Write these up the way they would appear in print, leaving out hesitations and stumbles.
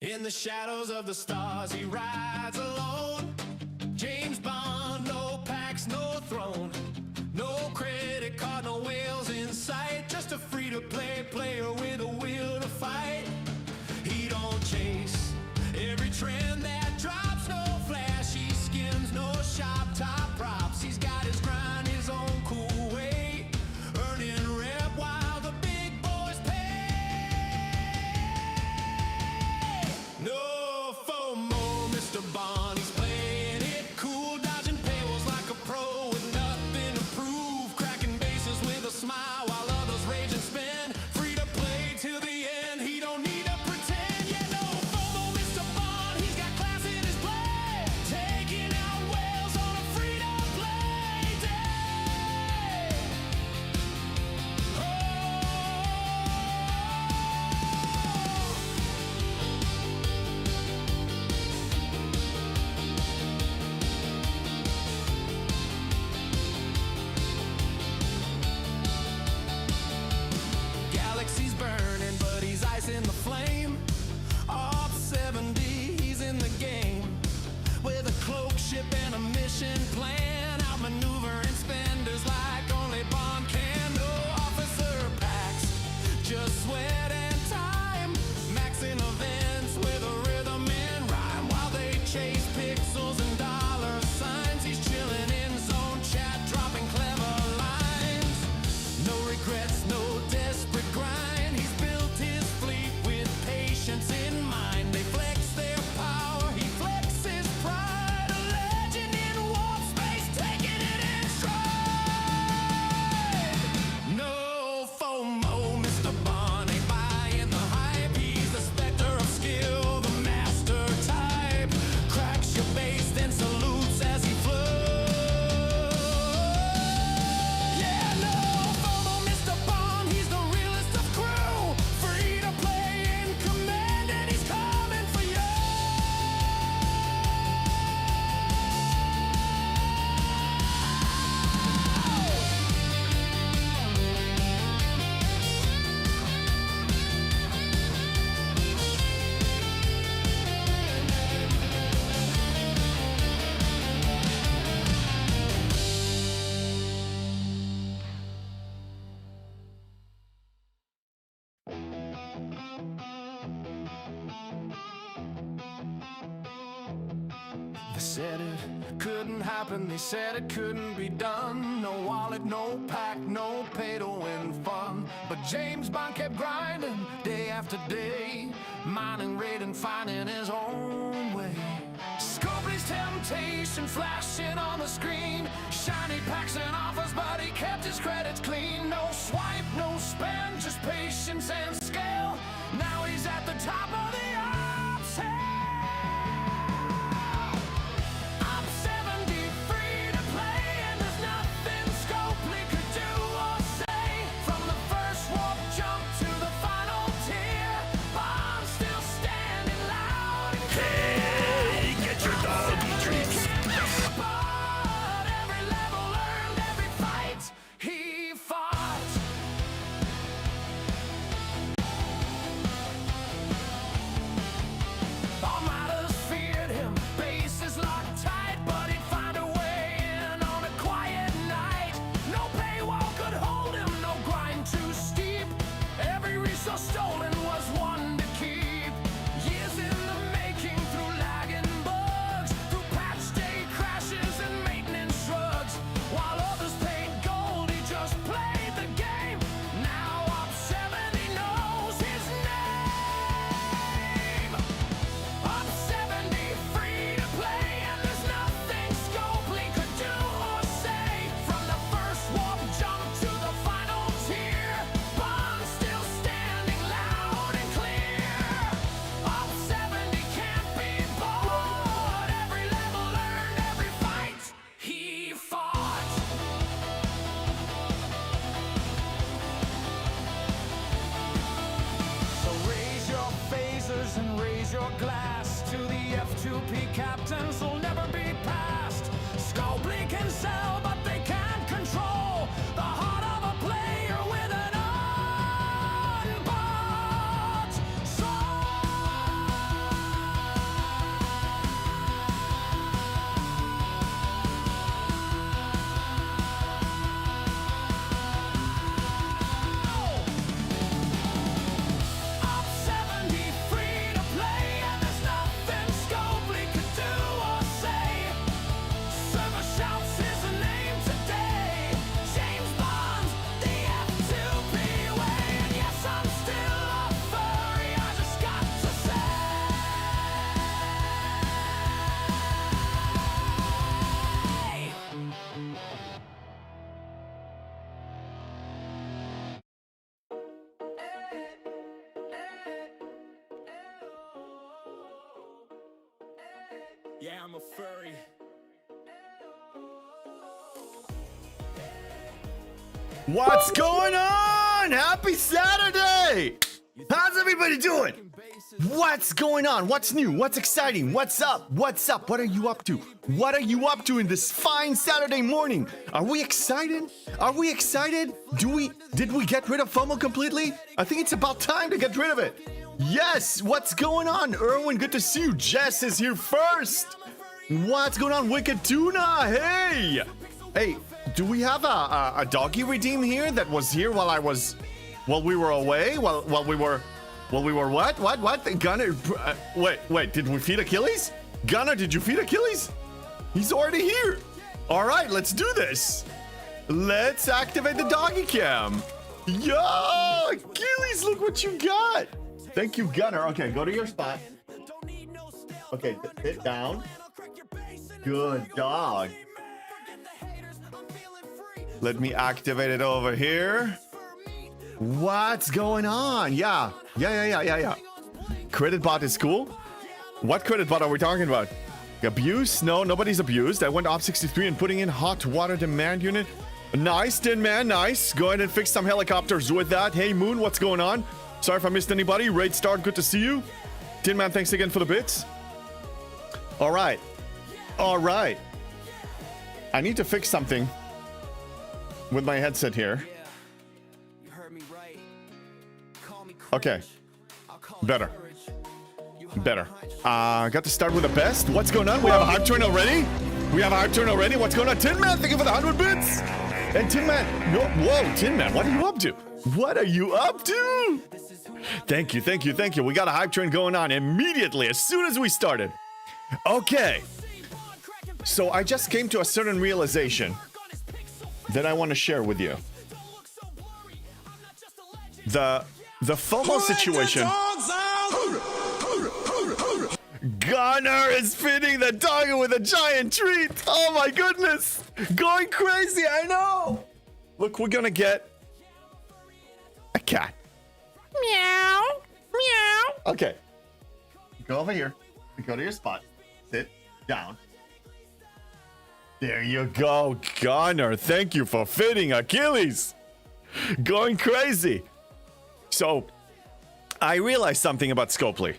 In the shadows of the stars he rides alone. James Bond, no packs, no throne. No credit card, no whales in sight. Just a free-to-play player with a will to fight. He don't chase every trend that drops. No flashy skins, no shop top props. He's got his grind, his own cool way, earning rep while the big boys pay. No FOMO, Mr. Bond, he's playing it cool, dodging paywalls like a pro with nothing to prove, cracking bases with a smile while others rage and spend. Free to play till the end, he don't need to pretend. Yeah, no FOMO, Mr. Bond, he's got class in his play, taking out whales on a free-to-play day. Oh. Galaxy's burning, but he's ice in the flame. Off 70, he's in the game. With a cloak, ship, and a mission plan. Outmaneuvering spenders like only Bond can. No officer packs, just sweat and time. Maxing events with a rhythm and rhyme. While they chase pixels and dollar signs, he's chilling in zone chat, dropping clever lines. No regrets, no desperate grind. He's built his fleet with patience in mind. They flex their power, he flexes pride. A legend in warp space, taking it in stride. No FOMO, Mr. Bond ain't buying the hype. He's the specter of skill, the master type. Cracks your base, then salutes as he flows. Yeah, no FOMO, Mr. Bond, he's the realest of crew. Free to play in command, and he's coming for you. They said it couldn't happen, they said it couldn't be done. No wallet, no pack, no pay to win fun. But James Bond kept grinding day after day, mining, raiding, finding his own way. Scopely's temptation flashing on the screen, shiny packs and offers, but he kept his credits clean. No swipe, no spend, just patience and scale. Now he's at the top of the ops hill. I'm 70, free to play, and there's nothing Scopely could do or say. From the first warp jump to the final tier, Bond's still standing loud and clear. Hey, get your doggy treats. But every level earned, every fight he fought. All mighters feared him, bases locked tight, but he'd find a way in on a quiet night. No paywall could hold him, no grind too steep. Every resource stolen was one to keep. Years in the making, through lag and bugs, through patch day crashes and maintenance shrugs. While others paid gold, he just played the game. Now Op 70 knows his name. Op 70, free to play, and there's nothing Scopely could do or say. From the first warp jump to the final tier, Bond's still standing loud and clear. Op 70 can't be bought. Every level earned, every fight he fought. So raise your phasers and raise your glass to the F2P captains who'll never be passed. Scopely can sell, but they can't control the heart of a player with an unbought soul. Yeah, I'm a furry. What's going on? Happy Saturday! How's everybody doing? What's going on? What's new? What's exciting? What's up? What's up? What are you up to? What are you up to in this fine Saturday morning? Are we excited? Are we excited? Did we get rid of FOMO completely? I think it's about time to get rid of it. Yes, what's going on? Erwin, good to see you. Jess is here first. What's going on? Wicked Tuna, hey! Hey, do we have a doggy redeem here that was here while we were away? While we were what? Gunner, wait, did we feed Achilles? Gunner, did you feed Achilles? He's already here. All right, let's do this. Let's activate the doggy cam. Yo, Achilles, look what you got. Thank you, Gunner. Okay, go to your spot. Okay, sit down. Good dog. Let me activate it over here. What's going on? Yeah. Credit bot is cool. What credit bot are we talking about? Abuse? No, nobody's abused. I went op 63 and putting in hot water demand unit. Nice, Tin Man, nice. Go ahead and fix some helicopters with that. Hey, Moon, what's going on? Sorry if I missed anybody. Raid Start, good to see you. Tin Man, thanks again for the bits. All right. I need to fix something with my headset here. Okay. Better. Got to start with the best. What's going on? We have a hype train already? What's going on? Tin Man, thank you for the 100 bits. And Tin Man, no, whoa, Tin Man, what are you up to? Thank you. We got a hype train going on immediately as soon as we started. Okay. So I just came to a certain realization that I want to share with you. The FOMO situation. Gunner is feeding the dog with a giant treat. Oh my goodness. Going crazy, I know. Look, we're gonna get a cat. Meow. Okay. Go over here. Go to your spot. Sit down. There you go, Gunner. Thank you for feeding Achilles. Going crazy. So, I realized something about Scopely.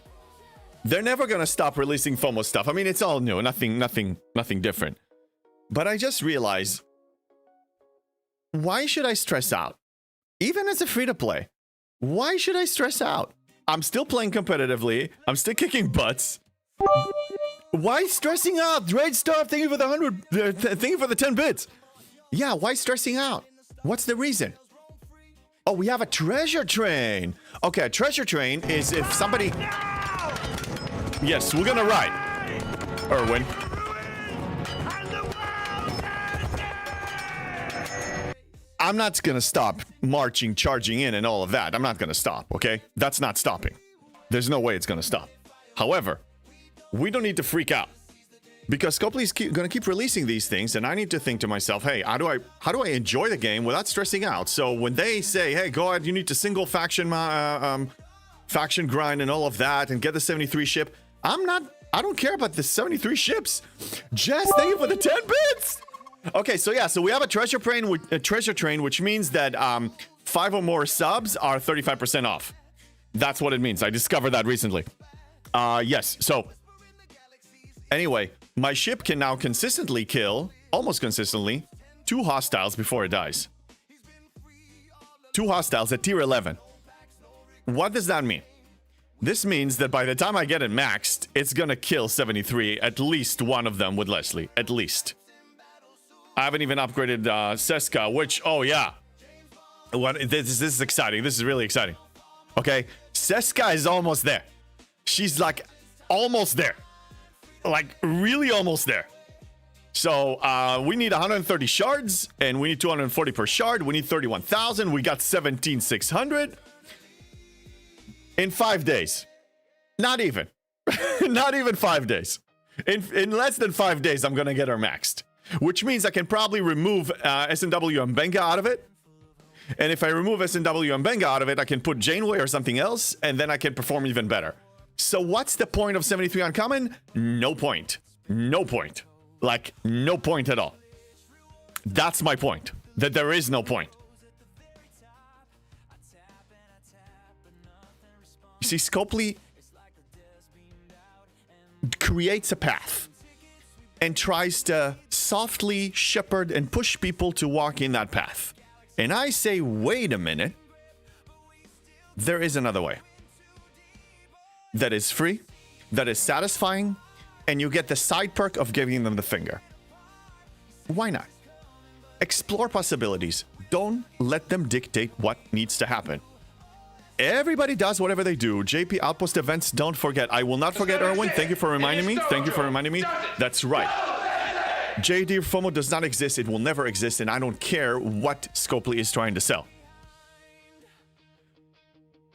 They're never gonna stop releasing FOMO stuff. I mean, it's all new, nothing different. But I just realized, why should I stress out? Even as a free-to-play, why should I stress out? I'm still playing competitively. I'm still kicking butts. Why stressing out? Raid Star, thank you for the 100. Thank you for the 10 bits. Yeah, why stressing out? What's the reason? Oh, we have a treasure train. Okay, a treasure train is if somebody... Yes, we're gonna ride. Erwin. I'm not gonna stop marching, charging in and all of that. I'm not gonna stop, okay? That's not stopping. There's no way it's gonna stop. However, we don't need to freak out. Because Scopely's gonna keep releasing these things, and I need to think to myself, hey, how do I enjoy the game without stressing out? So when they say, hey, go ahead, you need to single faction faction grind and all of that, and get the 73 ship, I don't care about the 73 ships. Jess, thank you for the 10 bits. Okay, so yeah, so we have a treasure train, which means that 5 or more subs are 35% off. That's what it means. I discovered that recently. Yes, so anyway, my ship can now consistently kill, almost consistently, 2 hostiles before it dies. 2 hostiles at tier 11. What does that mean? This means that by the time I get it maxed, it's gonna kill 73, at least one of them with Leslie, at least. I haven't even upgraded Seska, which, oh yeah. This is exciting. This is really exciting. Okay, Seska is almost there. She's like almost there. Like really almost there. So we need 130 shards and we need 240 per shard. We need 31,000. We got 17,600 in 5 days. Not even. Not even 5 days. In less than 5 days, I'm gonna get her maxed, which means I can probably remove SNW and Benga out of it. And if I remove SNW and Benga out of it, I can put Janeway or something else, and then I can perform even better. So what's the point of 73 uncommon? No point. no point. Like, no point at all. That's my point. That there is no point. You see, Scopely creates a path and tries to softly shepherd and push people to walk in that path. And I say, wait a minute. There is another way. That is free, that is satisfying, and you get the side perk of giving them the finger. Why not? Explore possibilities. Don't let them dictate what needs to happen. Everybody does whatever they do. JP Outpost events, don't forget. I will not forget, Erwin. Thank you for reminding me. Thank you for reminding me. That's right. JD FOMO does not exist. It will never exist, and I don't care what Scopely is trying to sell.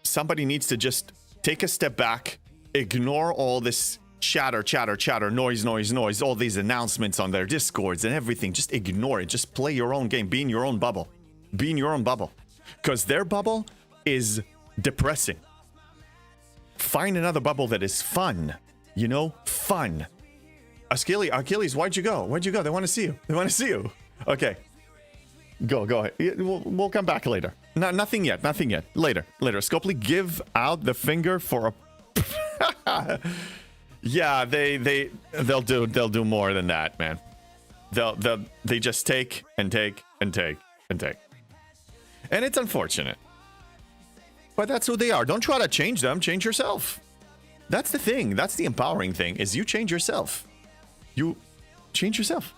Somebody needs to just take a step back, ignore all this chatter, noise, all these announcements on their Discords and everything. Just ignore it. Just play your own game. Be in your own bubble. Be in your own bubble. Because their bubble is depressing. Find another bubble that is fun. You know, fun. Achilles, why'd you go? They want to see you. Okay. Go ahead. We'll come back later. No, nothing yet. Later. Scopely, give out the finger for a... Yeah, they'll do more than that, man. They just take and take and take and take. And it's unfortunate. But that's who they are. Don't try to change them. Change yourself. That's the thing. That's the empowering thing, is you change yourself. You change yourself.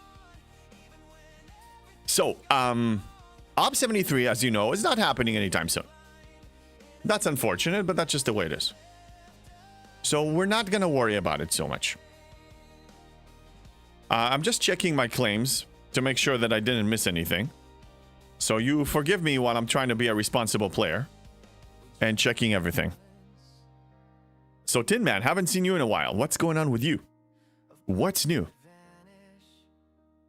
So, Op 73, as you know, is not happening anytime soon. That's unfortunate, but that's just the way it is. So we're not going to worry about it so much. I'm just checking my claims to make sure that I didn't miss anything. So you forgive me while I'm trying to be a responsible player and checking everything. So Tin Man, haven't seen you in a while. What's going on with you? What's new?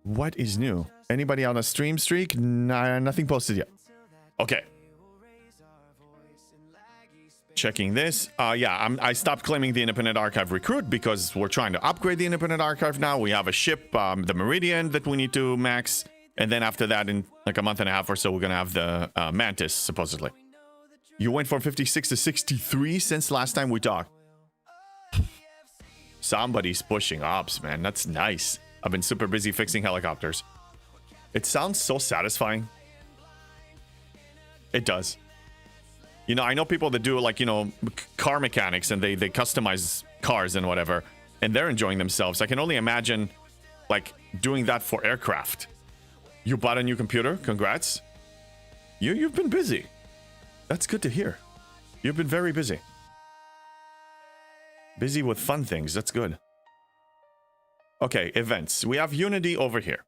What is new? Anybody on a stream streak? Nah, nothing posted yet. Okay. Checking this. I stopped claiming the Independent Archive Recruit because we're trying to upgrade the Independent Archive now. We have a ship, the Meridian, that we need to max. And then after that, in like a month and a half or so, we're going to have the Mantis, supposedly. You went from 56 to 63 since last time we talked. Somebody's pushing ops, man. That's nice. I've been super busy fixing helicopters. It sounds so satisfying. It does. You know, I know people that do, like, you know, car mechanics and they customize cars and whatever, and they're enjoying themselves. I can only imagine, like, doing that for aircraft. You bought a new computer? Congrats. You've been busy. That's good to hear. You've been very busy. Busy with fun things. That's good. Okay, events. We have Unity over here.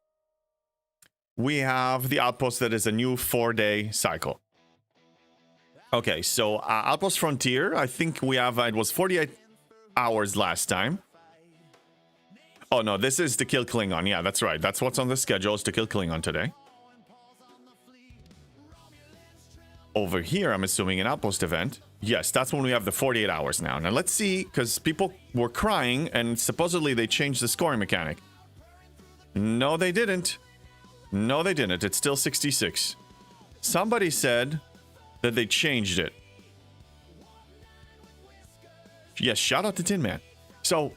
We have the Outpost that is a new 4-day cycle. Okay, so Outpost Frontier, I think we have, it was 48 hours last time. Oh no, this is to kill Klingon. Yeah, that's right. That's what's on the schedule, is to kill Klingon today. Over here, I'm assuming an Outpost event. Yes, that's when we have the 48 hours now. Now let's see, because people were crying and supposedly they changed the scoring mechanic. No, they didn't. No, they didn't. It's still 66. Somebody said that they changed it. Yes, shout out to Tin Man. So,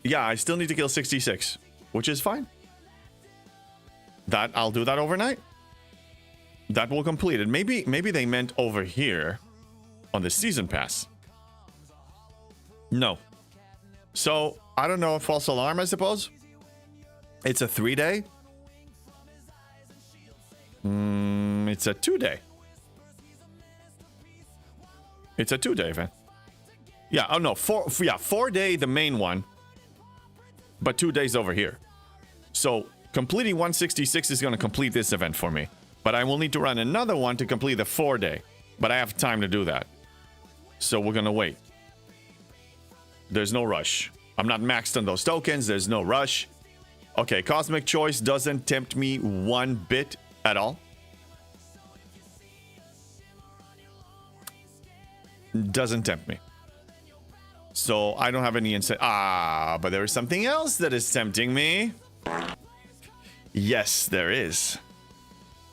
yeah, I still need to kill 66, which is fine. I'll do that overnight. That will complete it. Maybe they meant over here on the season pass. No. So, I don't know, false alarm, I suppose. It's a 3-day. It's a 2-day. It's a 2-day event. Yeah, oh no, 4-day the main one, but 2 days over here. So completing 166 is going to complete this event for me, but I will need to run another one to complete the 4-day, but I have time to do that. So we're going to wait. There's no rush. I'm not maxed on those tokens. There's no rush. Okay, Cosmic Choice doesn't tempt me one bit at all. Doesn't tempt me. So I don't have any incentive. Ah, but there is something else that is tempting me. Yes, there is.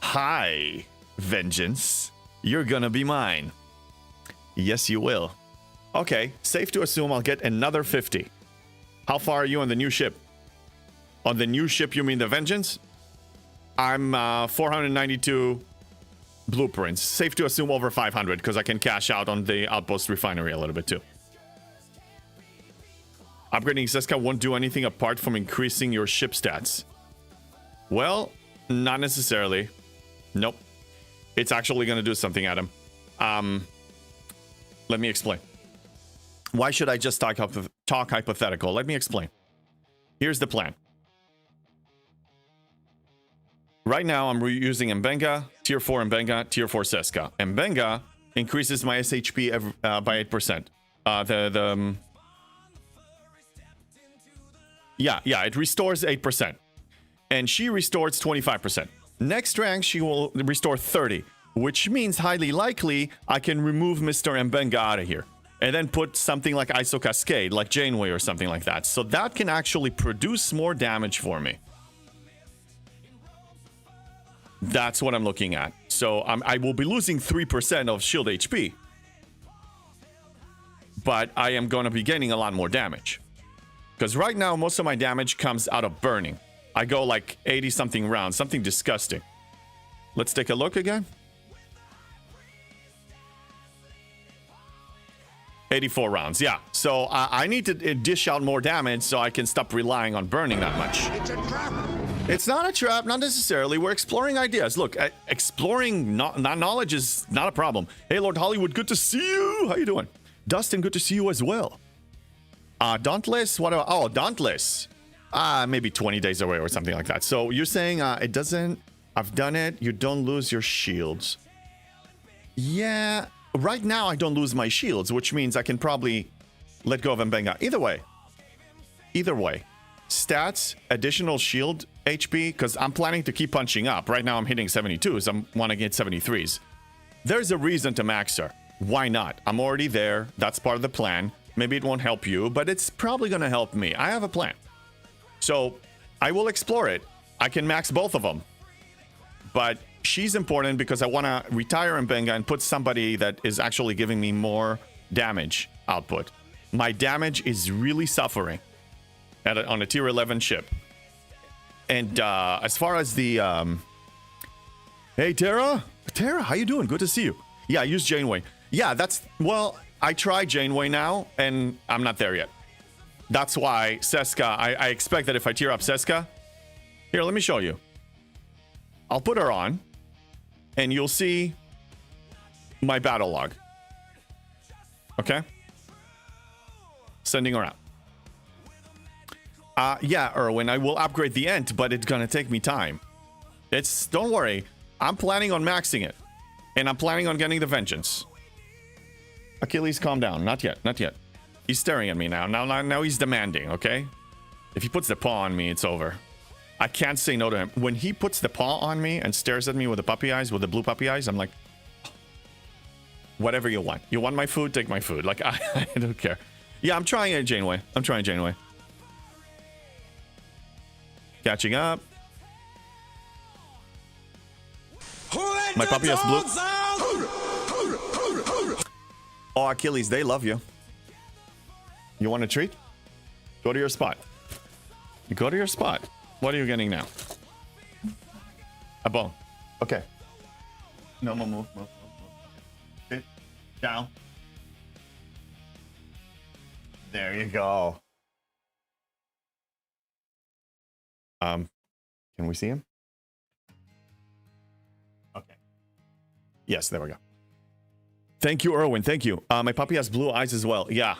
Hi, Vengeance. You're gonna be mine. Yes, you will. Okay, safe to assume I'll get another 50. How far are you on the new ship? On the new ship, you mean the Vengeance? I'm 492 blueprints. Safe to assume over 500 because I can cash out on the Outpost Refinery a little bit too. Upgrading Seska won't do anything apart from increasing your ship stats. Well, not necessarily. Nope. It's actually going to do something, Adam. Let me explain. Why should I just talk hypothetical? Let me explain. Here's the plan. Right now, I'm reusing Mbenga, Tier 4 Mbenga, Tier 4 Seska. Mbenga increases my SHP by 8%. Yeah, it restores 8%. And she restores 25%. Next rank, she will restore 30, which means highly likely I can remove Mr. Mbenga out of here. And then put something like ISO Cascade, like Janeway or something like that. So that can actually produce more damage for me. That's what I'm looking at. So I will be losing 3% of shield HP. But I am going to be gaining a lot more damage. Because right now, most of my damage comes out of burning. I go like 80-something rounds. Something disgusting. Let's take a look again. 84 rounds, yeah. So I need to dish out more damage so I can stop relying on burning that much. It's a trap. It's not a trap, not necessarily. We're exploring ideas. Look, exploring knowledge is not a problem. Hey, Lord Hollywood, good to see you. How you doing? Dustin, good to see you as well. Dauntless, what about... Oh, Dauntless. Maybe 20 days away or something like that. So you're saying it doesn't... I've done it. You don't lose your shields. Yeah... Right now, I don't lose my shields, which means I can probably let go of Mbenga. Either way, stats, additional shield HP, because I'm planning to keep punching up. Right now, I'm hitting 72s. I want to get 73s. There's a reason to max her. Why not? I'm already there. That's part of the plan. Maybe it won't help you, but it's probably going to help me. I have a plan. So I will explore it. I can max both of them. But... she's important because I want to retire Mbenga and put somebody that is actually giving me more damage output. My damage is really suffering on a tier 11 ship. And as far as the... Hey, Tara? Tara, how you doing? Good to see you. Yeah, I use Janeway. Yeah, that's... Well, I tried Janeway now, and I'm not there yet. That's why Seska... I expect that if I tier up Seska... Here, let me show you. I'll put her on. And you'll see my battle log. Okay? Sending her out. Yeah, Erwin, I will upgrade the Ent, but it's gonna take me time. Don't worry. I'm planning on maxing it. And I'm planning on getting the Vengeance. Achilles, calm down. Not yet, not yet. He's staring at me now. Now he's demanding, okay? If he puts the paw on me, it's over. I can't say no to him. When he puts the paw on me and stares at me with the puppy eyes, with the blue puppy eyes, I'm like, whatever you want. You want my food? Take my food. Like, I don't care. Yeah, I'm trying it, Janeway. I'm trying Janeway. Catching up. My puppy has blue. Oh, Achilles, they love you. You want a treat? Go to your spot. Go to your spot. What are you getting now? A bone. Okay. No, move. Sit down. There you go. Can we see him? Okay. Yes, there we go. Thank you, Erwin. Thank you. My puppy has blue eyes as well. Yeah.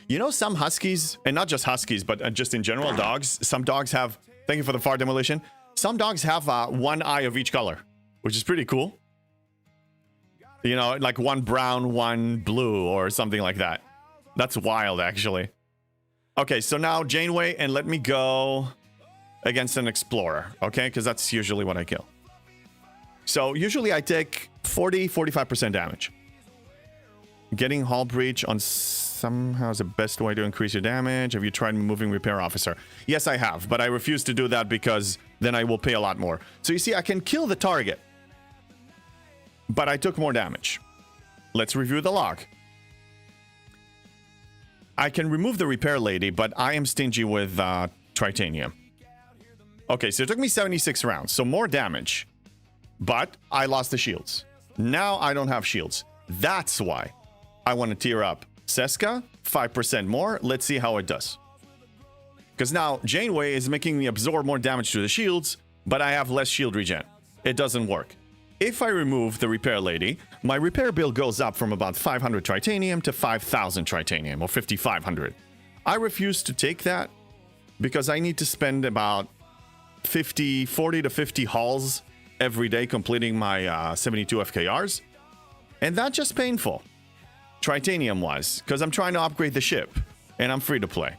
You know, some huskies, and not just huskies, but just in general, dogs. Some dogs have... Thank you for the far demolition. Some dogs have one eye of each color, which is pretty cool. You know, like one brown, one blue, or something like that. That's wild, actually. Okay, so now Janeway, and let me go against an Explorer, okay? Because that's usually what I kill. So usually I take 40-45% damage. Getting Hull Breach on somehow is the best way to increase your damage. Have you tried moving repair officer? Yes, I have, but I refuse to do that because then I will pay a lot more. So you see, I can kill the target, but I took more damage. Let's review the log. I can remove the repair lady, but I am stingy with titanium. Okay, so it took me 76 rounds, so more damage. But I lost the shields. Now I don't have shields. That's why I want to tier up Seska, 5% more. Let's see how it does. Because now Janeway is making me absorb more damage to the shields, but I have less shield regen. It doesn't work. If I remove the repair lady, my repair bill goes up from about 500 titanium to 5,000 titanium, or 5,500. I refuse to take that because I need to spend about 40 to 50 hauls every day completing my 72 FKRs. And that's just painful, titanium-wise, because I'm trying to upgrade the ship, and I'm free to play.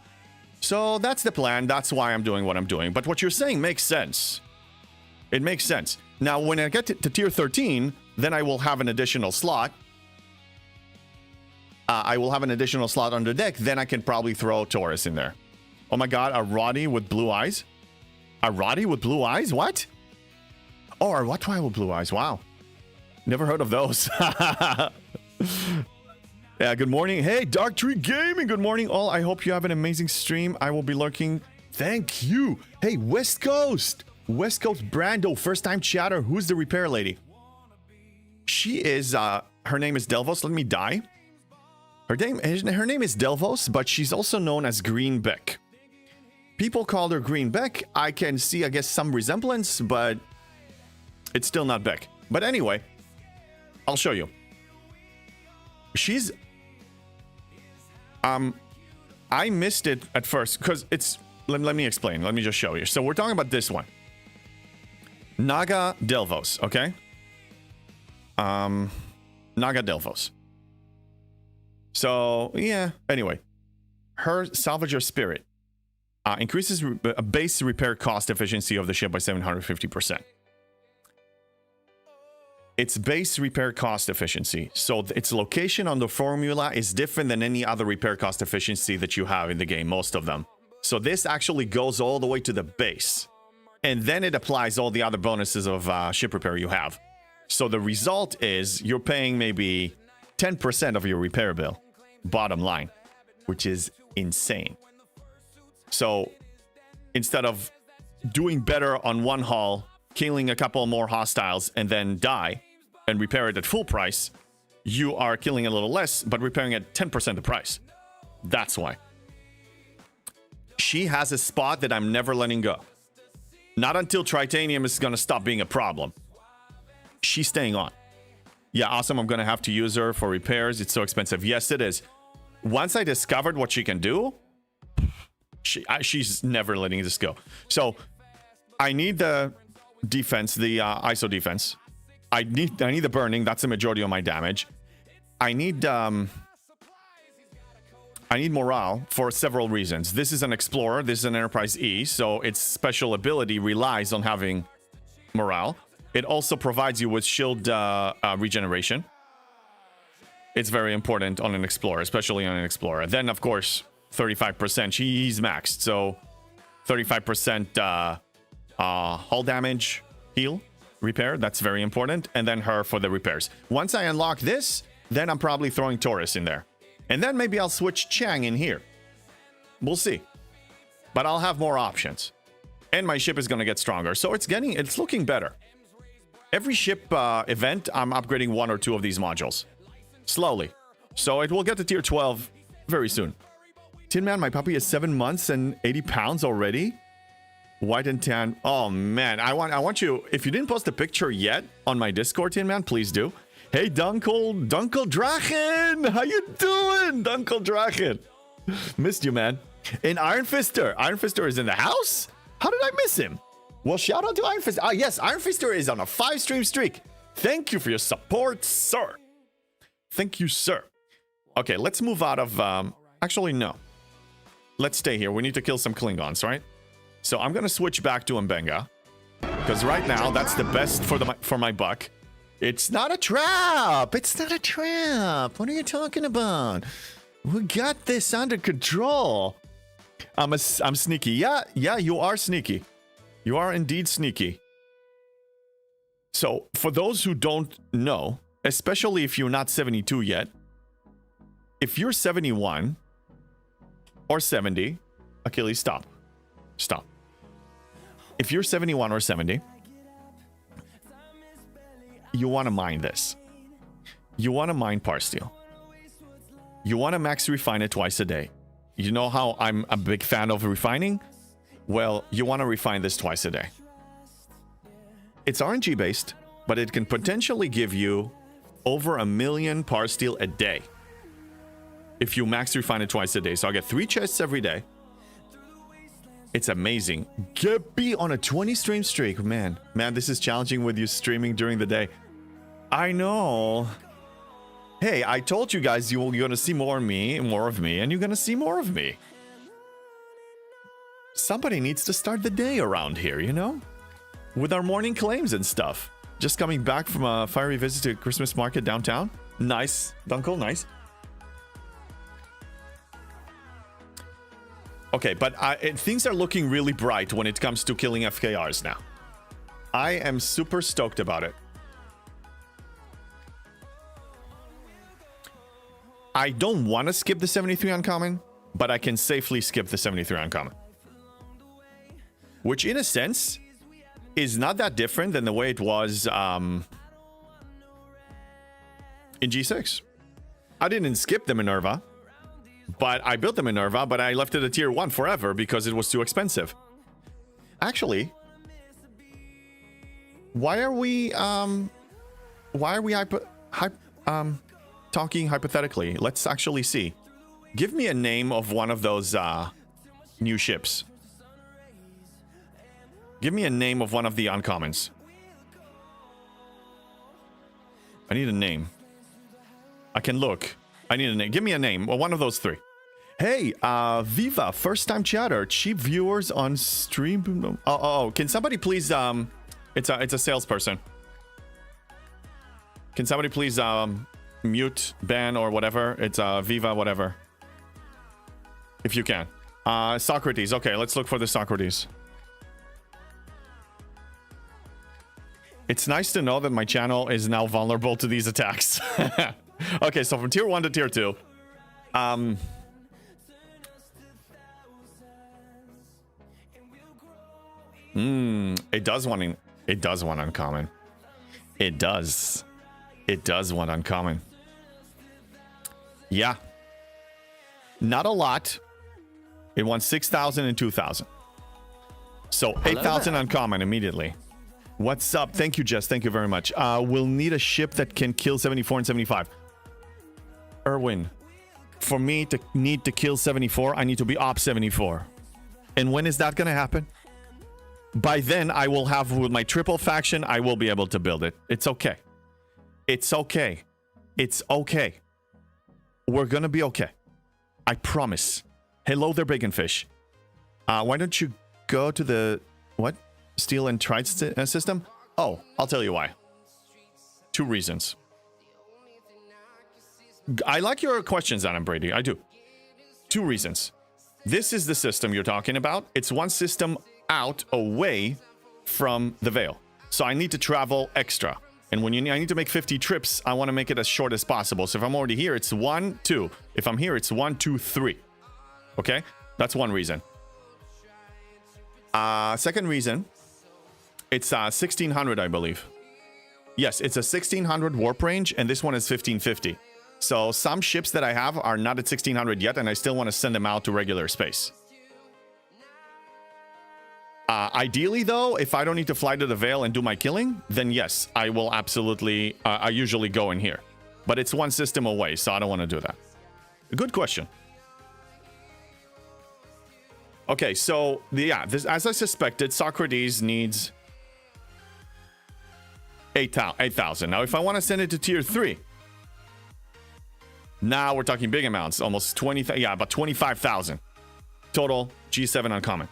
So that's the plan. That's why I'm doing what I'm doing. But what you're saying makes sense. It makes sense. Now, when I get to tier 13, then I will have an additional slot. I will have an additional slot under deck. Then I can probably throw Taurus in there. Oh my god, a Roddy with blue eyes? A Roddy with blue eyes? What? Oh, a Rottweiler with blue eyes. Wow. Never heard of those. Yeah, good morning. Hey, Dark Tree Gaming. Good morning, all. I hope you have an amazing stream. I will be lurking. Thank you. Hey, West Coast. West Coast Brando, first time chatter. Who's the repair lady? She is, her name is Delvos. Let me die. Her name is Delvos, but she's also known as Green Beck. People called her Green Beck. I can see, I guess, some resemblance, but it's still not Beck. But anyway, I'll show you. She's, I missed it at first because it's, let me explain. Let me just show you. So we're talking about this one. Naga Delvos, okay? Naga Delvos. So, yeah, anyway. Her Salvager Spirit increases base repair cost efficiency of the ship by 750%. Its base repair cost efficiency. So its location on the formula is different than any other repair cost efficiency that you have in the game, most of them. So this actually goes all the way to the base. And then it applies all the other bonuses of ship repair you have. So the result is you're paying maybe 10% of your repair bill, bottom line, which is insane. So instead of doing better on one haul, killing a couple more hostiles and then die and repair it at full price, you are killing a little less, but repairing at 10% the price. That's why. She has a spot that I'm never letting go. Not until Tritanium is going to stop being a problem. She's staying on. Yeah, awesome. I'm going to have to use her for repairs. It's so expensive. Yes, it is. Once I discovered what she can do, she's never letting this go. So I need the defense, the ISO defense. I need the burning. That's the majority of my damage. I need morale for several reasons. This is an Explorer. This is an Enterprise E, so its special ability relies on having morale. It also provides you with shield regeneration. It's very important on an Explorer, especially on an Explorer. Then, of course, 35%. She's maxed, so 35% hull damage, heal, repair. That's very important. And then her for the repairs. Once I unlock this, then I'm probably throwing Taurus in there. And then maybe I'll switch Chang in here. We'll see. But I'll have more options. And my ship is going to get stronger. So it's looking better. Every ship event, I'm upgrading one or two of these modules. Slowly. So it will get to tier 12 very soon. Tin Man, my puppy is 7 months and 80 pounds already. White and tan. Oh, man. I want you... If you didn't post a picture yet on my Discord, Tin Man, please do. Hey, Dunkel Drachen! How you doing, Dunkel Drachen? Missed you, man. And Iron Fister. Iron Fister is in the house? How did I miss him? Well, shout out to Iron Fister. Ah, yes, Iron Fister is on a 5-stream streak. Thank you for your support, sir. Thank you, sir. Okay, let's move out of... actually, no. Let's stay here. We need to kill some Klingons, right? So I'm going to switch back to Mbenga. Because right now, that's the best for my buck. It's not a trap. It's not a trap. What are you talking about? We got this under control. I'm sneaky. Yeah, you are sneaky. You are indeed sneaky. So, for those who don't know, especially if you're not 72 yet, if you're 71 or 70, Achilles, stop. Stop. If you're 71 or 70, you want to mine this. You want to mine Parsteel. You want to max refine it twice a day. You know how I'm a big fan of refining? Well, you want to refine this twice a day. It's RNG based, but it can potentially give you over 1 million Parsteel a day if you max refine it twice a day. So I'll get 3 chests every day. It's amazing. Be on a 20 stream streak. Man, this is challenging with you streaming during the day. I know. Hey, I told you guys you're going to see more of me, and you're going to see more of me. Somebody needs to start the day around here, you know? With our morning claims and stuff. Just coming back from a fiery visit to Christmas market downtown. Nice, Dunkel, nice. Okay, but things are looking really bright when it comes to killing FKRs now. I am super stoked about it. I don't want to skip the 73 uncommon, but I can safely skip the 73 uncommon. Which, in a sense, is not that different than the way it was in G6. I didn't skip the Minerva, but I built the Minerva, but I left it at tier 1 forever because it was too expensive. Actually, why are we talking hypothetically? Let's actually see. Give me a name of one of those new ships. Give me a name of one of the uncommons. I need a name. I can look. I need a name. Give me a name. Well, one of those 3. Hey, Viva, first time chatter, cheap viewers on stream. Oh, can somebody please it's a salesperson. Can somebody please mute, ban, or whatever? It's Viva, whatever. If you can. Socrates. Okay, let's look for the Socrates. It's nice to know that my channel is now vulnerable to these attacks. Okay, so from tier 1 to tier 2. It does want uncommon. It does want uncommon. Yeah. Not a lot. It wants 6,000 and 2,000. So 8,000 uncommon immediately. What's up? Thank you, Jess. Thank you very much. We'll need a ship that can kill 74 and 75. Erwin, for me to need to kill 74, I need to be op 74. And when is that going to happen? By then, I will have, with my triple faction, I will be able to build it. It's okay. It's okay. It's okay. We're going to be okay. I promise. Hello there, Bacon Fish. Why don't you go to the... What? Steel and Trite system? Oh, I'll tell you why. 2 reasons. I like your questions, Adam Brady. I do. 2 reasons. This is the system you're talking about. It's one system out, away from the Veil. So I need to travel extra. And when I need to make 50 trips, I want to make it as short as possible. So if I'm already here, it's 1, 2. If I'm here, it's 1, 2, 3. Okay? That's one reason. Second reason, it's 1600, I believe. Yes, it's a 1600 warp range, and this one is 1550. So some ships that I have are not at 1600 yet, and I still want to send them out to regular space. Ideally, though, if I don't need to fly to the Veil and do my killing, then yes, I will absolutely... I usually go in here. But it's one system away, so I don't want to do that. Good question. Okay, so, this, as I suspected, Socrates needs 8,000. Now, if I want to send it to tier 3, now we're talking big amounts. Almost 20, yeah, about 25,000. Total G7 uncommon.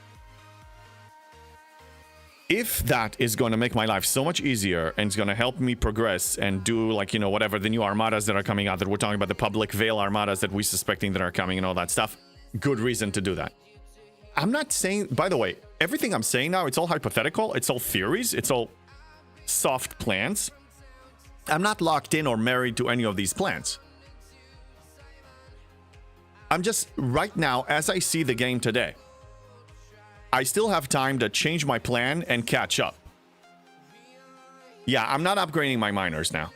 If that is going to make my life so much easier and it's going to help me progress and do, like, you know, whatever the new armadas that are coming out, that we're talking about, the public veil armadas that we're suspecting that are coming and all that stuff, good reason to do that. I'm not saying, by the way, everything I'm saying now, it's all hypothetical, it's all theories, it's all soft plans. I'm not locked in or married to any of these plans. I'm just, right now, as I see the game today, I still have time to change my plan and catch up. Yeah, I'm not upgrading my miners now.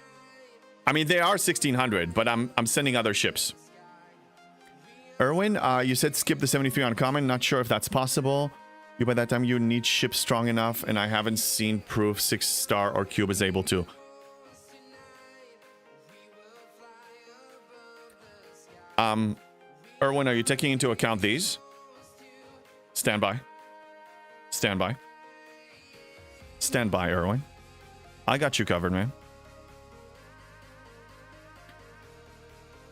I mean, they are 1600, but I'm sending other ships. Erwin, you said skip the 73 on common. Not sure if that's possible. You, by that time, you need ships strong enough, and I haven't seen proof 6-star or cube is able to. Erwin, are you taking into account these? Stand by. Stand by. Stand by, Erwin. I got you covered, man.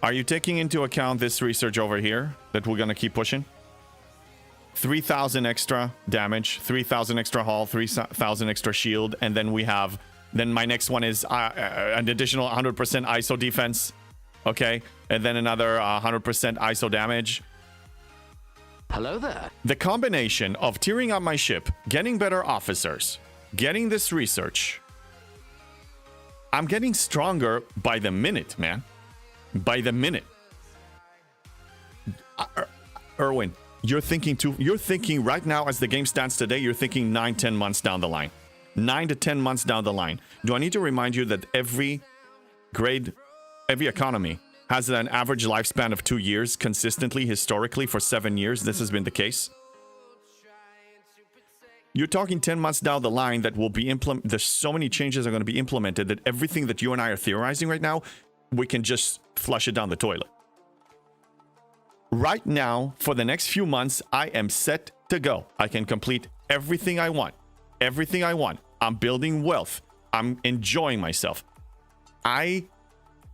Are you taking into account this research over here that we're going to keep pushing? 3,000 extra damage, 3,000 extra hull, 3,000 extra shield, and then we have... Then my next one is an additional 100% ISO defense. Okay? And then another 100% ISO damage. Hello there. The combination of tearing up my ship, getting better officers, getting this research. I'm getting stronger by the minute, man. By the minute. Erwin, you're thinking right now as the game stands today, you're thinking 9-10 months down the line. 9 to 10 months down the line. Do I need to remind you that every economy has an average lifespan of 2 years consistently, historically, for 7 years? This has been the case. You're talking 10 months down the line that will be implemented. There's so many changes are going to be implemented that everything that you and I are theorizing right now, we can just flush it down the toilet. Right now, for the next few months, I am set to go. I can complete everything I want. Everything I want. I'm building wealth. I'm enjoying myself. I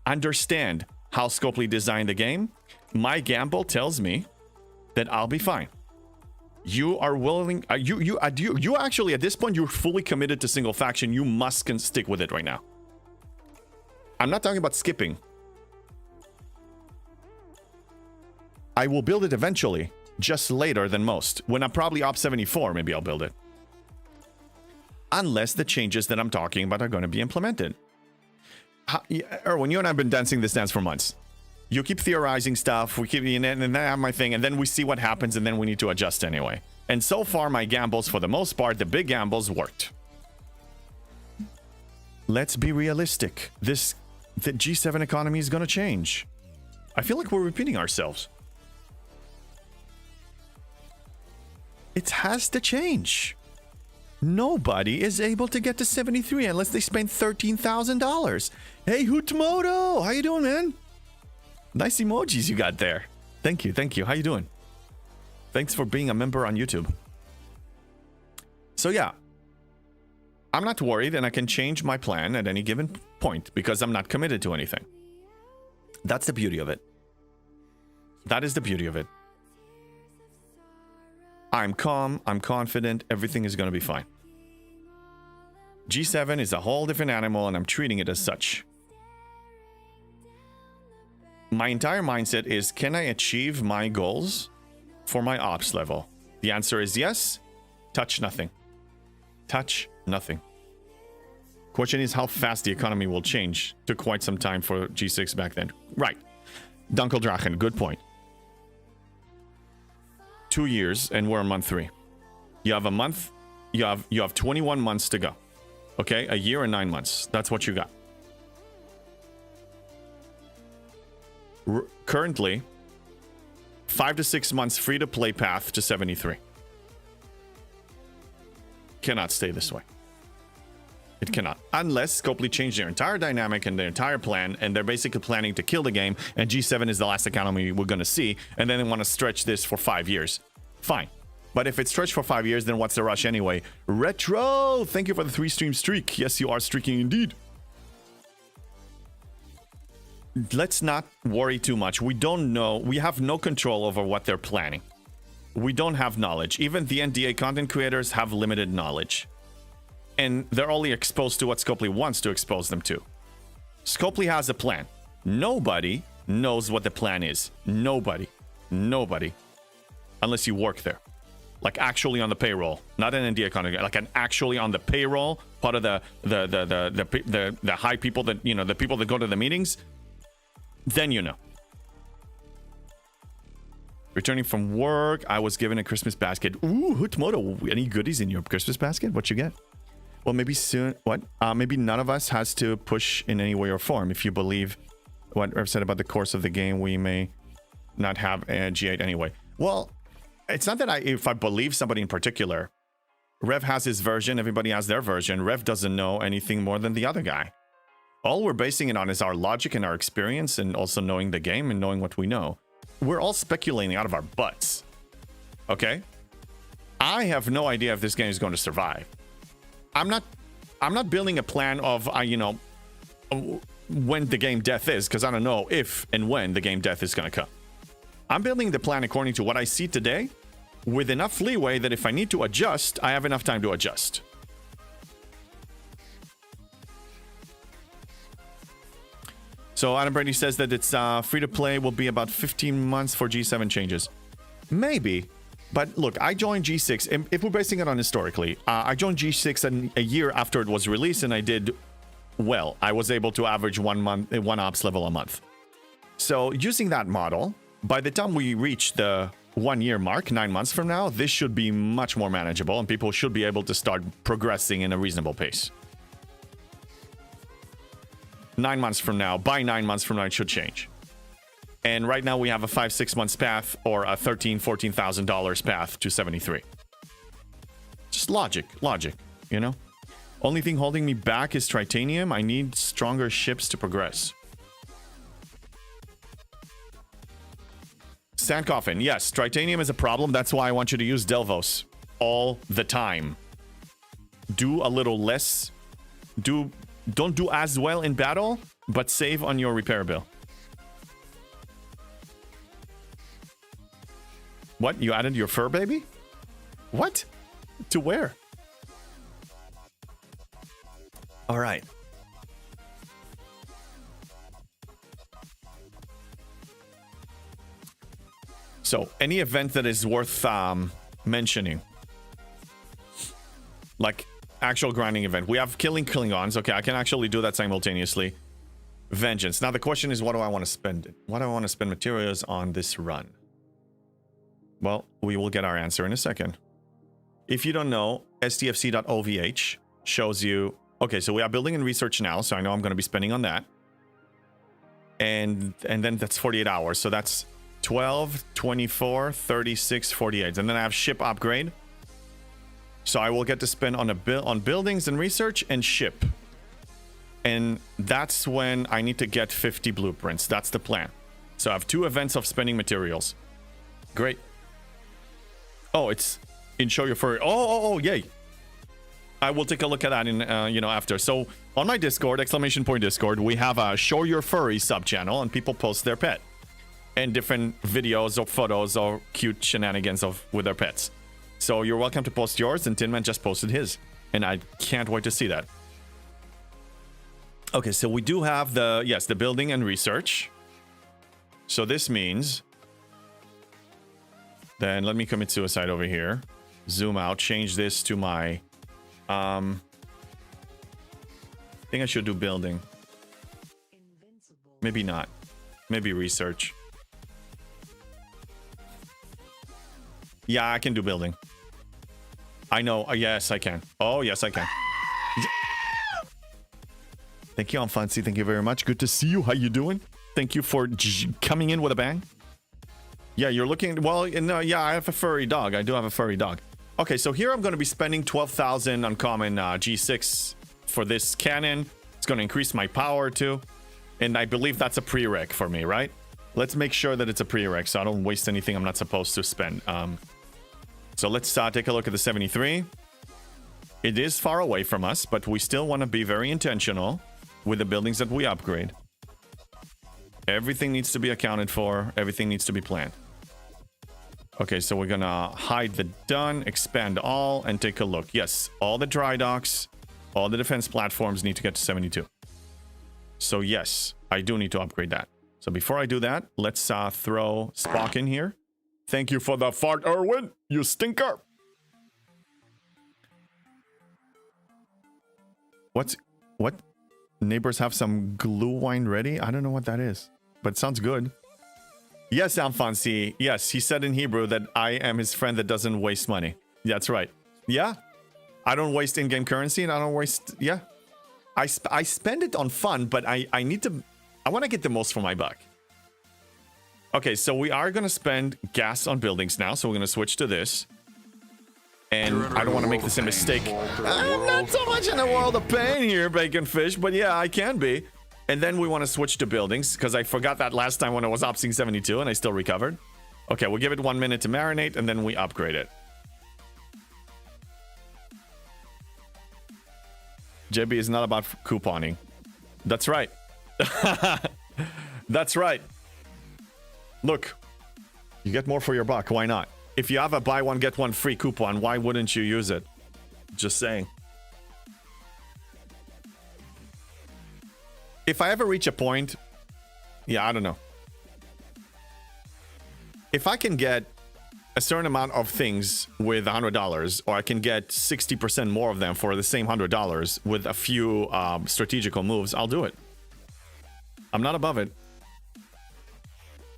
understand how Scopely designed the game. My gamble tells me that I'll be fine. You are willing. You actually, at this point, you're fully committed to single faction. You must stick with it right now. I'm not talking about skipping. I will build it eventually, just later than most. When I'm probably op 74, maybe I'll build it. Unless the changes that I'm talking about are going to be implemented. Erwin, you and I have been dancing this dance for months. You keep theorizing stuff, we keep, and then I have my thing, and then we see what happens, and then we need to adjust anyway. And so far, my gambles, for the most part, the big gambles worked. Let's be realistic. The G7 economy is going to change. I feel like we're repeating ourselves. It has to change. Nobody is able to get to 73 unless they spend $13,000. Hey, Hutmoto, how you doing, man? Nice emojis you got there. Thank you, thank you. How you doing? Thanks for being a member on YouTube. So yeah, I'm not worried, and I can change my plan at any given point because I'm not committed to anything. That's the beauty of it. That is the beauty of it. I'm calm, I'm confident, everything is going to be fine. G7 is a whole different animal, and I'm treating it as such. My entire mindset is, can I achieve my goals for my ops level? The answer is yes. Touch nothing. Touch nothing. Question is how fast the economy will change. Took quite some time for G6 back then. Right. Dunkel Drachen, good point. 2 years, and we're on month 3. You have a month. You have 21 months to go. Okay, a year and 9 months. That's what you got. Currently, 5 to 6 months free to play path to 73. Cannot stay this way. It cannot. Unless Scopely change their entire dynamic and their entire plan, and they're basically planning to kill the game, and G7 is the last economy we're going to see, and then they want to stretch this for 5 years. Fine. But if it's stretched for 5 years, then what's the rush anyway? Retro! Thank you for the 3-stream streak. Yes, you are streaking indeed. Let's not worry too much. We don't know. We have no control over what they're planning. We don't have knowledge. Even the NDA content creators have limited knowledge. and they're only exposed to what Scopely wants to expose them to. Scopely has a plan. Nobody knows what the plan is. Nobody. Unless you work there. Like actually on the payroll. Not an NDA contract. Like an actually on the payroll. Part of the high people that, you know, the people that go to the meetings. Then you know. Returning from work, I was given a Christmas basket. Ooh, Hutmoto, any goodies in your Christmas basket? What you get? Well, maybe soon. What? Maybe none of us has to push in any way or form. If you believe what Rev said about the course of the game, we may not have a G8 anyway. Well, it's not that if I believe somebody in particular. Rev has his version, everybody has their version. Rev doesn't know anything more than the other guy. All we're basing it on is our logic and our experience, and also knowing the game and knowing what we know. We're all speculating out of our butts. Okay? I have no idea if this game is going to survive. I'm not building a plan of when the game death is, because I don't know if and when the game death is going to come. I'm building the plan according to what I see today, with enough leeway that if I need to adjust, I have enough time to adjust. So Adam Brady says that it's free to play will be about 15 months for G7 changes. Maybe. But look, I joined G6, and if we're basing it on historically, I joined G6 a year after it was released, and I did well. I was able to average one ops level a month. So using that model, by the time we reach the 1 year mark, 9 months from now, this should be much more manageable, and people should be able to start progressing in a reasonable pace. 9 months from now, by 9 months from now, it should change. And right now we have a 5-6 months path, or a $13,000-$14,000 path to 73. Just logic, you know? Only thing holding me back is Tritanium. I need stronger ships to progress. Sand Coffin, yes, Tritanium is a problem. That's why I want you to use Delvos all the time. Do a little less. Don't do as well in battle, but save on your repair bill. What? You added your fur baby? What? To where? All right. So, any event that is worth mentioning, like actual grinding event. We have killing Klingons. Okay, I can actually do that simultaneously. Vengeance. Now the question is, what do I want to spend? What do I want to spend materials on this run? Well, we will get our answer in a second. If you don't know, stfc.ovh shows you... Okay, so we are building and research now, so I know I'm going to be spending on that. And then that's 48 hours, so that's 12, 24, 36, 48. And then I have ship upgrade. So I will get to spend on buildings and research and ship. And that's when I need to get 50 blueprints. That's the plan. So I have 2 events of spending materials. Great. Oh, it's in Show Your Furry. Oh, yay. I will take a look at that in, after. So on my Discord, ! Discord, we have a Show Your Furry sub-channel, and people post their pet. And different videos or photos or cute shenanigans with their pets. So you're welcome to post yours, and Tinman just posted his. And I can't wait to see that. Okay, so we do have the building and research. So this means... Then let me commit suicide over here. Zoom out, change this to my... I think I should do building. Maybe not. Maybe research. Yeah, I can do building. I know. Yes, I can. Oh, yes, I can. Thank you, Alfonsi. Thank you very much. Good to see you. How you doing? Thank you for coming in with a bang. Yeah, you're looking... Well, no, yeah, I have a furry dog. I do have a furry dog. Okay, so here I'm going to be spending 12,000 uncommon G6 for this cannon. It's going to increase my power too. And I believe that's a prereq for me, right? Let's make sure that it's a prereq so I don't waste anything I'm not supposed to spend. So let's take a look at the 73. It is far away from us, but we still want to be very intentional with the buildings that we upgrade. Everything needs to be accounted for. Everything needs to be planned. Okay, so we're gonna hide the done, expand all, and take a look. Yes, all the dry docks All the defense platforms need to get to 72. So yes, I do need to upgrade that. So before I do that, let's throw Spock in here. Thank you for the fart, Erwin, you stinker. What? Neighbors have some glue wine ready? I don't know what that is, but it sounds good. Yes, Alfonsi. Yes, he said in Hebrew that I am his friend that doesn't waste money. That's right. Yeah. I don't waste in-game currency and I don't waste... Yeah. I spend it on fun, but I need to... I want to get the most for my buck. Okay, so we are going to spend gas on buildings now, so we're going to switch to this. And I don't want to make the same mistake. I'm not so much in a world of pain here, Bacon Fish, but yeah, I can be. And then we want to switch to buildings, because I forgot that last time when I was opting 72, and I still recovered. Okay, we'll give it 1 minute to marinate, and then we upgrade it. JB is not about couponing. That's right. That's right. Look, you get more for your buck. Why not? If you have a buy one, get one free coupon, why wouldn't you use it? Just saying. If I ever reach a point, yeah, I don't know. If I can get a certain amount of things with $100, or I can get 60% more of them for the same $100 with a few strategical moves, I'll do it. I'm not above it.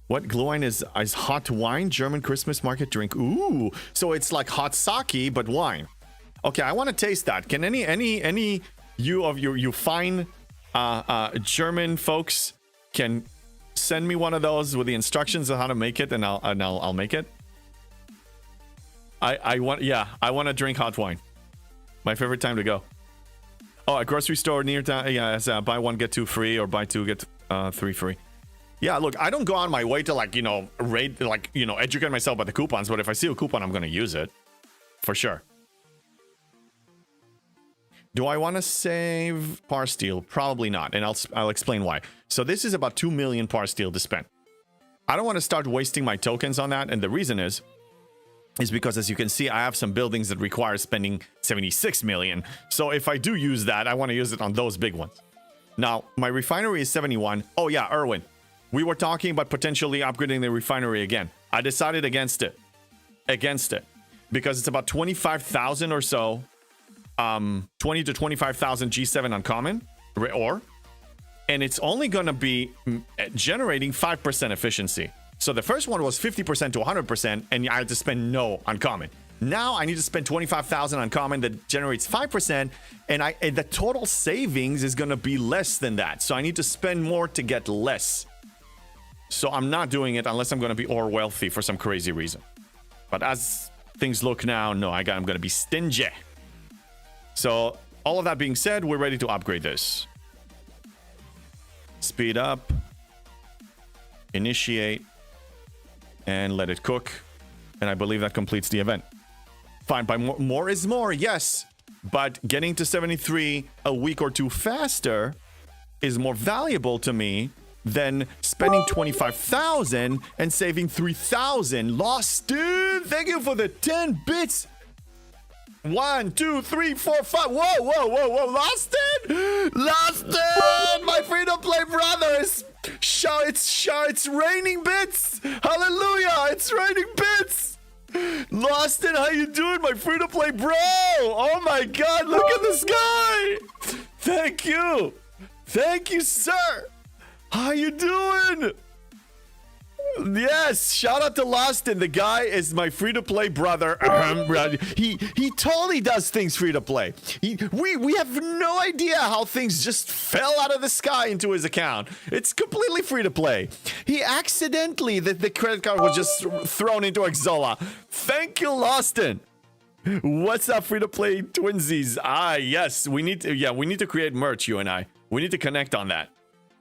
What glühwein is hot wine? German Christmas market drink. Ooh, so it's like hot sake but wine. Okay, I want to taste that. Can any you fine German folks can send me one of those with the instructions on how to make it, and I'll make it. I want to drink hot wine. My favorite time to go. Oh, a grocery store near town. Yeah, it's buy one get two free, or buy two get three free. Yeah, look, I don't go on my way to educate myself about the coupons, but if I see a coupon, I'm going to use it. For sure. Do I want to save par steel? Probably not, and I'll explain why. So this is about 2 million par steel to spend. I don't want to start wasting my tokens on that, and the reason is because, as you can see, I have some buildings that require spending 76 million. So if I do use that, I want to use it on those big ones. Now, my refinery is 71. Oh yeah, Erwin. We were talking about potentially upgrading the refinery again. I decided against it. Because it's about 25,000 or so. 20 to 25,000 G7 uncommon ore. And it's only going to be generating 5% efficiency. So the first one was 50% to 100%, and I had to spend no uncommon. Now I need to spend 25,000 uncommon that generates 5%, and the total savings is going to be less than that. So I need to spend more to get less. So I'm not doing it unless I'm going to be ore wealthy for some crazy reason. But as things look now, no, I'm going to be stingy. So all of that being said, we're ready to upgrade this. Speed up. Initiate. And let it cook. And I believe that completes the event. Fine, by more is more, yes. But getting to 73 a week or two faster is more valuable to me than spending 25,000 and saving 3,000. Lost, dude. Thank you for the 10 bits. 1, 2, 3, 4, 5. Whoa. Lost it. My free-to-play brothers. It's raining bits. Hallelujah. It's raining bits. Lost it. How you doing, my free-to-play bro? Oh my God. Look at the sky. Thank you, sir. How you doing? Yes, shout out to Lostin. The guy is my free-to-play brother. He totally does things free-to-play. We have no idea how things just fell out of the sky into his account. It's completely free-to-play. He accidentally, the credit card was just thrown into Xsolla. Thank you, Lostin. What's up, free-to-play twinsies? Yes, we need to create merch, you and I. We need to connect on that.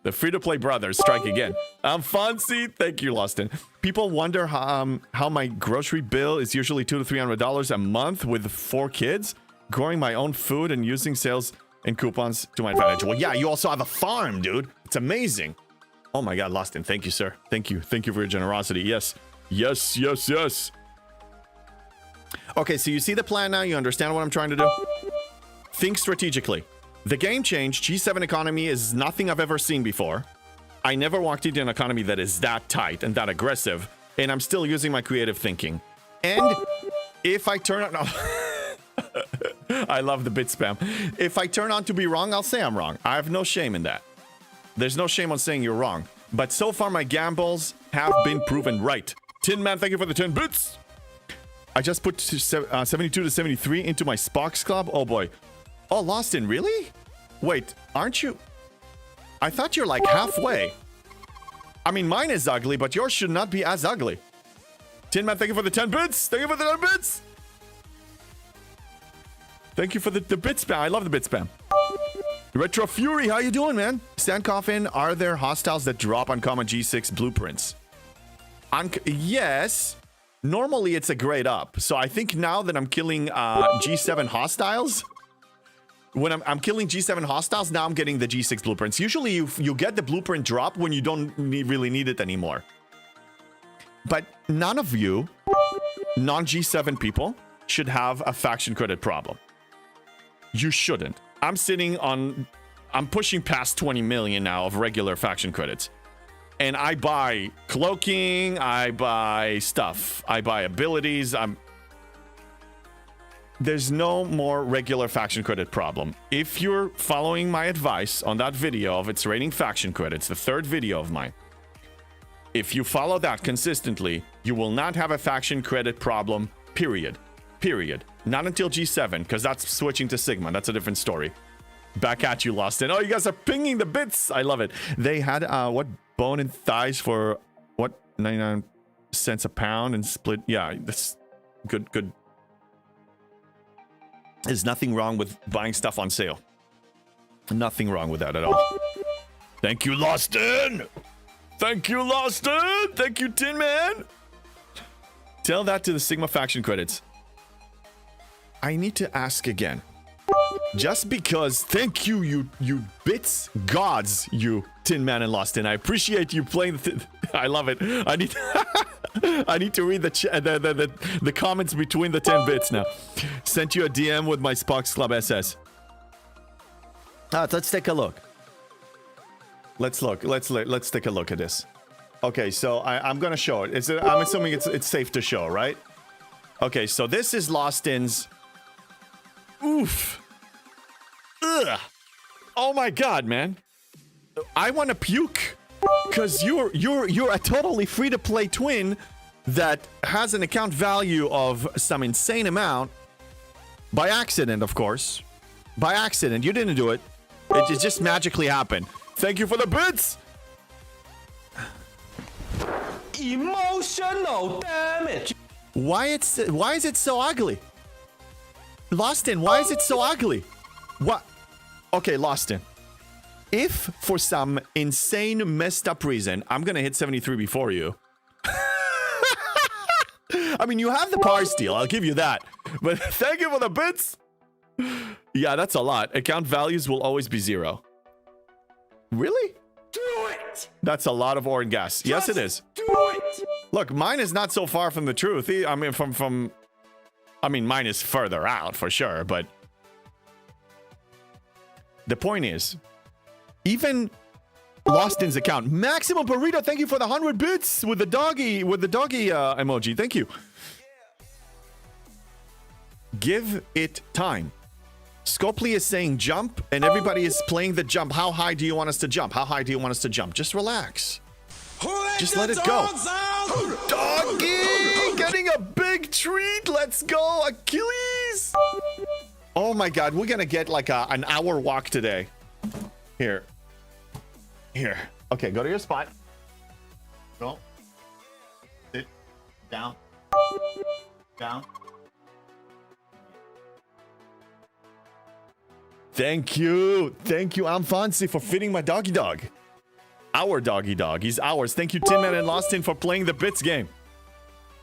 The free-to-play brothers strike again. I'm Fonzie. Thank you, Lostin. People wonder how my grocery bill is usually $200 to $300 a month with 4 kids. Growing my own food and using sales and coupons to my advantage. Well, yeah, you also have a farm, dude. It's amazing. Oh my God, Lostin. Thank you, sir. Thank you. Thank you for your generosity. Yes. Okay, so you see the plan now? You understand what I'm trying to do? think strategically. The game changed. G7 economy is nothing I've ever seen before. I never walked into an economy that is that tight and that aggressive, and I'm still using my creative thinking. And if I turn on... I love the bit spam. If I turn on to be wrong, I'll say I'm wrong. I have no shame in that. There's no shame on saying you're wrong. But so far, my gambles have been proven right. Tin Man, thank you for the 10 bits. I just put 72 to 73 into my Spox Club. Oh, boy. Oh, Lost in, really? Wait, aren't you? I thought you're like halfway. I mean, mine is ugly, but yours should not be as ugly. Tin Man, thank you for the 10 bits. Thank you for the 10 bits. Thank you for the bit spam. I love the bit spam. Retro Fury, how you doing, man? Sand Coffin, are there hostiles that drop uncommon G6 blueprints? Yes. Normally, it's a grade up. So I think now that I'm killing G7 hostiles, when I'm killing G7 hostiles, now I'm getting the G6 blueprints. Usually, you get the blueprint drop when you don't really need it anymore. But none of you, non-G7 people, should have a faction credit problem. You shouldn't. I'm pushing past 20 million now of regular faction credits. And I buy cloaking, I buy stuff, I buy abilities. There's no more regular faction credit problem. If you're following my advice on that video of its rating faction credits, the third video of mine, if you follow that consistently, you will not have a faction credit problem, period. Period. Not until G7, because that's switching to Sigma. That's a different story. Back at you, Lost in. Oh, you guys are pinging the bits. I love it. They had, what, bone and thighs for, what, 99 cents a pound and split. Yeah, that's good. There's nothing wrong with buying stuff on sale. Nothing wrong with that at all. Thank you, Lost in. Thank you, Lost in. Thank you, Tin Man. Tell that to the Sigma faction credits. I need to ask again. Just because, thank you, you bits gods, you Tin Man and Lost in. I appreciate you playing I love it. I need to read the comments between the 10 bits now. Sent you a DM with my Spox Club SS. Let's take a look. Let's take a look at this. Okay, so I'm gonna show it. I'm assuming it's safe to show, right? Okay, so this is Lost in's. Oof. Ugh. Oh my god, man. I want to puke. Cause you're a totally free-to-play twin that has an account value of some insane amount. By accident, of course. By accident. You didn't do it. It just magically happened. Thank you for the bits. Emotional damage. Why is it so ugly? Lost in, why is it so ugly? What? Okay, Lost in. If for some insane messed up reason, I'm gonna hit 73 before you. I mean, you have the power steal, I'll give you that. But thank you for the bits. Yeah, that's a lot. Account values will always be 0. Really? Do it! That's a lot of ore and gas. Yes, it is. Do it! Look, mine is not so far from the truth. I mean, I mean, mine is further out for sure, but the point is, even Lost in's account, Maximum Burrito, thank you for the 100 bits with the doggy emoji. Thank you. Give it time. Scopely is saying jump, and everybody is playing the jump. How high do you want us to jump? How high do you want us to jump? Just relax. Just let it go. Doggy! Getting a big treat. Let's go, Achilles. Oh my god, we're gonna get like an hour walk today. Here. Okay, go to your spot. Go. Sit. Down. Down. Thank you. I'm Fancy for fitting my doggy dog. Our doggy dog. He's ours. Thank you, Tin Man and Lost in, for playing the bits game.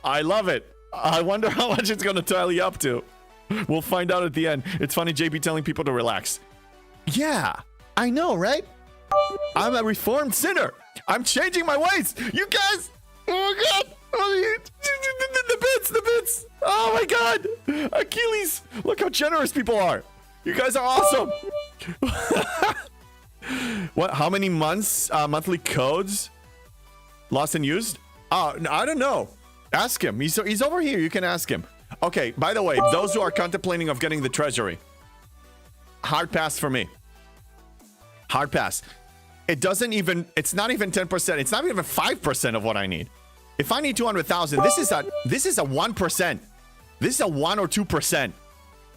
I love it. I wonder how much it's going to tally up to. We'll find out at the end. It's funny, JP telling people to relax. Yeah, I know, right? I'm a reformed sinner. I'm changing my ways. You guys. Oh, my God. The bits. Oh, my God. Achilles. Look how generous people are. You guys are awesome. What? How many months? Monthly codes? Lost and used? Oh, I don't know. Ask him. He's over here. You can ask him. Okay, by the way, those who are contemplating of getting the treasury, hard pass for me. Hard pass. It's not even 10%. It's not even 5% of what I need. If I need 200,000, this is a 1%. This is a 1 or 2%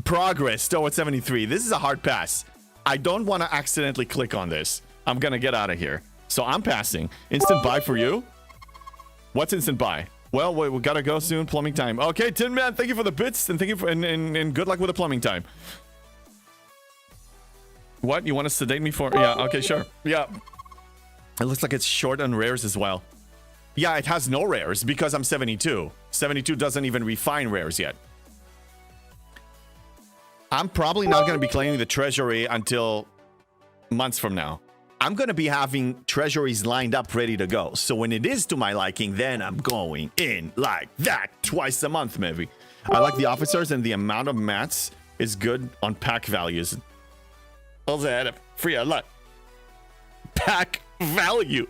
progress towards 73. This is a hard pass. I don't want to accidentally click on this. I'm going to get out of here. So I'm passing. Instant buy for you? What's instant buy? Well, we gotta go soon. Plumbing time. Okay, Tin Man, thank you for the bits and thank you for and good luck with the plumbing time. What? You want to sedate me for? Yeah, okay, sure. Yeah. It looks like it's short on rares as well. Yeah, it has no rares because I'm 72. 72 doesn't even refine rares yet. I'm probably not going to be claiming the treasury until months from now. I'm going to be having treasuries lined up ready to go. So when it is to my liking, then I'm going in like that twice a month, maybe. I like the officers and the amount of mats is good on pack values. Also had a free a lot. Pack value.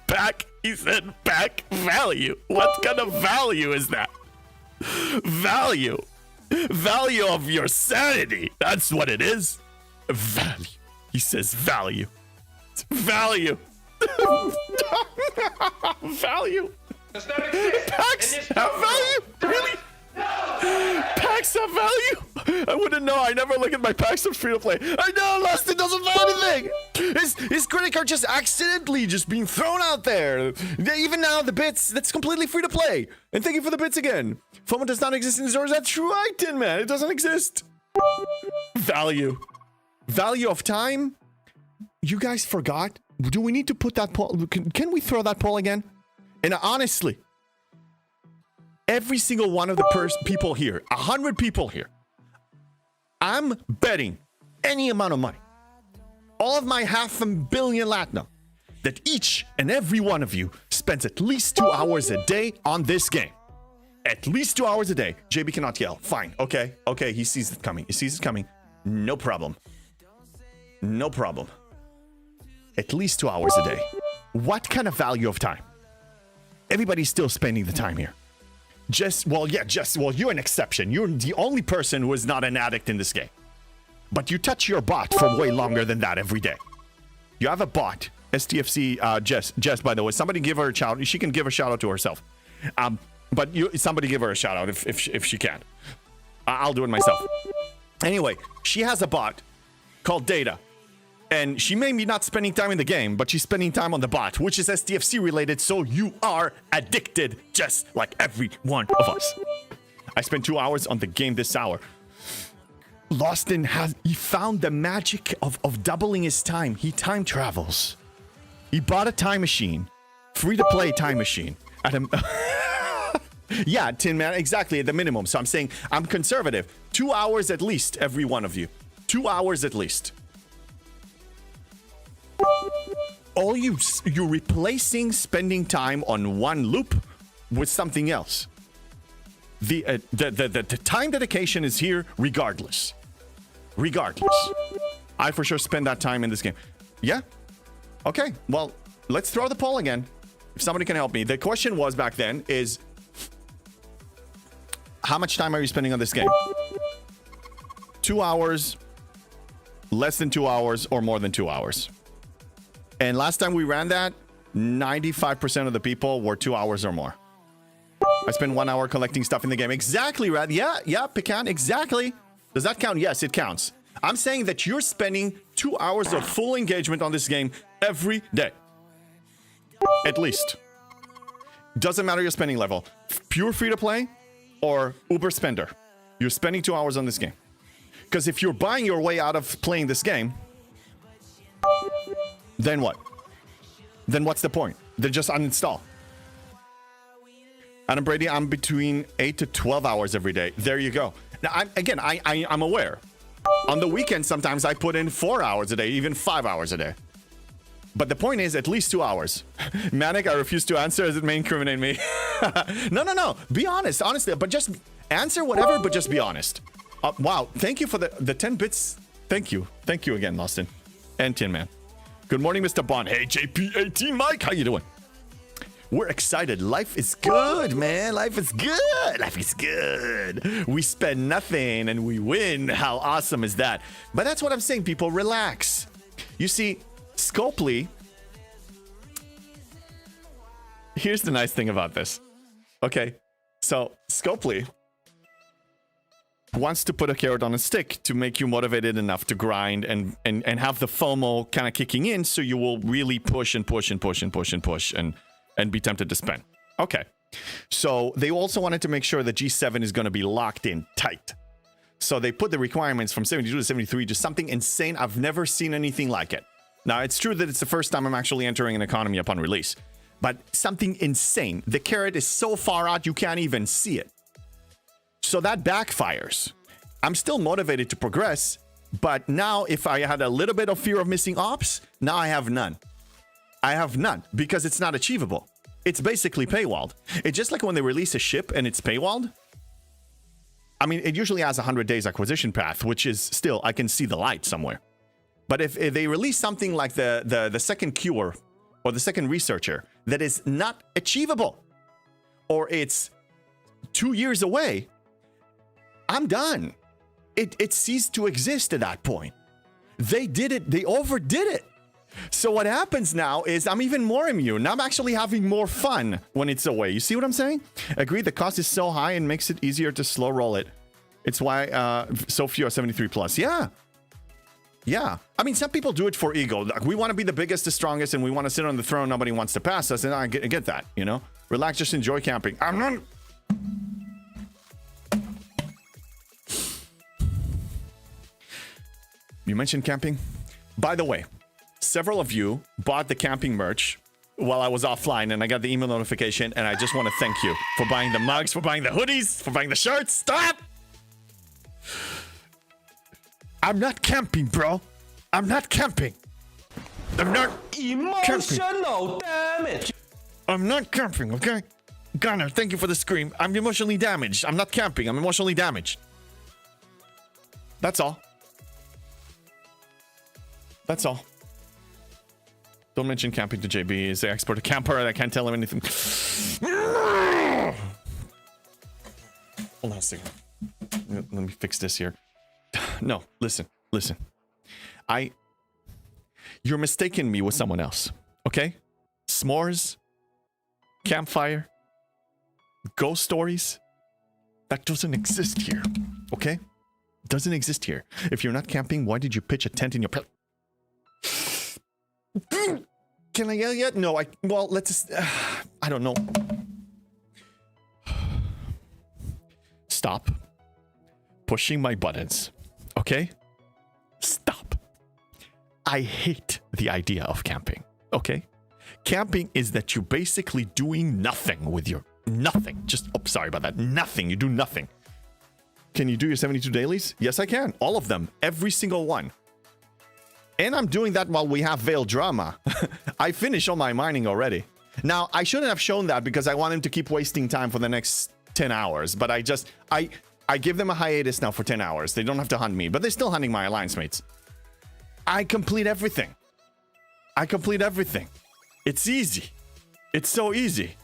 Pack, he said pack value. What kind of value is that? Value. Value of your sanity. That's what it is. Value. He says value. Value. Value. Does not exist. Packs in this have value? Really? Packs have value? I wouldn't know. I never look at my packs of free to play. I know Lost it doesn't value anything. His credit card just accidentally just being thrown out there. Even now the bits, that's completely free to play. And thank you for the bits again. FOMO does not exist in the stores. That's right, Tin Man. It doesn't exist. Value. Value of time? You guys forgot? Do we need to put that poll? Can we throw that poll again? And honestly, every single one of the people here, 100 people here, I'm betting any amount of money, all of my 500 million Latinum, that each and every one of you spends at least 2 hours a day on this game. At least 2 hours a day. JB cannot yell. Fine. Okay. Okay. He sees it coming. He sees it coming. No problem. No problem. At least 2 hours a day. What kind of value of time? Everybody's still spending the time here. Well, you're an exception. You're the only person who is not an addict in this game. But you touch your bot for way longer than that every day. You have a bot. STFC, Jess, by the way. Somebody give her a shout out. She can give a shout out to herself. But somebody give her a shout out if she can. I'll do it myself. Anyway, she has a bot called Data. And she may be not spending time in the game, but she's spending time on the bot, which is STFC related, so you are addicted, just like every one of us. I spent 2 hours on the game this hour. Lostin he found the magic of doubling his time. He time travels. He bought a time machine, free-to-play time machine. Yeah, Tin Man, exactly, at the minimum. So I'm saying I'm conservative. 2 hours at least, every one of you. 2 hours at least. All you're replacing spending time on one loop with something else. The time dedication is here regardless. Regardless. I for sure spend that time in this game. Yeah? Okay, well, let's throw the poll again. If somebody can help me. The question was back then is, how much time are you spending on this game? 2 hours, less than 2 hours, or more than 2 hours? And last time we ran that, 95% of the people were 2 hours or more. I spent 1 hour collecting stuff in the game. Exactly, Rad. Yeah, Pecan, exactly. Does that count? Yes, it counts. I'm saying that you're spending 2 hours of full engagement on this game every day. At least. Doesn't matter your spending level. Pure free-to-play or Uber spender. You're spending 2 hours on this game. Because if you're buying your way out of playing this game, then what? Then what's the point? Then just uninstall. Adam Brady, I'm between 8 to 12 hours every day. There you go. Now, I'm aware. On the weekend, sometimes I put in 4 hours a day, even 5 hours a day. But the point is, at least 2 hours. Manic, I refuse to answer as it may incriminate me. No. Be honest, honestly. But just answer whatever, but just be honest. Wow, thank you for the 10 bits Thank you. Thank you again, Austin. And Tin Man. Good morning, Mr. Bond. Hey, JP18 Mike. How you doing? We're excited. Life is good, man. Life is good. Life is good. We spend nothing and we win. How awesome is that? But that's what I'm saying, people. Relax. You see, Scopely. Here's the nice thing about this. Okay. So, Scopely wants to put a carrot on a stick to make you motivated enough to grind and have the FOMO kind of kicking in so you will really push and push and push and push and push and be tempted to spend. Okay. So they also wanted to make sure that G7 is going to be locked in tight. So they put the requirements from 72 to 73 to something insane. I've never seen anything like it. Now, it's true that it's the first time I'm actually entering an economy upon release, but something insane. The carrot is so far out you can't even see it. So that backfires. I'm still motivated to progress, but now if I had a little bit of fear of missing ops, now I have none. I have none because it's not achievable. It's basically paywalled. It's just like when they release a ship and it's paywalled. I mean, it usually has a 100 days acquisition path, which is still, I can see the light somewhere. But if they release something like the second cure or the second researcher that is not achievable, or it's 2 years away, I'm done. It ceased to exist at that point. They did it. They overdid it. So what happens now is I'm even more immune. I'm actually having more fun when it's away. You see what I'm saying? Agree, the cost is so high and makes it easier to slow roll it. It's why so few are 73 plus. Yeah. Yeah. I mean, some people do it for ego. Like, we want to be the biggest, the strongest, and we want to sit on the throne. Nobody wants to pass us. And I get that, you know? Relax, just enjoy camping. I'm not... You mentioned camping. By the way, several of you bought the camping merch while I was offline, and I got the email notification, and I just want to thank you for buying the mugs, for buying the hoodies, for buying the shirts. Stop! I'm not camping, bro. I'm not camping. I'm not Emotional damage. I'm not camping, okay? Gunner, thank you for the scream. I'm emotionally damaged. I'm not camping. I'm emotionally damaged. That's all. That's all. Don't mention camping to JB. He's the expert camper. I can't tell him anything. Hold on a second. Let me fix this here. No, listen. You're mistaking me with someone else, okay? S'mores, campfire, ghost stories, that doesn't exist here, okay? Doesn't exist here. If you're not camping, why did you pitch a tent in your... Can I yell yet? No, well, let's... I don't know. Stop pushing my buttons, okay? Stop. I hate the idea of camping, okay? Camping is that you're basically doing nothing with your... Nothing. Just... Oh, sorry about that. Nothing. You do nothing. Can you do your 72 dailies? Yes, I can. All of them. Every single one. And I'm doing that while we have Veil Drama. I finished all my mining already. Now, I shouldn't have shown that because I want him to keep wasting time for the next 10 hours. But I give them a hiatus now for 10 hours. They don't have to hunt me, but they're still hunting my alliance mates. I complete everything. It's easy. It's so easy.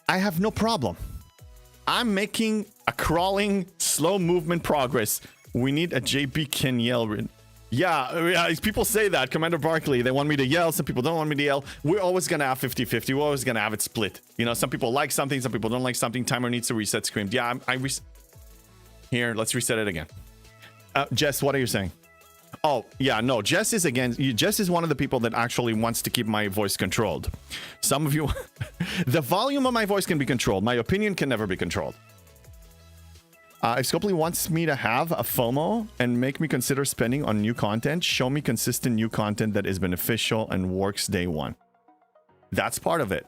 I have no problem. I'm making a crawling, slow movement progress. We need a JB can yell. Yeah, people say that. Commander Barkley, they want me to yell. Some people don't want me to yell. We're always going to have 50-50. We're always going to have it split. You know, some people like something. Some people don't like something. Timer needs to reset screamed. Yeah, Here, let's reset it again. Jess, what are you saying? Oh, yeah, no. Jess is one of the people that actually wants to keep my voice controlled. Some of you... The volume of my voice can be controlled. My opinion can never be controlled. If Scopely wants me to have a FOMO and make me consider spending on new content, show me consistent new content that is beneficial and works day one. That's part of it.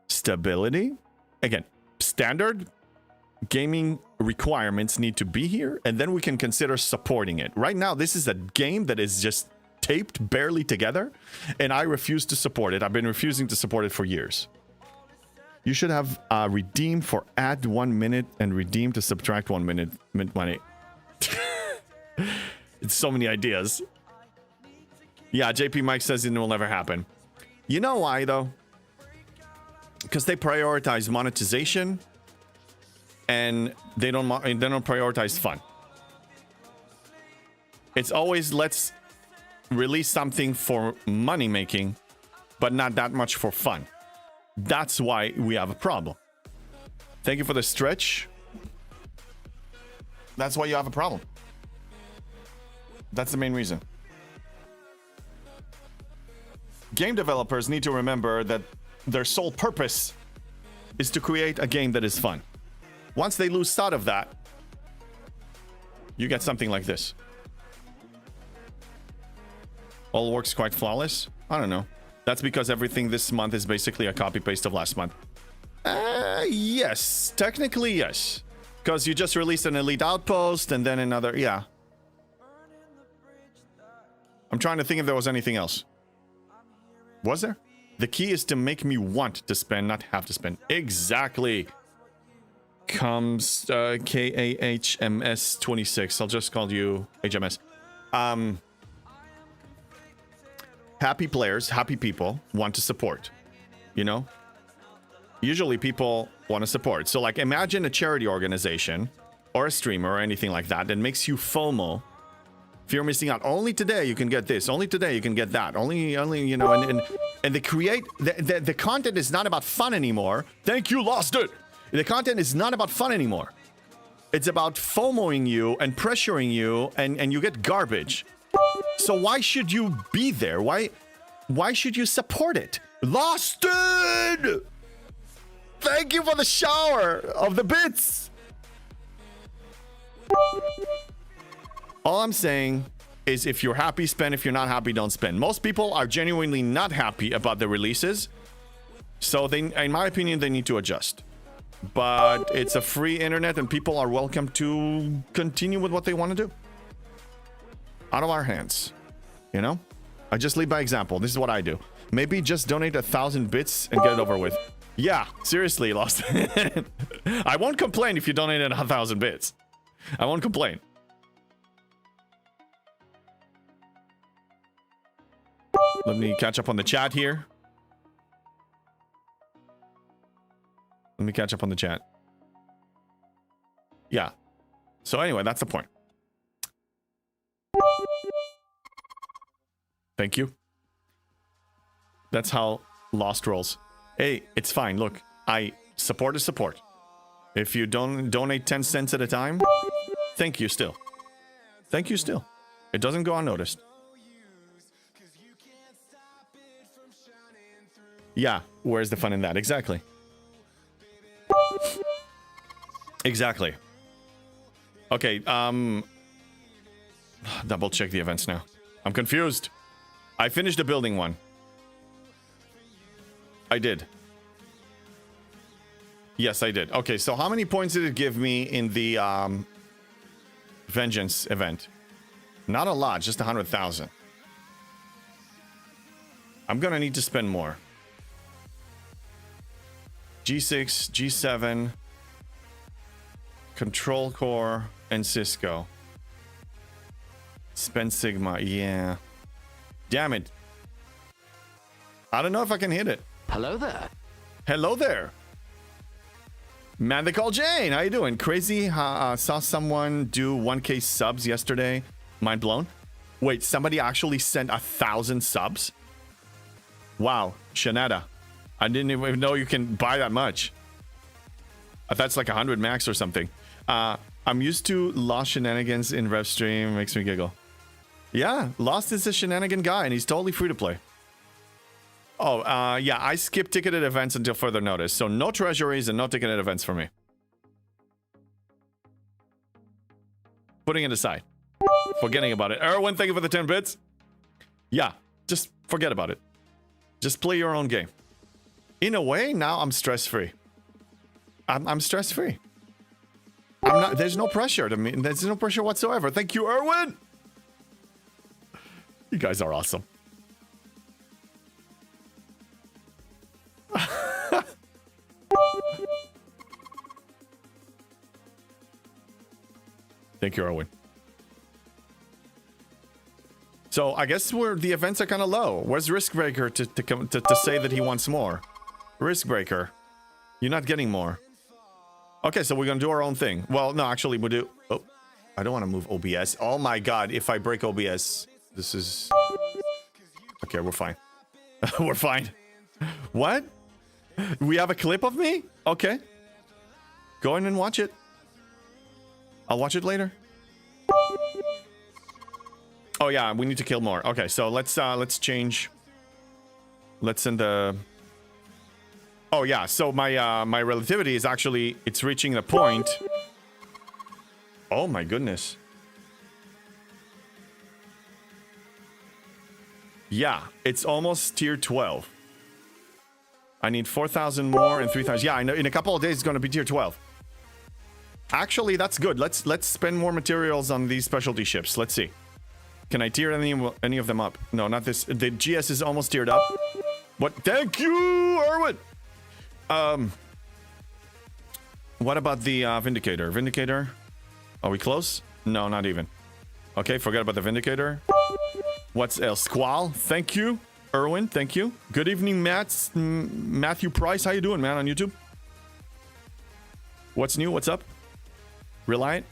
Stability. Again, standard gaming requirements need to be here, and then we can consider supporting it. Right now, this is a game that is just taped barely together, and I refuse to support it. I've been refusing to support it for years. You should have redeem for add 1 minute and redeem to subtract 1 minute mint money. It's so many ideas. Yeah, JP Mike says it will never happen. You know why though? Because they prioritize monetization and they don't prioritize fun. It's always let's release something for money making, but not that much for fun. That's why we have a problem. Thank you for the stretch. That's why you have a problem. That's the main reason. Game developers need to remember that their sole purpose is to create a game that is fun. Once they lose sight of that, you get something like this. All works quite flawless? I don't know. That's because everything this month is basically a copy-paste of last month. Yes. Technically, yes. Because you just released an Elite Outpost and then another... Yeah. I'm trying to think if there was anything else. Was there? The key is to make me want to spend, not have to spend. Exactly. Comes KAHMS 26. I'll just call you HMS. Happy players, happy people want to support. You know? Usually people want to support. So like imagine a charity organization or a streamer or anything like that that makes you FOMO. If you're missing out, only today you can get this, only today you can get that, only you know, and they create the content is not about fun anymore. Thank you, lost it. The content is not about fun anymore. It's about FOMOing you and pressuring you, and you get garbage. So why should you be there? Why should you support it? Lost it. Thank you for the shower of the bits. All I'm saying is if you're happy, spend. If you're not happy, don't spend. Most people are genuinely not happy about the releases. So they, in my opinion, they need to adjust. But it's a free internet and people are welcome to continue with what they want to do. Out of our hands. You know? I just lead by example. This is what I do. Maybe just donate 1,000 bits and get it over with. Yeah, seriously, Lost. I won't complain if you donated 1,000 bits. I won't complain. Let me catch up on the chat here. Let me catch up on the chat. Yeah. So anyway, that's the point. Thank you. That's how Lost rolls. Hey, it's fine. Look, support is support. If you don't donate 10 cents at a time, thank you still. Thank you still. It doesn't go unnoticed. Yeah, where's the fun in that? Exactly. Exactly. Okay, double check the events now. I'm confused. I finished the building one. I did. Yes, I did. Okay, so how many points did it give me in the Vengeance event? Not a lot, just 100,000. I'm gonna need to spend more. G6, G7, Control Core, and Cisco. Spend Sigma, yeah. Damn it. I don't know if I can hit it. Hello there. Hello there. Man, they call Jane. How you doing? Crazy. Saw someone do 1K subs yesterday. Mind blown. Wait, somebody actually sent 1,000 subs? Wow, Shanada. I didn't even know you can buy that much. That's like 100 max or something. I'm used to Lost shenanigans in Revstream. Makes me giggle. Yeah, Lost is a shenanigan guy, and he's totally free to play. Oh, yeah, I skip ticketed events until further notice. So no treasuries and no ticketed events for me. Putting it aside. Forgetting about it. Erwin, thank you for the 10 bits. Yeah, just forget about it. Just play your own game. In a way, now I'm stress-free. I'm stress-free. I'm not. There's no pressure to me. There's no pressure whatsoever. Thank you, Erwin. You guys are awesome. Thank you, Erwin. So I guess the events are kind of low. Where's Riskbreaker to say that he wants more? Riskbreaker, you're not getting more. Okay, so we're gonna do our own thing. Well, no, actually, we'll do. Oh, I don't want to move OBS. Oh my God, if I break OBS, this is. Okay, we're fine. We're fine. What? We have a clip of me? Okay. Go in and watch it. I'll watch it later. Oh yeah, we need to kill more. Okay, so let's change. Let's send the. Oh yeah, so my relativity is actually it's reaching a point. Oh my goodness. Yeah, it's almost tier 12. I need 4,000 more and 3,000. Yeah, I know. In a couple of days, it's going to be tier 12. Actually, that's good. Let's spend more materials on these specialty ships. Let's see. Can I tier any of them up? No, not this. The GS is almost tiered up. What? Thank you, Erwin. What about the Vindicator? Vindicator? Are we close? No, not even. Okay, forget about the Vindicator. What's else? Squall. Thank you, Erwin. Thank you. Good evening, Matthew Price. How you doing, man, on YouTube? What's new? What's up? Reliant?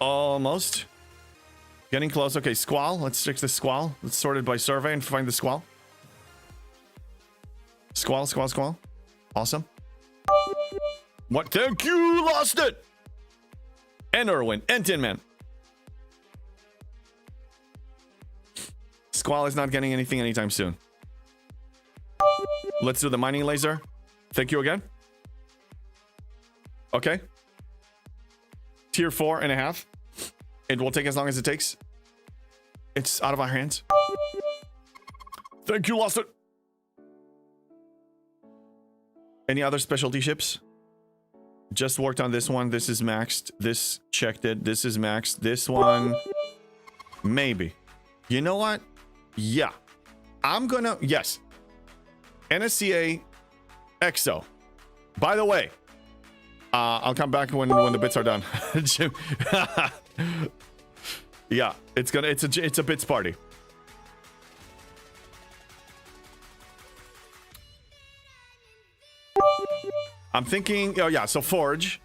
Almost. Getting close. Okay, Squall. Let's fix the Squall. Let's sort it by survey and find the Squall. Squall, Squall, Squall. Awesome. What? Thank you. Lost it. And Erwin. And Tin Man. Squall is not getting anything anytime soon. Let's do the mining laser. Thank you again. Okay. Tier 4.5. It will take as long as it takes. It's out of our hands. Thank you, lost it. Any other specialty ships? Just worked on this one. This is maxed. This checked it. This is maxed. This one. Maybe. You know what? Yeah. I'm gonna... Yes. NSCA EXO. By the way, I'll come back when the bits are done. Yeah, it's a bits party. I'm thinking, oh yeah, so Forge.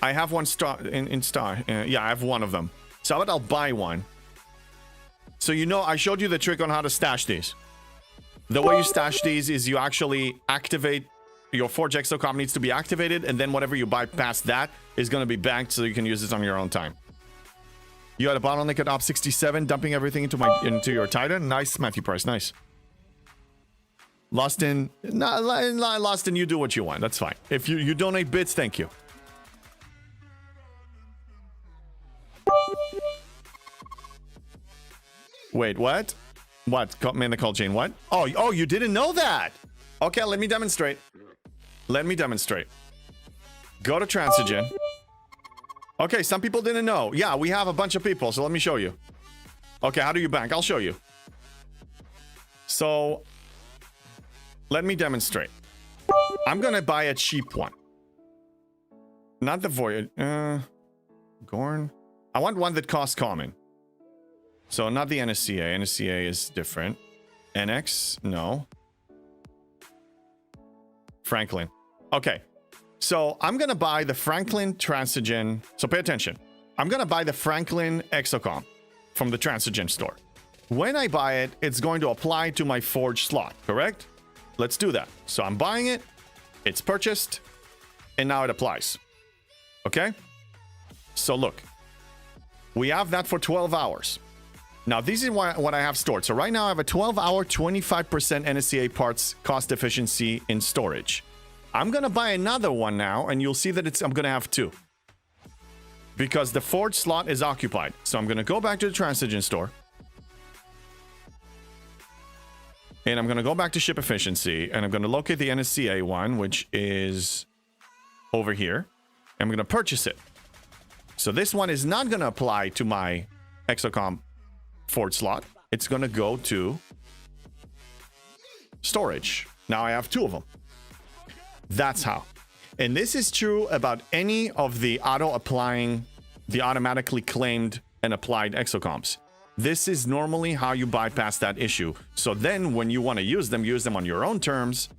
I have one star in star. Yeah, I have one of them. So how about I'll buy one? So you know, I showed you the trick on how to stash these. The way you stash these is you actually activate your Forge Exocom needs to be activated, and then whatever you buy past that is going to be banked so you can use it on your own time. You had a bottleneck at Op 67, dumping everything into your Titan. Nice, Matthew Price. Nice. Lost in, you do what you want. That's fine. If you donate bits, thank you. Wait, what? What? Man the call chain, what? Oh, you didn't know that. Okay, let me demonstrate. Let me demonstrate. Go to Transigen. Okay, some people didn't know. Yeah, we have a bunch of people, so let me show you. Okay, how do you bank? I'll show you. So, let me demonstrate. I'm gonna buy a cheap one. Not the Voyage. Gorn. I want one that costs common. So, not the NSCA. NSCA is different. NX? No. Franklin. Okay. So, I'm gonna buy the Franklin Transigen. So, pay attention. I'm gonna buy the Franklin Exocom from the Transigen store. When I buy it, it's going to apply to my Forge slot, correct? Let's do that. So, I'm buying it. It's purchased. And now it applies. Okay? So, look. We have that for 12 hours. Now, this is what I have stored. So right now I have a 12-hour, 25% NSCA parts cost efficiency in storage. I'm going to buy another one now, and you'll see that I'm going to have two. Because the Forge slot is occupied. So I'm going to go back to the Transigen store. And I'm going to go back to ship efficiency, and I'm going to locate the NSCA one, which is over here. I'm going to purchase it. So this one is not going to apply to my Exocom Forge slot. It's going to go to storage. Now I have two of them. That's how. And this is true about any of the auto-applying the automatically claimed and applied exocomps. This is normally how you bypass that issue. So then when you want to use them on your own terms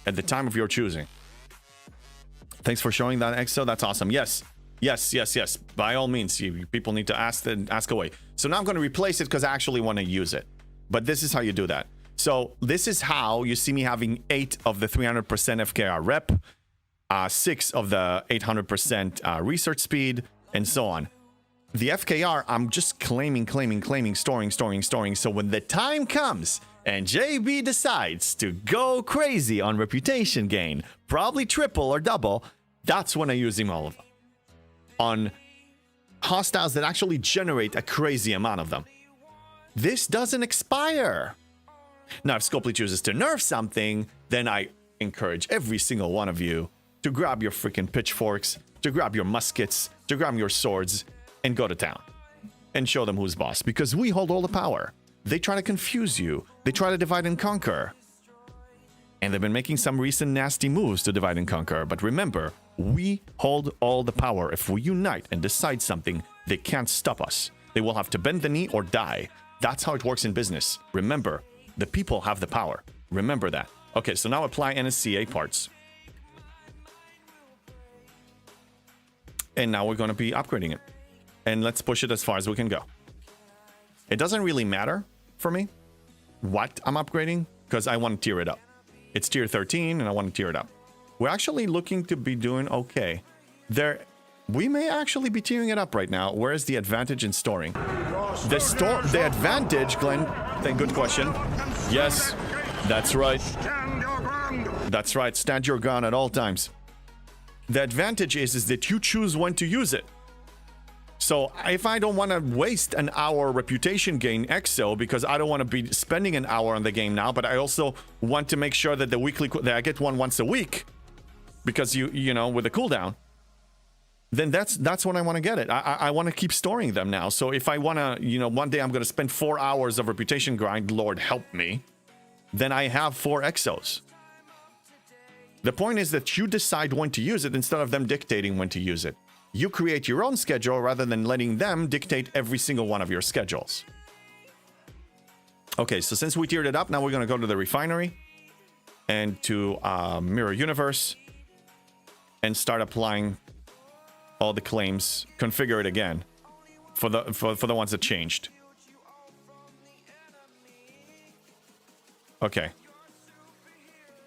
at the time of your choosing. Thanks for showing that, Exo. That's awesome. Yes. By all means, people need to ask away. So now I'm going to replace it because I actually want to use it. But this is how you do that. So this is how you see me having 8 of the 300% FKR rep, 6 of the 800% research speed, and so on. The FKR, I'm just claiming, storing. So when the time comes and JB decides to go crazy on reputation gain, probably triple or double, that's when I use him all of them. On hostiles that actually generate a crazy amount of them. This doesn't expire. Now, if Scopely chooses to nerf something, then I encourage every single one of you to grab your freaking pitchforks, to grab your muskets, to grab your swords, and go to town. And show them who's boss, because we hold all the power. They try to confuse you. They try to divide and conquer. And they've been making some recent nasty moves to divide and conquer. But remember, we hold all the power. If we unite and decide something, they can't stop us. They will have to bend the knee or die. That's how it works in business. Remember, the people have the power. Remember that. Okay, so now apply NSCA parts. And now we're going to be upgrading it. And let's push it as far as we can go. It doesn't really matter for me what I'm upgrading, because I want to tier it up. It's tier 13 and I want to tier it up. We're actually looking to be doing okay. We may actually be tiering it up right now. Where is the advantage in storing? The advantage, Glenn, good question. Yes, that's right. That's right, stand your ground at all times. The advantage is that you choose when to use it. So if I don't want to waste an hour reputation gain exo because I don't want to be spending an hour on the game now, but I also want to make sure that that I get one once a week because you know, with the cooldown, then that's when I want to get it. I want to keep storing them now. So if I want to, you know, one day I'm going to spend 4 hours of reputation grind, Lord help me, then I have 4 exos. The point is that you decide when to use it instead of them dictating when to use it. You create your own schedule rather than letting them dictate every single one of your schedules. Okay, so since we tiered it up, now we're going to go to the refinery and to Mirror Universe and start applying all the claims, configure it again for the ones that changed. Okay.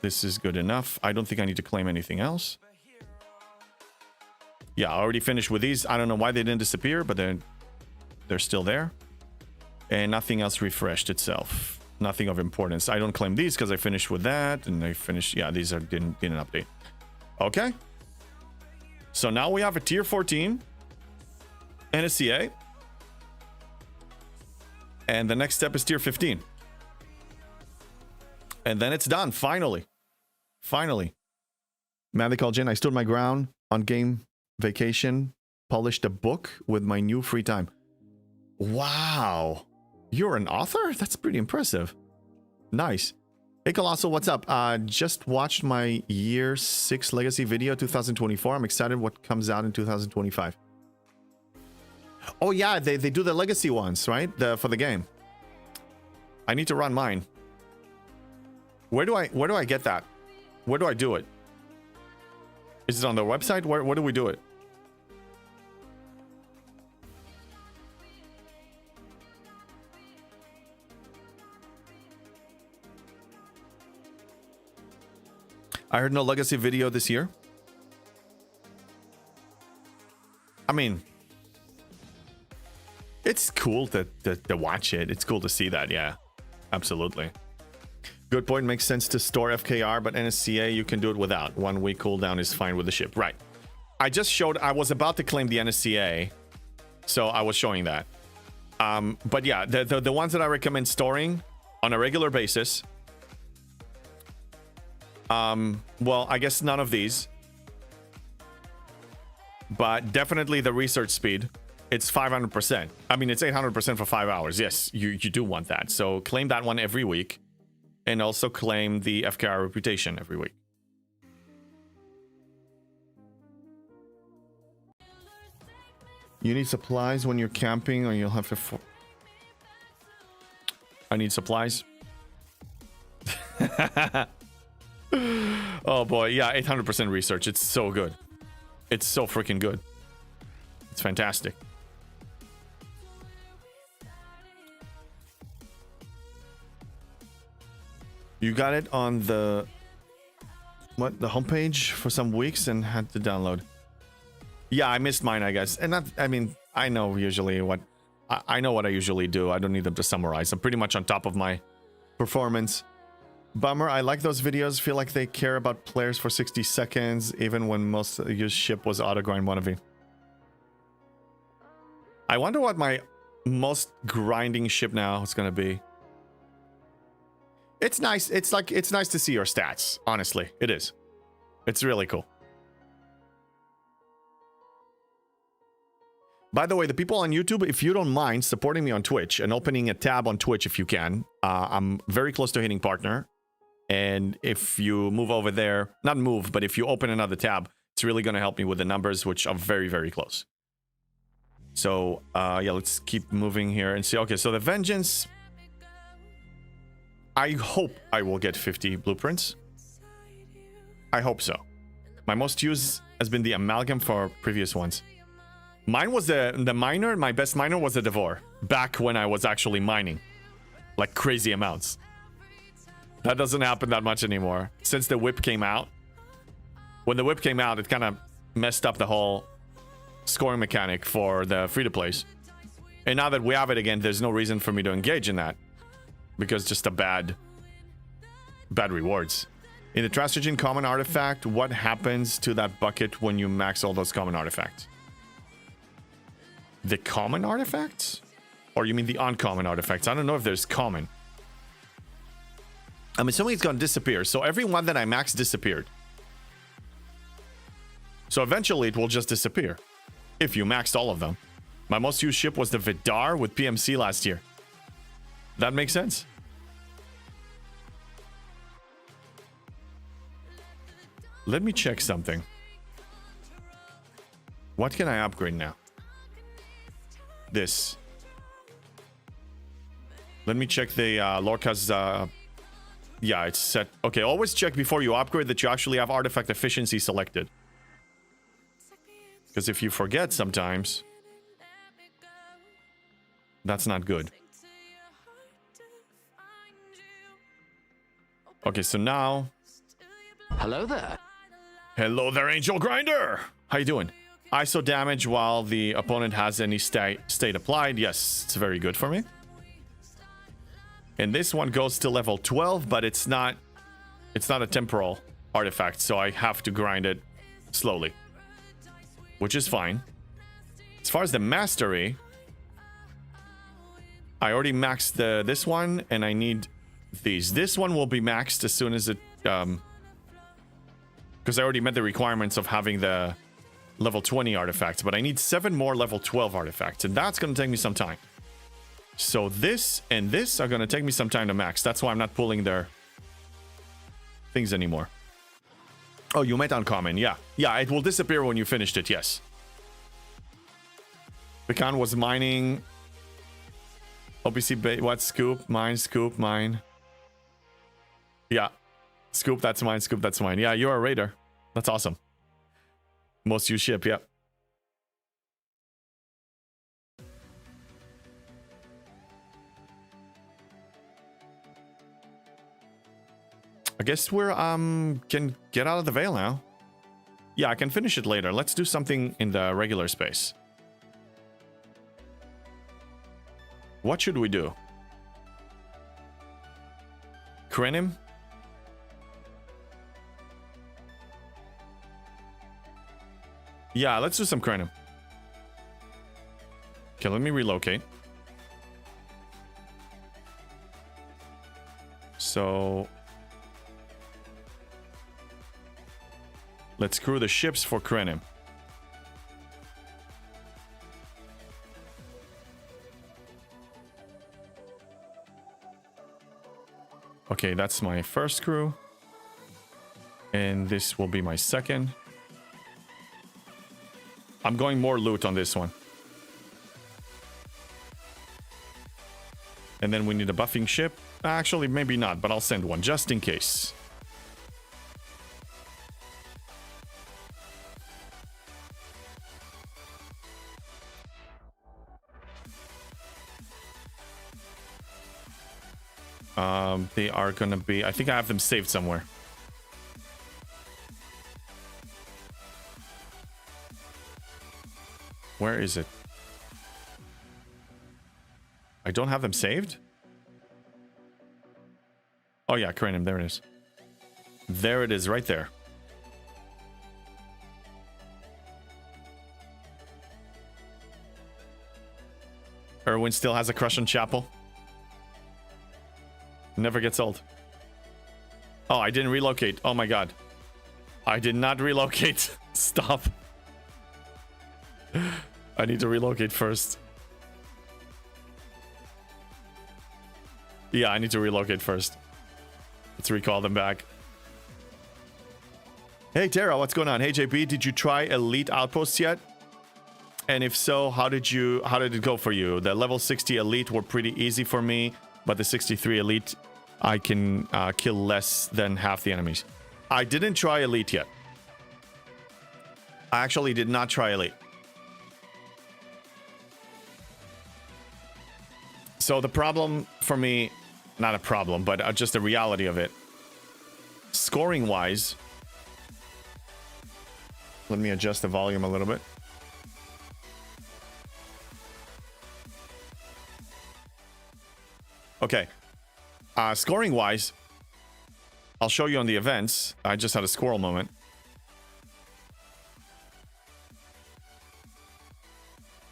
This is good enough. I don't think I need to claim anything else. Yeah, I already finished with these. I don't know why they didn't disappear, but they're still there. And nothing else refreshed itself. Nothing of importance. I don't claim these because I finished with that. And I finished... Yeah, these didn't update. Okay. So now we have a tier 14. And a CA. And the next step is tier 15. And then it's done. Finally. Finally. Madly called Jin. I stood my ground on game... vacation, polished a book with my new free time. Wow. You're an author? That's pretty impressive. Nice. Hey, Colossal, what's up? Just watched my year 6 legacy video 2024. I'm excited what comes out in 2025. Oh yeah, they do the legacy ones, right? For the game. I need to run mine. Where do I get that? Where do I do it? Is it on the website? Where do we do it? I heard no legacy video this year. I mean, it's cool to watch it. It's cool to see that. Yeah, absolutely. Good point. Makes sense to store FKR, but NSCA, you can do it without. 1 week cooldown is fine with the ship. Right. I just showed, I was about to claim the NSCA, so I was showing that. But yeah, the ones that I recommend storing on a regular basis. Well, I guess none of these. But definitely the research speed. It's 500%. I mean, it's 800% for 5 hours. Yes, you do want that. So claim that one every week. And also claim the FKR reputation every week. You need supplies when you're camping, or you'll have to. I need supplies. Oh boy, yeah, 800% research. It's so good. It's so freaking good. It's fantastic. You got it on the the homepage for some weeks and had to download. Yeah, I missed mine, I guess. And not, I mean, I know usually what I know what I usually do. I don't need them to summarize. I'm pretty much on top of my performance. Bummer. I like those videos. Feel like they care about players for 60 seconds, even when most of your ship was auto grind 1v. I wonder what my most grinding ship now is gonna be. It's nice. It's nice to see your stats. Honestly, it is. It's really cool. By the way, the people on YouTube, if you don't mind supporting me on Twitch and opening a tab on Twitch if you can, I'm very close to hitting partner. And if you move over there, not move, but if you open another tab, it's really going to help me with the numbers, which are very, very close. So, yeah, let's keep moving here and see. Okay, so the Vengeance. I hope I will get 50 blueprints. I hope so. My most used has been the Amalgam for previous ones. Mine was the miner. My best miner was the Devore. Back when I was actually mining. Like crazy amounts. That doesn't happen that much anymore. Since the whip came out. When the whip came out, it kind of messed up the whole scoring mechanic for the free-to-plays. And now that we have it again, there's no reason for me to engage in that. Because just a bad rewards. In the Trastogen common artifact, what happens to that bucket when you max all those common artifacts? The common artifacts? Or you mean the uncommon artifacts? I don't know if there's common. I'm assuming it's gonna disappear. So every one that I maxed disappeared. So eventually it will just disappear. If you maxed all of them. My most used ship was the Vidar with PMC last year. That makes sense. Let me check something. What can I upgrade now? This. Let me check the Lorca's. Yeah, it's set. Okay, always check before you upgrade that you actually have artifact efficiency selected. Because if you forget sometimes, that's not good. Okay, so now. Hello there. Hello there, Angel Grinder. How you doing? ISO damage while the opponent has any state applied. Yes, it's very good for me. And this one goes to level 12, but it's not a temporal artifact, so I have to grind it slowly. Which is fine. As far as the mastery, I already maxed this one, and I need these. This one will be maxed as soon as it because I already met the requirements of having the level 20 artifacts, but I need 7 more level 12 artifacts, and that's going to take me some time. So this and this are going to take me some time to max. That's why I'm not pulling their things anymore. Oh, you meant uncommon. Yeah. Yeah, it will disappear when you finished it, yes. Pecan was mining. OPC, what? Scoop, mine. Yeah. Scoop, that's mine. Scoop, that's mine. Yeah, you're a raider. That's awesome. Most used ship, yeah. I guess we're can get out of the Veil now. Yeah, I can finish it later. Let's do something in the regular space. What should we do? Krenim? Yeah, let's do some Krenim. Okay, let me relocate. So let's crew the ships for Krenim. Okay, that's my first crew. And this will be my second. I'm going more loot on this one. And then we need a buffing ship. Actually, maybe not, but I'll send one just in case. They are gonna be... I think I have them saved somewhere. Where is it? I don't have them saved? Oh yeah, Cranium, there it is. There it is, right there. Erwin still has a crush on Chapel. Never gets old. Oh, I didn't relocate. Oh my god. I did not relocate. Stop. I need to relocate first. Yeah, I need to relocate first. Let's recall them back. Hey, Tara, what's going on? Hey, JP, did you try Elite Outposts yet? And if so, how did it go for you? The level 60 Elite were pretty easy for me, but the 63 Elite, I can kill less than half the enemies. I didn't try Elite yet. I actually did not try Elite. So the problem for me, not a problem, but just the reality of it. Scoring wise, let me adjust the volume a little bit. Okay. Scoring wise, I'll show you on the events. I just had a squirrel moment.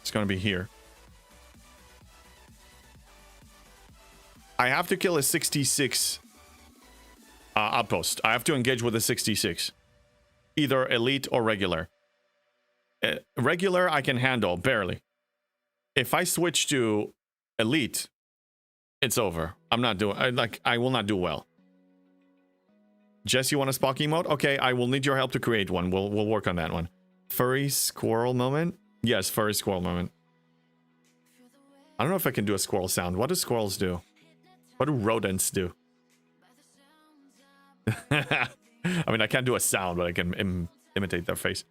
It's going to be here. I have to kill a 66 outpost. I have to engage with a 66. Either elite or regular. Regular I can handle, barely. If I switch to elite, it's over. I'm not doing... I will not do well. Jess, you want a Spock emote? Okay, I will need your help to create one. We'll work on that one. Furry squirrel moment? Yes, furry squirrel moment. I don't know if I can do a squirrel sound. What do squirrels do? What do rodents do? I mean, I can't do a sound, but I can imitate their face.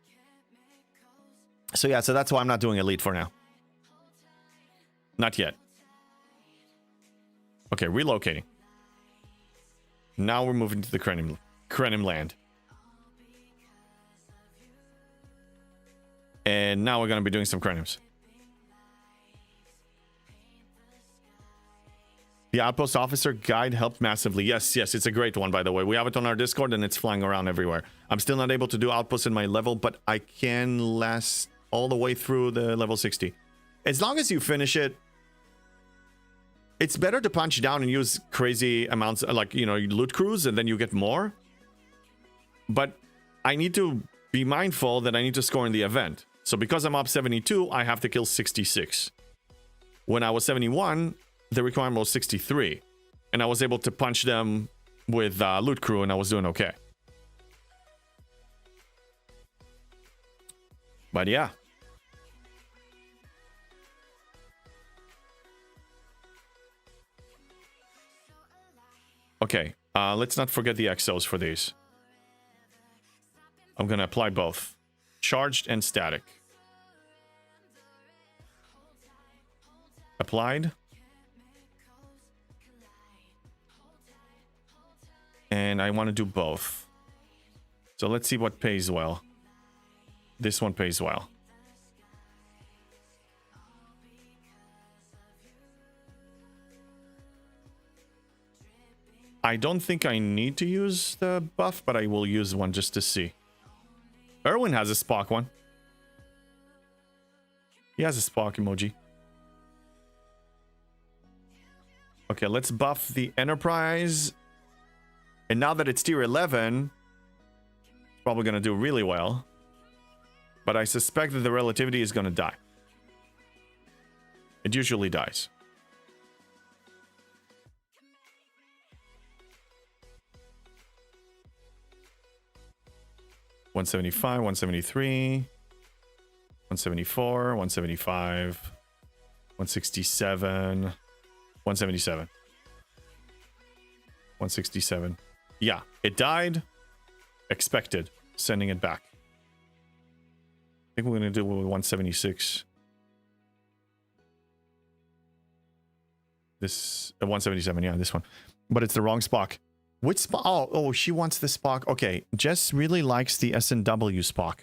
So yeah, so that's why I'm not doing elite for now. Not yet. Okay, relocating. Now we're moving to the Krenim land. And now we're going to be doing some Krenims. The Outpost Officer Guide helped massively. Yes, it's a great one, by the way. We have it on our Discord, and it's flying around everywhere. I'm still not able to do Outposts in my level, but I can last all the way through the level 60. As long as you finish it, it's better to punch down and use crazy amounts, like, you know, loot crews, and then you get more. But I need to be mindful that I need to score in the event. So because I'm up 72, I have to kill 66. When I was 71... the requirement was 63, and I was able to punch them with loot crew, and I was doing okay. But yeah. Okay, let's not forget the exos for these. I'm gonna apply both. Charged and static. Applied. And I want to do both. So let's see what pays well. This one pays well. I don't think I need to use the buff, but I will use one just to see. Erwin has a Spock one. He has a Spock emoji. Okay, let's buff the Enterprise. And now that it's tier 11, it's probably going to do really well. But I suspect that the relativity is going to die. It usually dies. $175, 173, 174, 175, 167, 177. 167. Yeah, it died. Expected. Sending it back. I think we're going to do it with 176. This 177, yeah, this one. But it's the wrong Spock. Which Spock? Oh, she wants the Spock. Okay, Jess really likes the S&W Spock.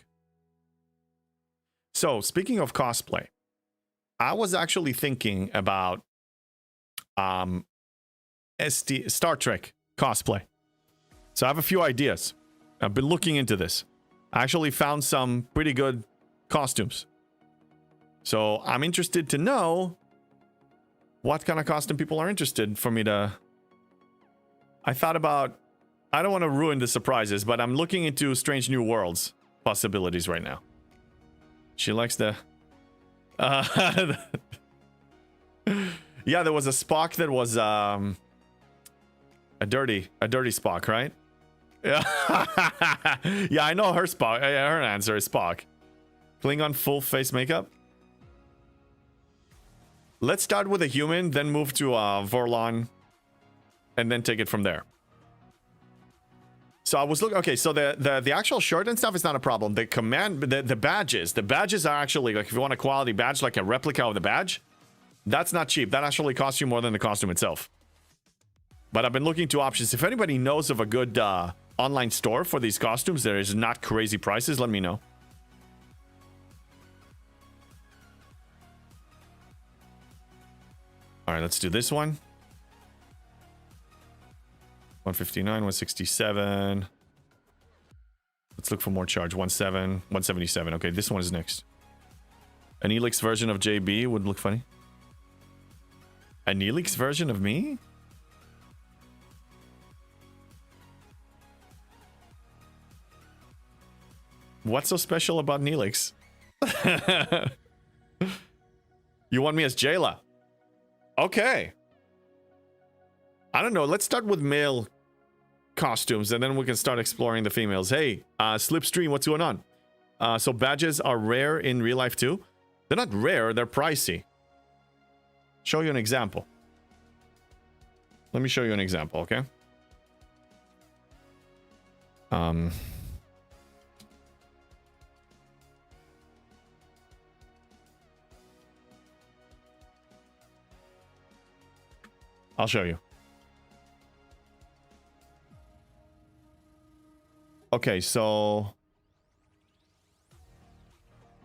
So, speaking of cosplay, I was actually thinking about Star Trek cosplay. So I have a few ideas. I've been looking into this. I actually found some pretty good costumes. So I'm interested to know what kind of costume people are interested for me to... I thought about... I don't want to ruin the surprises, but I'm looking into Strange New Worlds possibilities right now. She likes the... yeah, there was a Spock that was a dirty Spock, right? Yeah, yeah, I know her Spock. Her answer is Spock. Klingon full face makeup. Let's start with a human, then move to Vorlon, and then take it from there. So I was looking. Okay, so the actual shirt and stuff is not a problem. The badges are actually, like, if you want a quality badge, like a replica of the badge, that's not cheap. That actually costs you more than the costume itself. But I've been looking to options. If anybody knows of a good online store for these costumes, there is not crazy prices, let me know. All right, let's do this one. 159, 167. Let's look for more charge. 177. Okay, this one is next. An Elix version of JB would look funny. An Elix version of me? What's so special about Neelix? You want me as Jayla? Okay. I don't know. Let's start with male costumes, and then we can start exploring the females. Hey, Slipstream, what's going on? So badges are rare in real life too? They're not rare, they're pricey. Show you an example. Let me show you an example, okay? I'll show you. Okay, so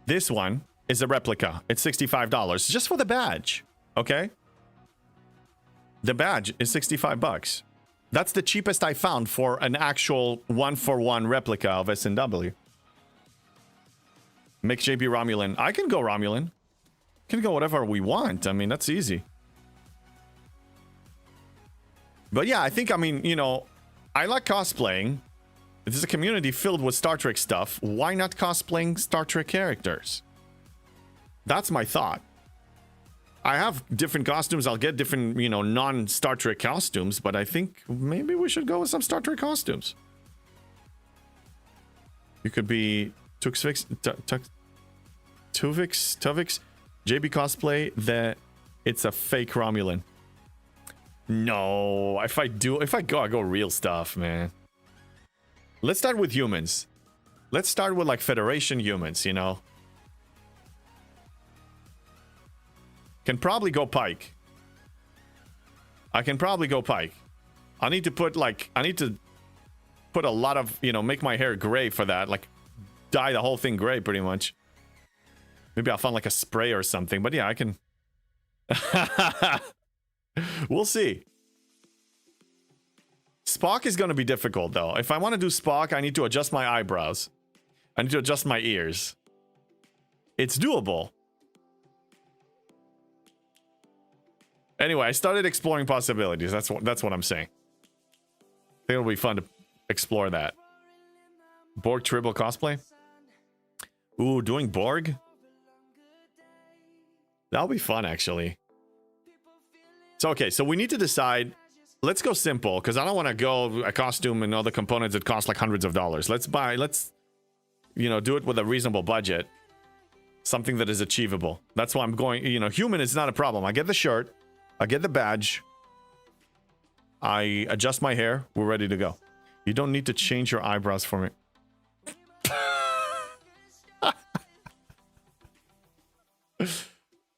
this one is a replica. It's $65 just for the badge, okay? The badge is 65 bucks. That's the cheapest I found for an actual one-for-one replica of S&W. Make JB Romulan. I can go Romulan. Can go whatever we want. I mean, that's easy. But yeah, I think, I mean, you know, I like cosplaying. This is a community filled with Star Trek stuff. Why not cosplaying Star Trek characters? That's my thought. I have different costumes. I'll get different, you know, non-Star Trek costumes, but I think maybe we should go with some Star Trek costumes. You could be Tuvix, JB cosplay, it's a fake Romulan. No, if I go real stuff, man. Let's start with humans. Let's start with like Federation humans, you know. Can probably go Pike. I can probably go Pike. I need to put a lot of, you know, make my hair gray for that. Like, dye the whole thing gray pretty much. Maybe I'll find like a spray or something. But yeah, I can... We'll see. Spock is going to be difficult, though. If I want to do Spock, I need to adjust my eyebrows. I need to adjust my ears. It's doable. Anyway, I started exploring possibilities. That's what I'm saying. I think it'll be fun to explore that. Borg Tribble cosplay? Ooh, doing Borg? That'll be fun, actually. So, okay, so we need to decide. Let's go simple, because I don't want to go a costume and other components that cost like hundreds of dollars. Let's, you know, do it with a reasonable budget. Something that is achievable. That's why I'm going, you know, human is not a problem. I get the shirt. I get the badge. I adjust my hair. We're ready to go. You don't need to change your eyebrows for me.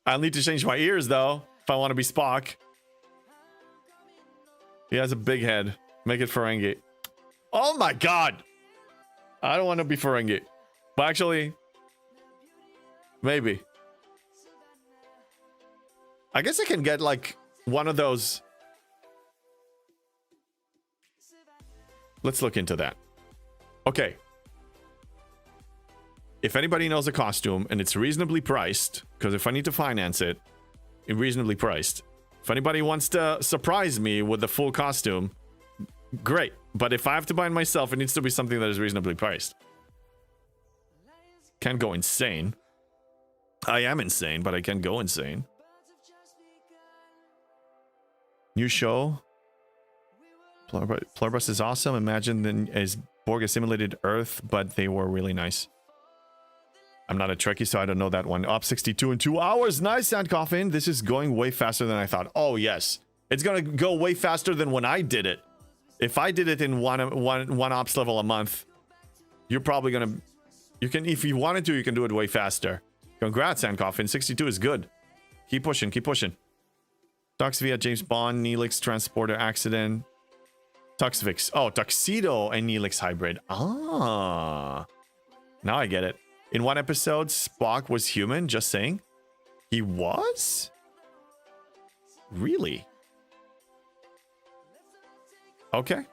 I'll need to change my ears, though, if I want to be Spock. He has a big head. Make it Ferengi. Oh my god! I don't want to be Ferengi. But actually, maybe. I guess I can get, like, one of those. Let's look into that. Okay. If anybody knows a costume and it's reasonably priced, because if I need to finance it, it's reasonably priced. If anybody wants to surprise me with the full costume, great. But if I have to buy it myself, it needs to be something that is reasonably priced. Can't go insane. I am insane, but I can go insane. New show. Pluribus is awesome. Imagine then as Borg a simulated Earth, but they were really nice. I'm not a Trekkie, so I don't know that one. Op 62 in 2 hours. Nice, Sandcoffin. This is going way faster than I thought. Oh, yes. It's going to go way faster than when I did it. If I did it in one ops level a month, you're probably going to... You can, if you wanted to, you can do it way faster. Congrats, Sandcoffin. 62 is good. Keep pushing, keep pushing. Tux via James Bond, Neelix Transporter Accident. Tuxvix. Oh, Tuxedo and Neelix Hybrid. Ah. Now I get it. In one episode, Spock was human, just saying. He was? Really? Okay.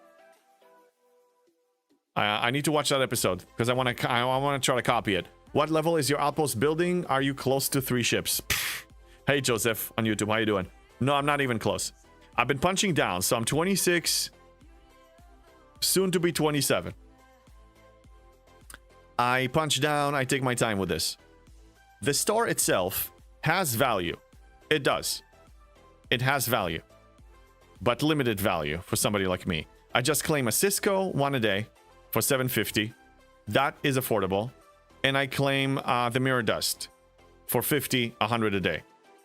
I need to watch that episode because I want to try to copy it. What level is your outpost building? Are you close to 3 ships? Pfft. Hey, Joseph on YouTube. How you doing? No, I'm not even close. I've been punching down, so I'm 26. Soon to be 27. I punch down, I take my time with this. The store itself has value. It does. It has value. But limited value for somebody like me. I just claim a Cisco one a day for $750. That is affordable. And I claim the Mirror Dust for $50, $100 a day.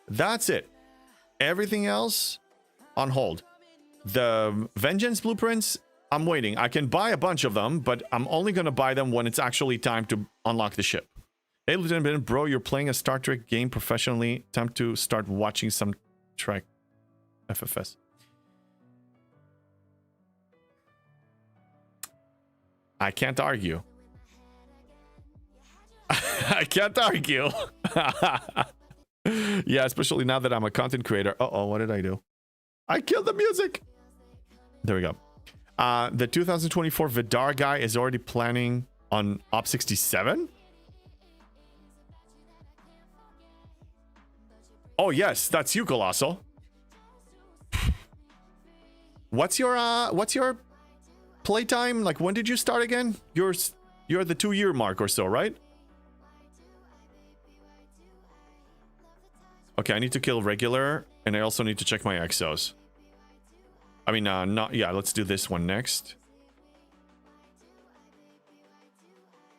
That's it. Everything else on hold. The Vengeance blueprints, I'm waiting. I can buy a bunch of them, but I'm only going to buy them when it's actually time to unlock the ship. Hey, Lieutenant Bennett, bro, you're playing a Star Trek game professionally. Time to start watching some Trek FFS. I can't argue. I can't argue. Yeah, especially now that I'm a content creator. Uh-oh, what did I do? I killed the music. There we go. The 2024 Vidar guy is already planning on Op 67? Oh, yes, that's you, Colossal. What's your playtime? Like, when did you start again? You're the 2-year mark or so, right? Okay, I need to kill regular, and I also need to check my exos. I mean, not... Yeah, let's do this one next.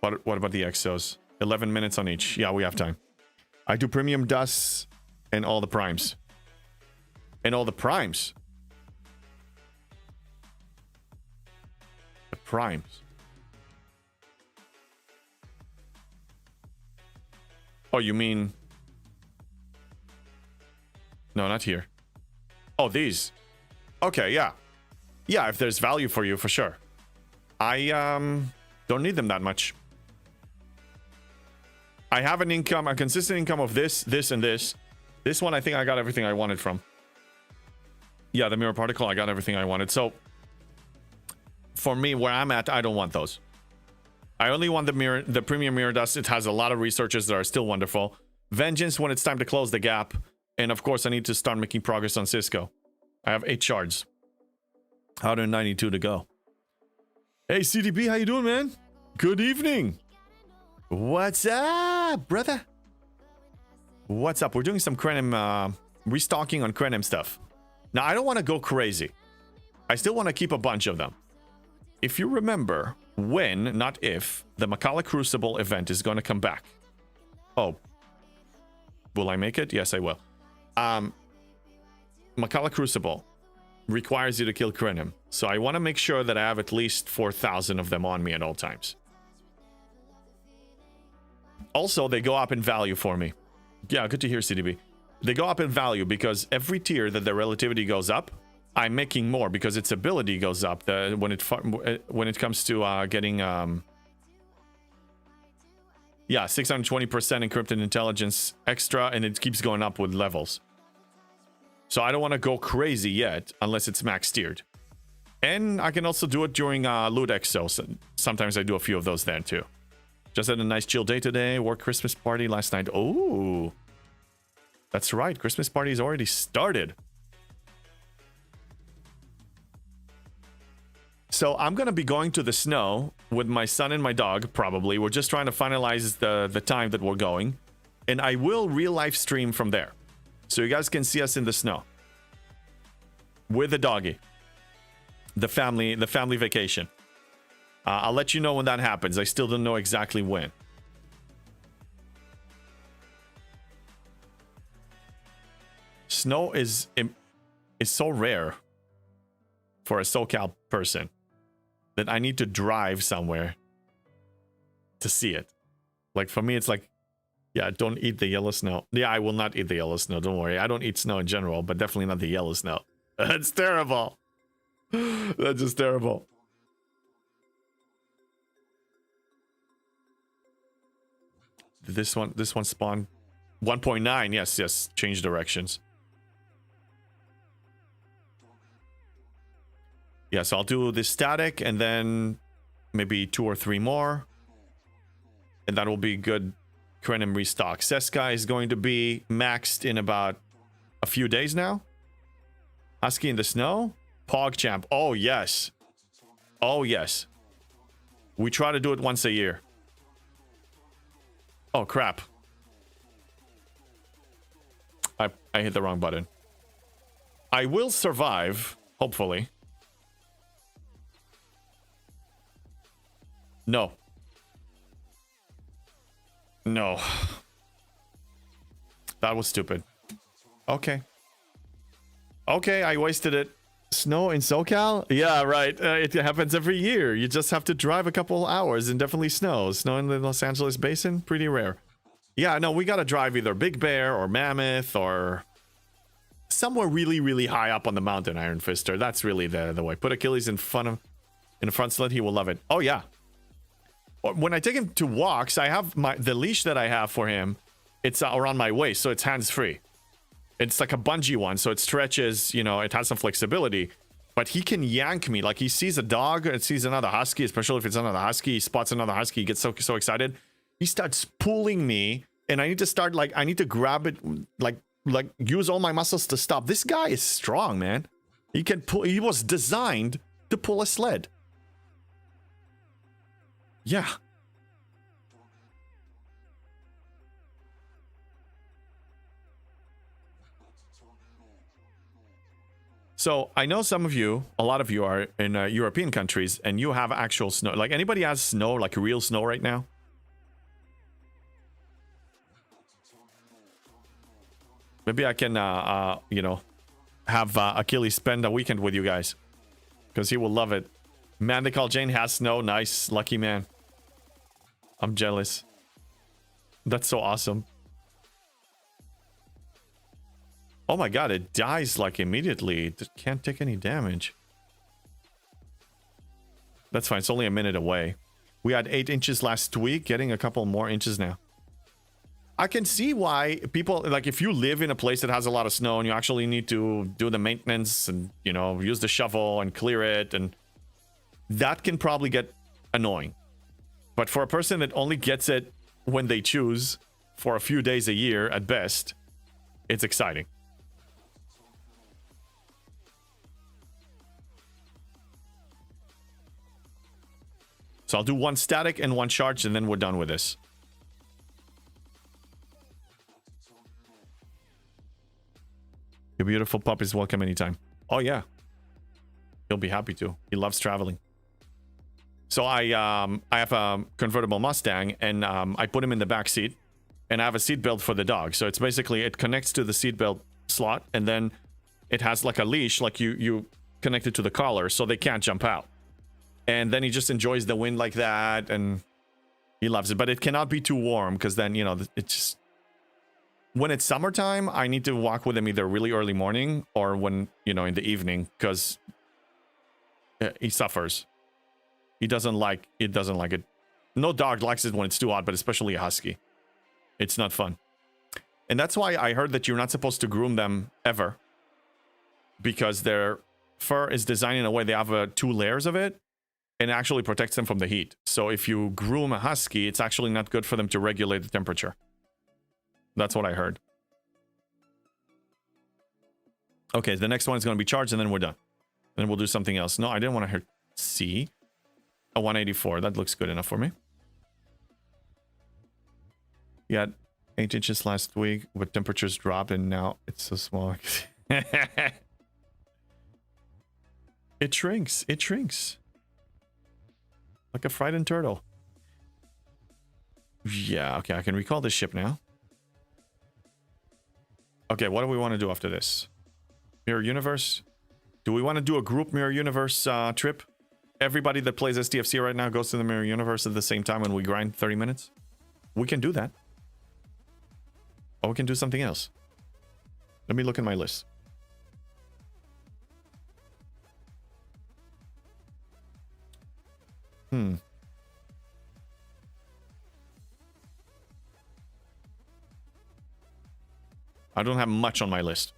What about the exos? 11 minutes on each. Yeah, we have time. I do premium dusts and all the primes. And all the primes. The primes. Oh, you mean... No, not here. Oh, these. Okay, yeah. Yeah, if there's value for you, for sure. I don't need them that much. I have an income, a consistent income of this, this, and this. This one, I think I got everything I wanted from. Yeah, the mirror particle, I got everything I wanted. So, for me, where I'm at, I don't want those. I only want the premium mirror dust. It has a lot of researches that are still wonderful. Vengeance when it's time to close the gap. And of course, I need to start making progress on Cisco. I have 8 shards. 192 to go. Hey, CDB, how you doing, man? Good evening. What's up, brother? What's up? We're doing some Krenim, restocking on Krenim stuff. Now, I don't want to go crazy. I still want to keep a bunch of them. If you remember, when, not if, the Makala Crucible event is going to come back. Oh. Will I make it? Yes, I will. Makala Crucible requires you to kill Krenim. So I want to make sure that I have at least 4,000 of them on me at all times. Also, they go up in value for me. Yeah, good to hear, CDB. They go up in value because every tier that their relativity goes up, I'm making more because its ability goes up when it comes to getting 620% encrypted intelligence extra, and it keeps going up with levels. So I don't want to go crazy yet unless it's max tiered. And I can also do it during Loot Exo. So sometimes I do a few of those then too. Just had a nice chill day today. Work Christmas party last night. Oh, that's right. Christmas party's already started. So I'm going to be going to the snow with my son and my dog, probably. We're just trying to finalize the time that we're going. And I will real life stream from there. So you guys can see us in the snow. With the doggy. The family vacation. I'll let you know when that happens. I still don't know exactly when. Snow is so rare for a SoCal person that I need to drive somewhere to see it. Like for me, it's like, yeah, don't eat the yellow snow. Yeah, I will not eat the yellow snow. Don't worry. I don't eat snow in general, but definitely not the yellow snow. That's terrible. That's just terrible. This one spawned 1.9. Yes. Change directions. Yeah, so I'll do this static and then maybe 2 or 3 more. And that will be good. Krenim restock. Seska is going to be maxed in about a few days now. Husky in the snow. PogChamp. Oh, yes. Oh, yes. We try to do it once a year. Oh, crap. I hit the wrong button. I will survive, hopefully. No. No. That was stupid. Okay. Okay, I wasted it. Snow in SoCal? Yeah, right. It happens every year. You just have to drive a couple hours and definitely snow. Snow in the Los Angeles basin? Pretty rare. Yeah, no, we gotta drive either Big Bear or Mammoth or somewhere really, really high up on the mountain, Iron Fister. That's really the way. Put Achilles in the front slit. He will love it. Oh, yeah. When I take him to walks, I have the leash that I have for him. It's around my waist, so it's hands-free. It's like a bungee one, so it stretches, you know, it has some flexibility. But he can yank me. Like, he sees a dog, and sees another husky, especially if it's another husky. He spots another husky, he gets so excited. He starts pulling me, and I need to start, like, I need to grab it, like use all my muscles to stop. This guy is strong, man. He can pull. He was designed to pull a sled. Yeah. So I know some of you, a lot of you are in European countries, and you have actual snow. Like, anybody has snow, like real snow right now? Maybe I can, you know, have Achilles spend a weekend with you guys, because he will love it. Man, they call Jane has snow. Nice, lucky man. I'm jealous. That's so awesome. Oh my god, it dies like immediately. It can't take any damage. That's fine, it's only a minute away. We had 8 inches last week, getting a couple more inches now. I can see why people, like, if you live in a place that has a lot of snow and you actually need to do the maintenance and, you know, use the shovel and clear it, and that can probably get annoying. But for a person that only gets it when they choose for a few days a year at best, it's exciting. So I'll do 1 static and 1 charge, and then we're done with this. Your beautiful pup is welcome anytime. Oh yeah. He'll be happy to. He loves traveling. So I have a convertible Mustang, and I put him in the back seat, and I have a seat belt for the dog. So it's basically, it connects to the seat belt slot, and then it has like a leash, like you connect it to the collar, so they can't jump out. And then he just enjoys the wind like that, and he loves it. But it cannot be too warm, because then, you know, it just... When it's summertime, I need to walk with him either really early morning or when, you know, in the evening, because he suffers. He doesn't like it. No dog likes it when it's too hot, but especially a husky. It's not fun. And that's why I heard that you're not supposed to groom them ever, because their fur is designed in a way they have 2 layers of it, and it actually protects them from the heat. So if you groom a husky, it's actually not good for them to regulate the temperature. That's what I heard. Okay, the next one is going to be charged, and then we're done. Then we'll do something else. No, I didn't want to hear C. A 184. That looks good enough for me. Yeah, 8 inches last week, but temperatures dropped, and now it's so small. It shrinks. It shrinks. Like a frightened turtle. Yeah, okay, I can recall this ship now. Okay, what do we want to do after this? Mirror Universe? Do we want to do a group Mirror Universe trip? Everybody that plays STFC right now goes to the Mirror Universe at the same time and we grind 30 minutes? We can do that. Or we can do something else. Let me look at my list. I don't have much on my list.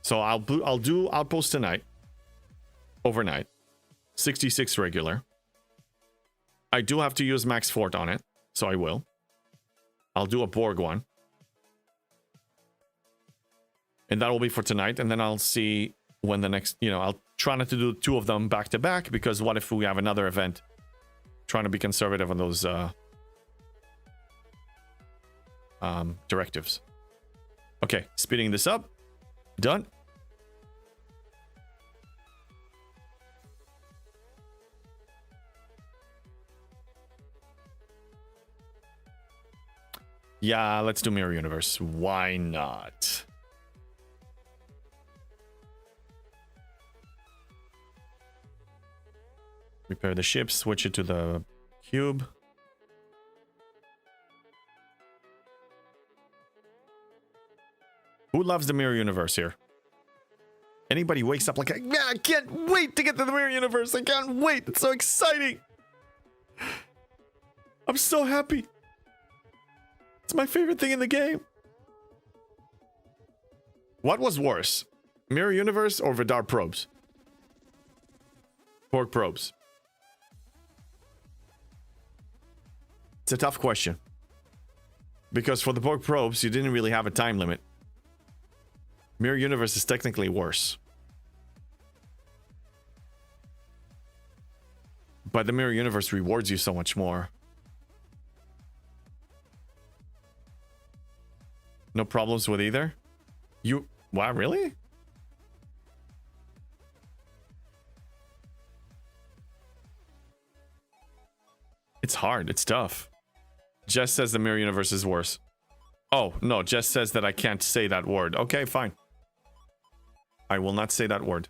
So I'll do Outpost tonight. Overnight. 66 regular. I do have to use Max Fort on it, so I will. I'll do a Borg one. And that will be for tonight, and then I'll see when the next, you know, I'll try not to do 2 of them back to back, because what if we have another event? Trying to be conservative on those directives. Okay, speeding this up. Done. Yeah, let's do Mirror Universe. Why not? Repair the ship, switch it to the cube. Who loves the Mirror Universe here? Anybody wakes up like, yeah, I can't wait to get to the Mirror Universe. I can't wait. It's so exciting. I'm so happy. It's my favorite thing in the game. What was worse? Mirror Universe or Vidar probes? Borg probes. It's a tough question. Because for the Borg probes, you didn't really have a time limit. Mirror Universe is technically worse. But the Mirror Universe rewards you so much more. No problems with either? You... Wow, really? It's hard. It's tough. Jess says the Mirror Universe is worse. Oh, no. Jess says that I can't say that word. Okay, fine. I will not say that word.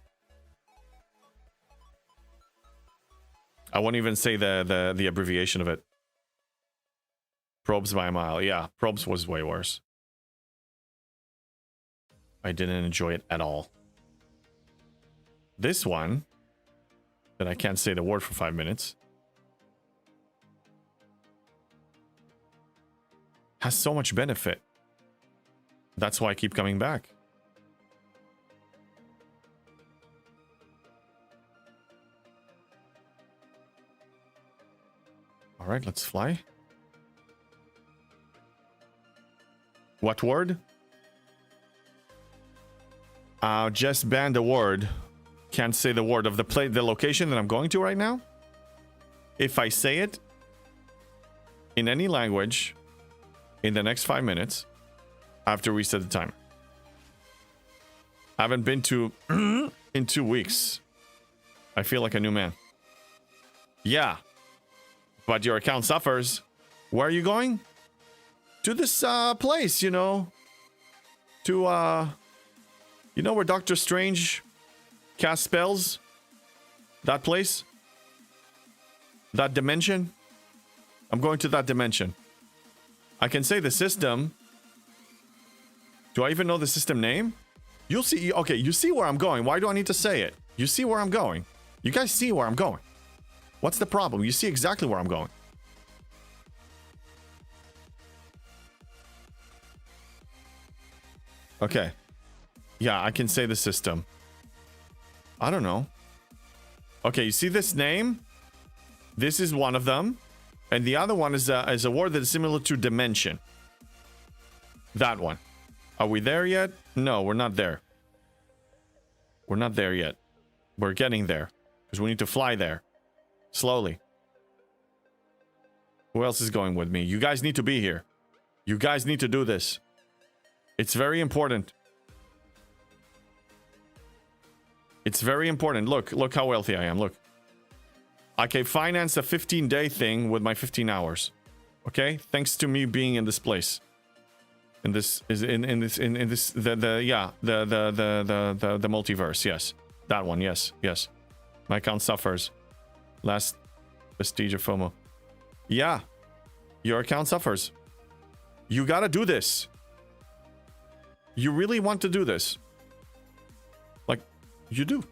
I won't even say the abbreviation of it. Probes by a mile. Yeah, probes was way worse. I didn't enjoy it at all. This one, that I can't say the word for 5 minutes, has so much benefit. That's why I keep coming back. All right, let's fly. What word? Just banned the word. Can't say the word of the location that I'm going to right now. If I say it in any language in the next 5 minutes, I have to reset the timer. I haven't been to in 2 weeks. I feel like a new man. Yeah. But your account suffers. Where are you going? to this place, you know, to you know where Doctor Strange casts spells? That place? That dimension? I'm going to that dimension. I can say the system. Do I even know the system name? You'll see. Okay, you see where I'm going. Why do I need to say it? You see where I'm going. You guys see where I'm going. What's the problem? You see exactly where I'm going. Okay. Yeah, I can say the system. I don't know. Okay, you see this name? This is one of them. And the other one is a word that is similar to dimension. That one. Are we there yet? No, we're not there. We're not there yet. We're getting there. Because we need to fly there. Slowly. Who else is going with me? You guys need to be here. You guys need to do this. It's very important. It's very important. Look how wealthy I am. Look. I can finance a 15-day thing with my 15 hours. Okay? Thanks to me being in this place. In this the multiverse, yes. That one, yes. My account suffers. Last Vestige of FOMO. Yeah. Your account suffers. You gotta do this. You really want to do this. Like, you do.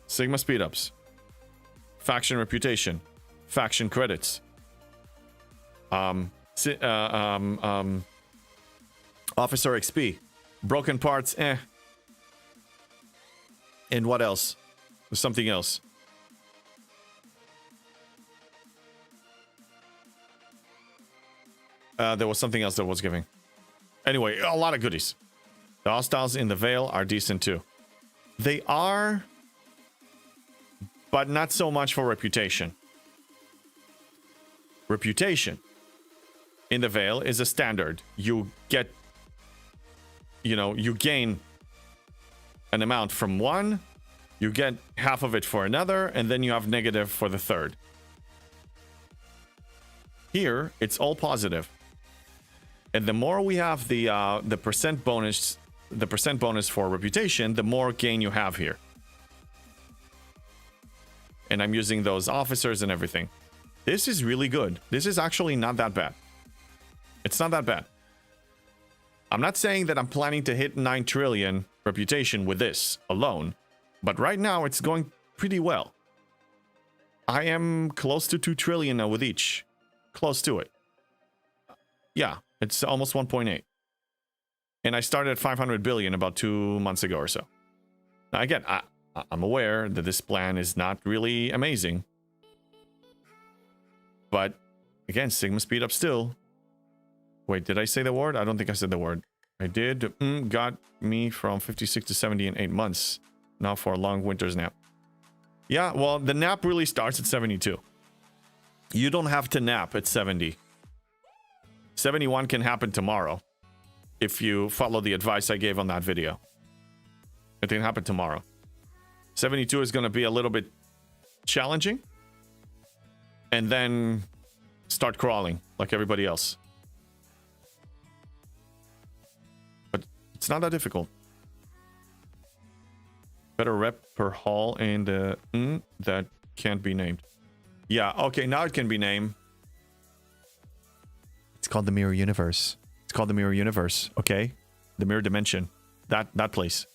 Sigma speedups. Faction reputation. Faction credits. Officer XP. Broken parts, eh. And what else? There's something else. There was something else that was giving. Anyway, a lot of goodies. The hostiles in the Veil are decent too. They are, but not so much for reputation. Reputation in the Veil is a standard. You get, you know, you gain an amount from one, you get half of it for another, and then you have negative for the third. Here, it's all positive. And the more we have the percent bonus for reputation, the more gain you have here. And I'm using those officers and everything. This is really good. This is actually not that bad. It's not that bad. I'm not saying that I'm planning to hit 9 trillion reputation with this alone, but right now it's going pretty well. I am close to 2 trillion now with each. Close to it. Yeah, it's almost 1.8. And I started at 500 billion about 2 months ago or so. Now again, I'm aware that this plan is not really amazing. But again, Sigma speed up still. Wait, did I say the word? I don't think I said the word. I did. Got me from 56 to 70 in 8 months. Now for a long winter's nap. Yeah, well, the nap really starts at 72. You don't have to nap at 70. 71 can happen tomorrow. If you follow the advice I gave on that video. It can happen tomorrow. 72 is going to be a little bit challenging. And then start crawling like everybody else. But it's not that difficult. Better rep per hall and that can't be named. Yeah, okay, now it can be named. It's called the Mirror Universe. It's called the Mirror Universe, okay? The Mirror Dimension. That place.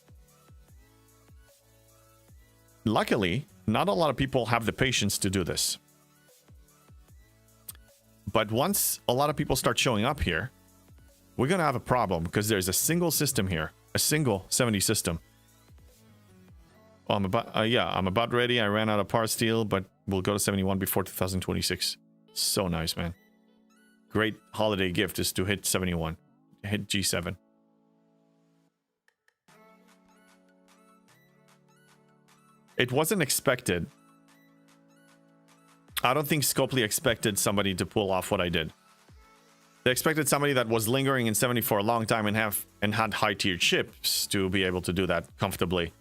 Luckily, not a lot of people have the patience to do this. But once a lot of people start showing up here, we're going to have a problem because there's a single system here. A single 70 system. Oh, I'm about ready. I ran out of power steel, but we'll go to 71 before 2026. So nice, man. Great holiday gift is to hit 71. Hit G7. It wasn't expected. I don't think Scopely expected somebody to pull off what I did. They expected somebody that was lingering in 70 for a long time and had high-tiered ships to be able to do that comfortably.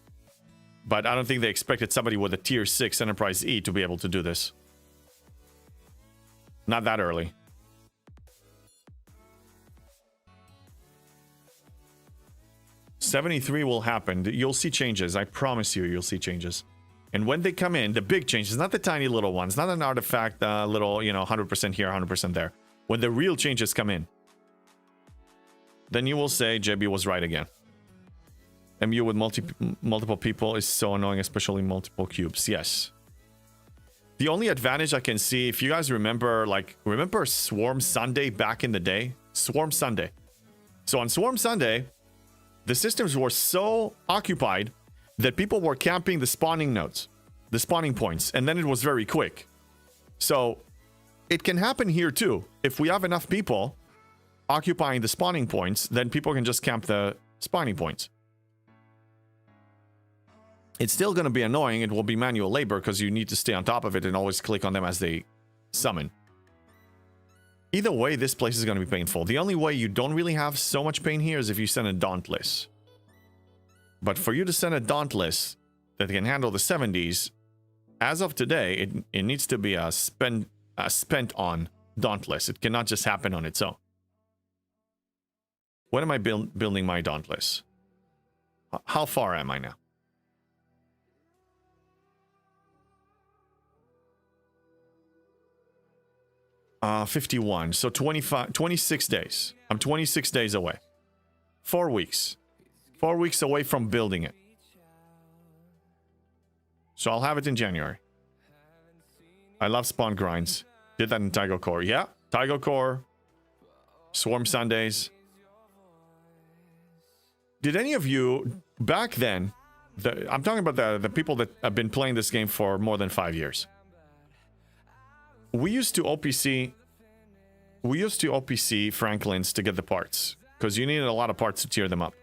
But I don't think they expected somebody with a tier 6 Enterprise E to be able to do this. Not that early. '73 will happen. You'll see changes. I promise you, you'll see changes. And when they come in, the big changes, not the tiny little ones, not an artifact, little, 100% here, 100% there. When the real changes come in, then you will say JB was right again. MU with multiple people is so annoying, especially multiple cubes. Yes. The only advantage I can see, if you guys remember, remember Swarm Sunday back in the day? Swarm Sunday. So on Swarm Sunday, the systems were so occupied that people were camping the spawning nodes, the spawning points, and then it was very quick. So it can happen here too. If we have enough people occupying the spawning points, then people can just camp the spawning points. It's still going to be annoying. It will be manual labor because you need to stay on top of it and always click on them as they summon. Either way, this place is going to be painful. The only way you don't really have so much pain here is if you send a Dauntless. But for you to send a Dauntless that can handle the 70s, as of today, it needs to be a spent on Dauntless. It cannot just happen on its own. When am I building my Dauntless? How far am I now? Uh, 51. So 26 days. I'm 26 days away. 4 weeks. 4 weeks away from building it. So I'll have it in January. I love spawn grinds. Did that in Taigo Core. Yeah, Taigo Core. Swarm Sundays. Did any of you, back then, I'm talking about the people that have been playing this game for more than 5 years. We used to OPC Franklins to get the parts, because you needed a lot of parts to tier them up.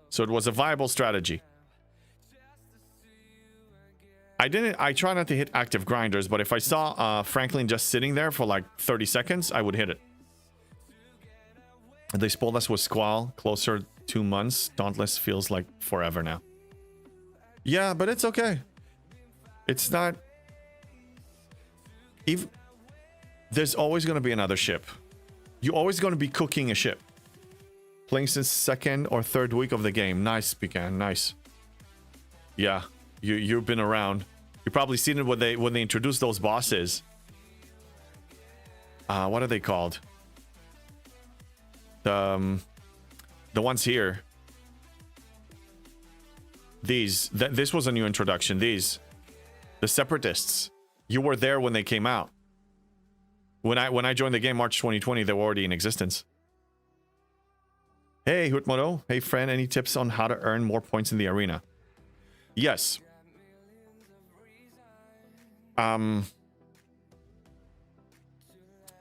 So it was a viable strategy. I try not to hit active grinders, but if I saw Franklin just sitting there for like 30 seconds, I would hit it. They spoiled us with Squall, closer 2 months. Dauntless feels like forever now. Yeah, but it's okay. It's not... There's always going to be another ship. You're always going to be cooking a ship. Playing since 2nd or 3rd week of the game. Nice, Pecan. Nice. Yeah, you've been around. You've probably seen it when they introduced those bosses. What are they called? The ones here. This was a new introduction. The Separatists. You were there when they came out. When I joined the game March 2020, they were already in existence. Hey, Hutmoto. Hey, friend. Any tips on how to earn more points in the arena? Yes.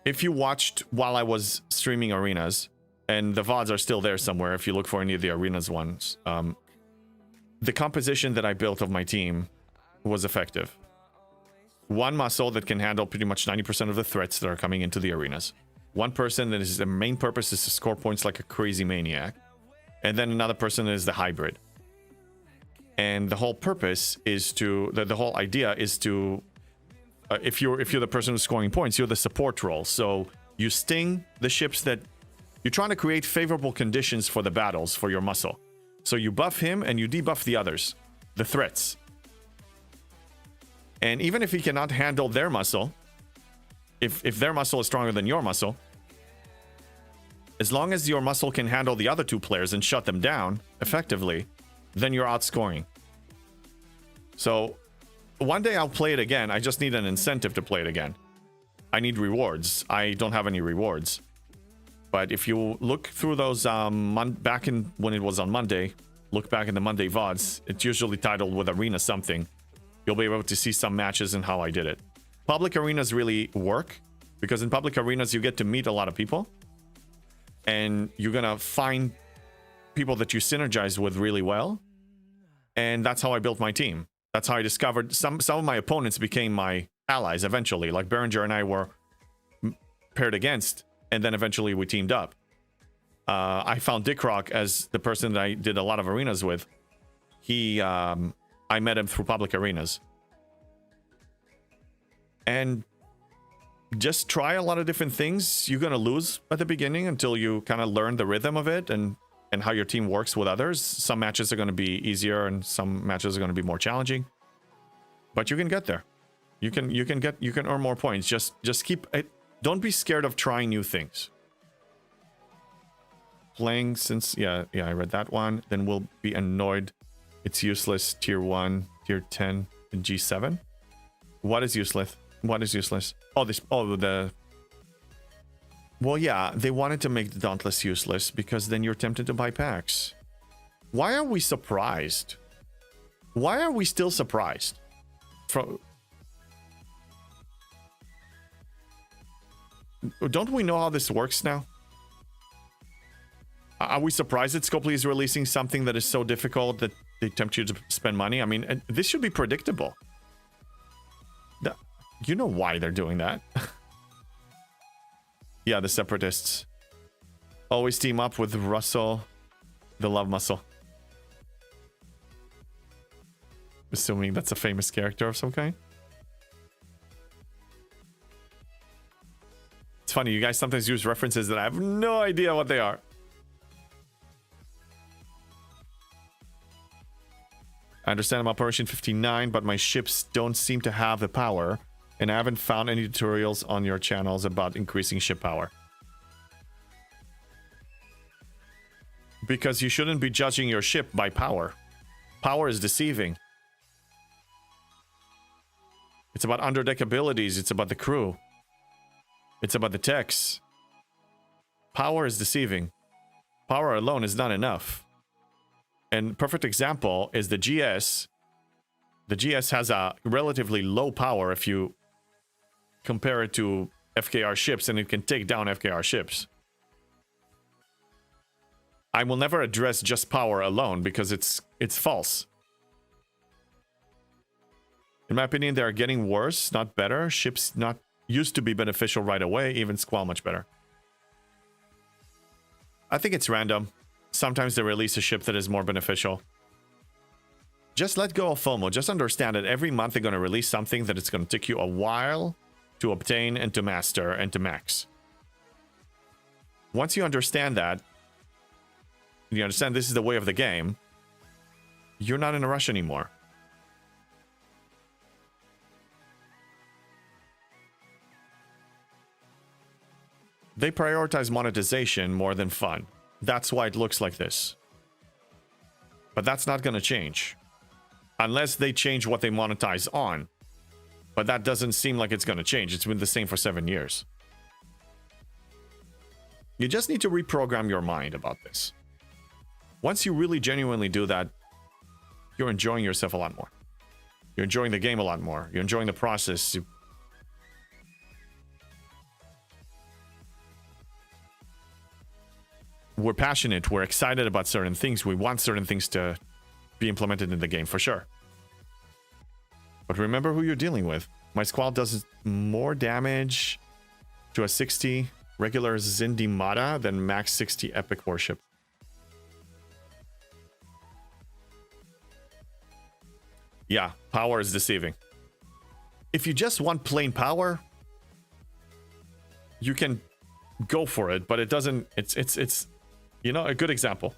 If you watched while I was streaming arenas, and the VODs are still there somewhere if you look for any of the arenas ones, the composition that I built of my team was effective. One muscle that can handle pretty much 90% of the threats that are coming into the arenas. One person that is the main purpose is to score points like a crazy maniac. And then another person that is the hybrid. And the whole purpose is to... The whole idea is to... if you're the person who's scoring points, you're the support role. So you sting the ships that... You're trying to create favorable conditions for the battles for your muscle. So you buff him and you debuff the others. The threats. And even if he cannot handle their muscle, if their muscle is stronger than your muscle, as long as your muscle can handle the other two players and shut them down effectively, then you're outscoring. So one day I'll play it again. I just need an incentive to play it again. I need rewards. I don't have any rewards. But if you look through those back in when it was on Monday, look back in the Monday VODs, it's usually titled with Arena something. You'll be able to see some matches and how I did it. Public arenas really work because in public arenas you get to meet a lot of people and you're gonna find people that you synergize with really well. And that's how I built my team. That's how I discovered some of my opponents became my allies eventually. Like Berenger and I were paired against, and then eventually we teamed up. I found Dick Rock as the person that I did a lot of arenas with. I met him through public arenas. And just try a lot of different things. You're gonna lose at the beginning until you kind of learn the rhythm of it and how your team works with others. Some matches are gonna be easier and some matches are gonna be more challenging. But you can get there. You can earn more points. Just keep it. Don't be scared of trying new things. Playing since yeah, I read that one. Then we'll be annoyed. It's useless. Tier 1, tier 10, and G7. What is useless? What is useless? Oh, the... Well, yeah, they wanted to make the Dauntless useless because then you're tempted to buy packs. Why are we surprised? Why are we still surprised? Don't we know how this works now? Are we surprised that Scopely is releasing something that is so difficult that they tempt you to spend money? I mean, this should be predictable. You know why they're doing that. Yeah, the Separatists. Always team up with Russell, the Love Muscle. Assuming that's a famous character of some kind. It's funny, you guys sometimes use references that I have no idea what they are. I understand I'm Operation 59, but my ships don't seem to have the power, and I haven't found any tutorials on your channels about increasing ship power. Because you shouldn't be judging your ship by power. Power is deceiving. It's about underdeck abilities, it's about the crew. It's about the techs. Power is deceiving. Power alone is not enough. And perfect example is the GS. The GS has a relatively low power if you compare it to FKR ships, and it can take down FKR ships. I will never address just power alone because it's false. In my opinion, they are getting worse, not better. Ships not used to be beneficial right away, even Squall much better. I think it's random. Sometimes they release a ship that is more beneficial. Just let go of FOMO. Just understand that every month they're going to release something that it's going to take you a while to obtain and to master and to max. Once you understand that, you understand this is the way of the game, you're not in a rush anymore. They prioritize monetization more than fun. That's why it looks like this. But that's not going to change. Unless they change what they monetize on. But that doesn't seem like it's going to change. It's been the same for 7 years. You just need to reprogram your mind about this. Once you really genuinely do that, you're enjoying yourself a lot more. You're enjoying the game a lot more. You're enjoying the process. We're passionate. We're excited about certain things. We want certain things to be implemented in the game for sure. But remember who you're dealing with. My squad does more damage to a 60 regular Zindimata than max 60 epic warship. Yeah, power is deceiving. If you just want plain power, you can go for it, but it doesn't. It's you know, a good example.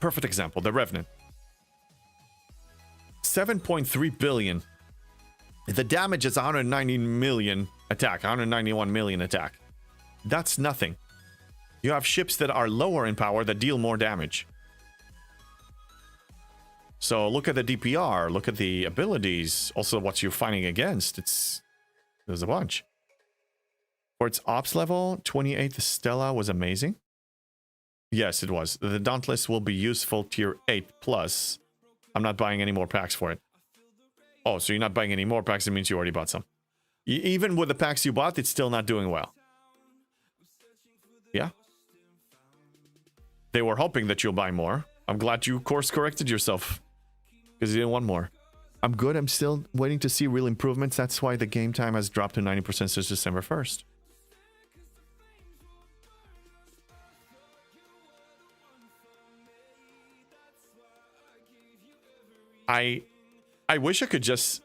Perfect example, the Revenant. 7.3 billion. The damage is 190 million attack, 191 million attack. That's nothing. You have ships that are lower in power that deal more damage. So look at the DPR, look at the abilities, also what you're fighting against. There's a bunch. For its ops level, 28th Stella was amazing. Yes, it was. The Dauntless will be useful tier 8 plus. I'm not buying any more packs for it. Oh, so you're not buying any more packs, it means you already bought some. Even with the packs you bought, it's still not doing well. Yeah. They were hoping that you'll buy more. I'm glad you course corrected yourself. Because you didn't want more. I'm good. I'm still waiting to see real improvements. That's why the game time has dropped to 90% since December 1st. I wish I could just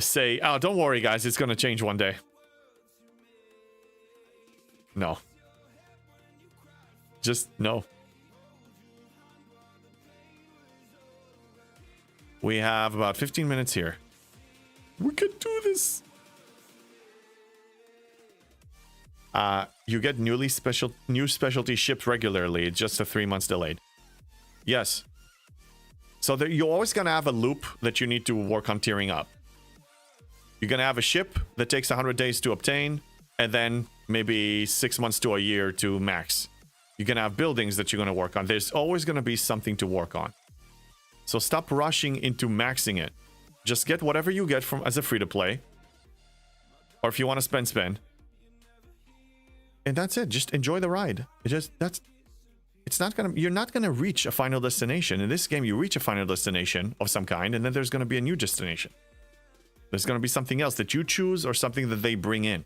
say, oh, don't worry, guys. It's going to change one day. No. Just no. We have about 15 minutes here. We could do this. You get new specialty ships regularly. It's just a 3 months delayed. Yes. So you're always gonna have a loop that you need to work on tiering up. You're gonna have a ship that takes 100 days to obtain, and then maybe 6 months to a year to max. You're gonna have buildings that you're gonna work on. There's always gonna be something to work on. So stop rushing into maxing it. Just get whatever you get from as a free-to-play. Or if you want to spend. And that's it. Just enjoy the ride. You're not gonna reach a final destination. In this game, you reach a final destination of some kind, and then there's gonna be a new destination. There's gonna be something else that you choose or something that they bring in.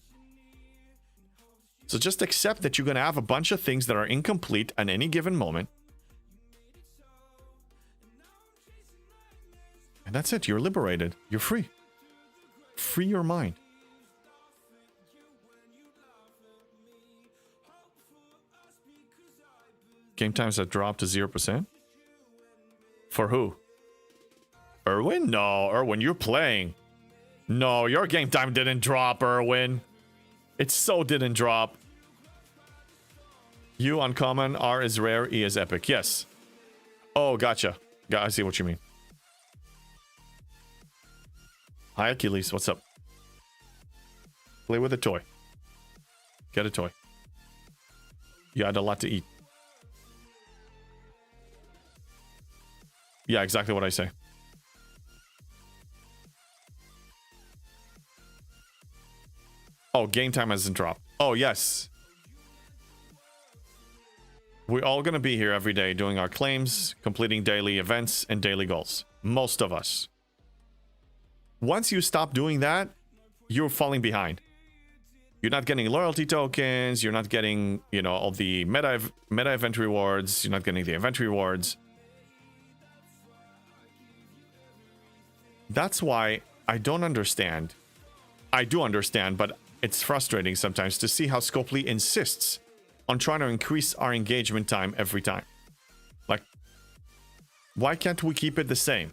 So just accept that you're gonna have a bunch of things that are incomplete at any given moment. And that's it. You're liberated. You're free. Free your mind. Game times have dropped to 0%. For who? Erwin? No, Erwin, you're playing. No, your game time didn't drop, Erwin. It so didn't drop. U uncommon, R is rare, E is epic. Yes. Oh, gotcha. I see what you mean. Hi, Achilles. What's up? Play with a toy. Get a toy. You had a lot to eat. Yeah, exactly what I say. Oh, game time hasn't dropped. Oh, yes. We're all going to be here every day doing our claims, completing daily events and daily goals. Most of us. Once you stop doing that, you're falling behind. You're not getting loyalty tokens. You're not getting, all the meta event rewards. You're not getting the event rewards. That's why I don't understand. I do understand, but it's frustrating sometimes to see how Scopely insists on trying to increase our engagement time every time. Like, why can't we keep it the same?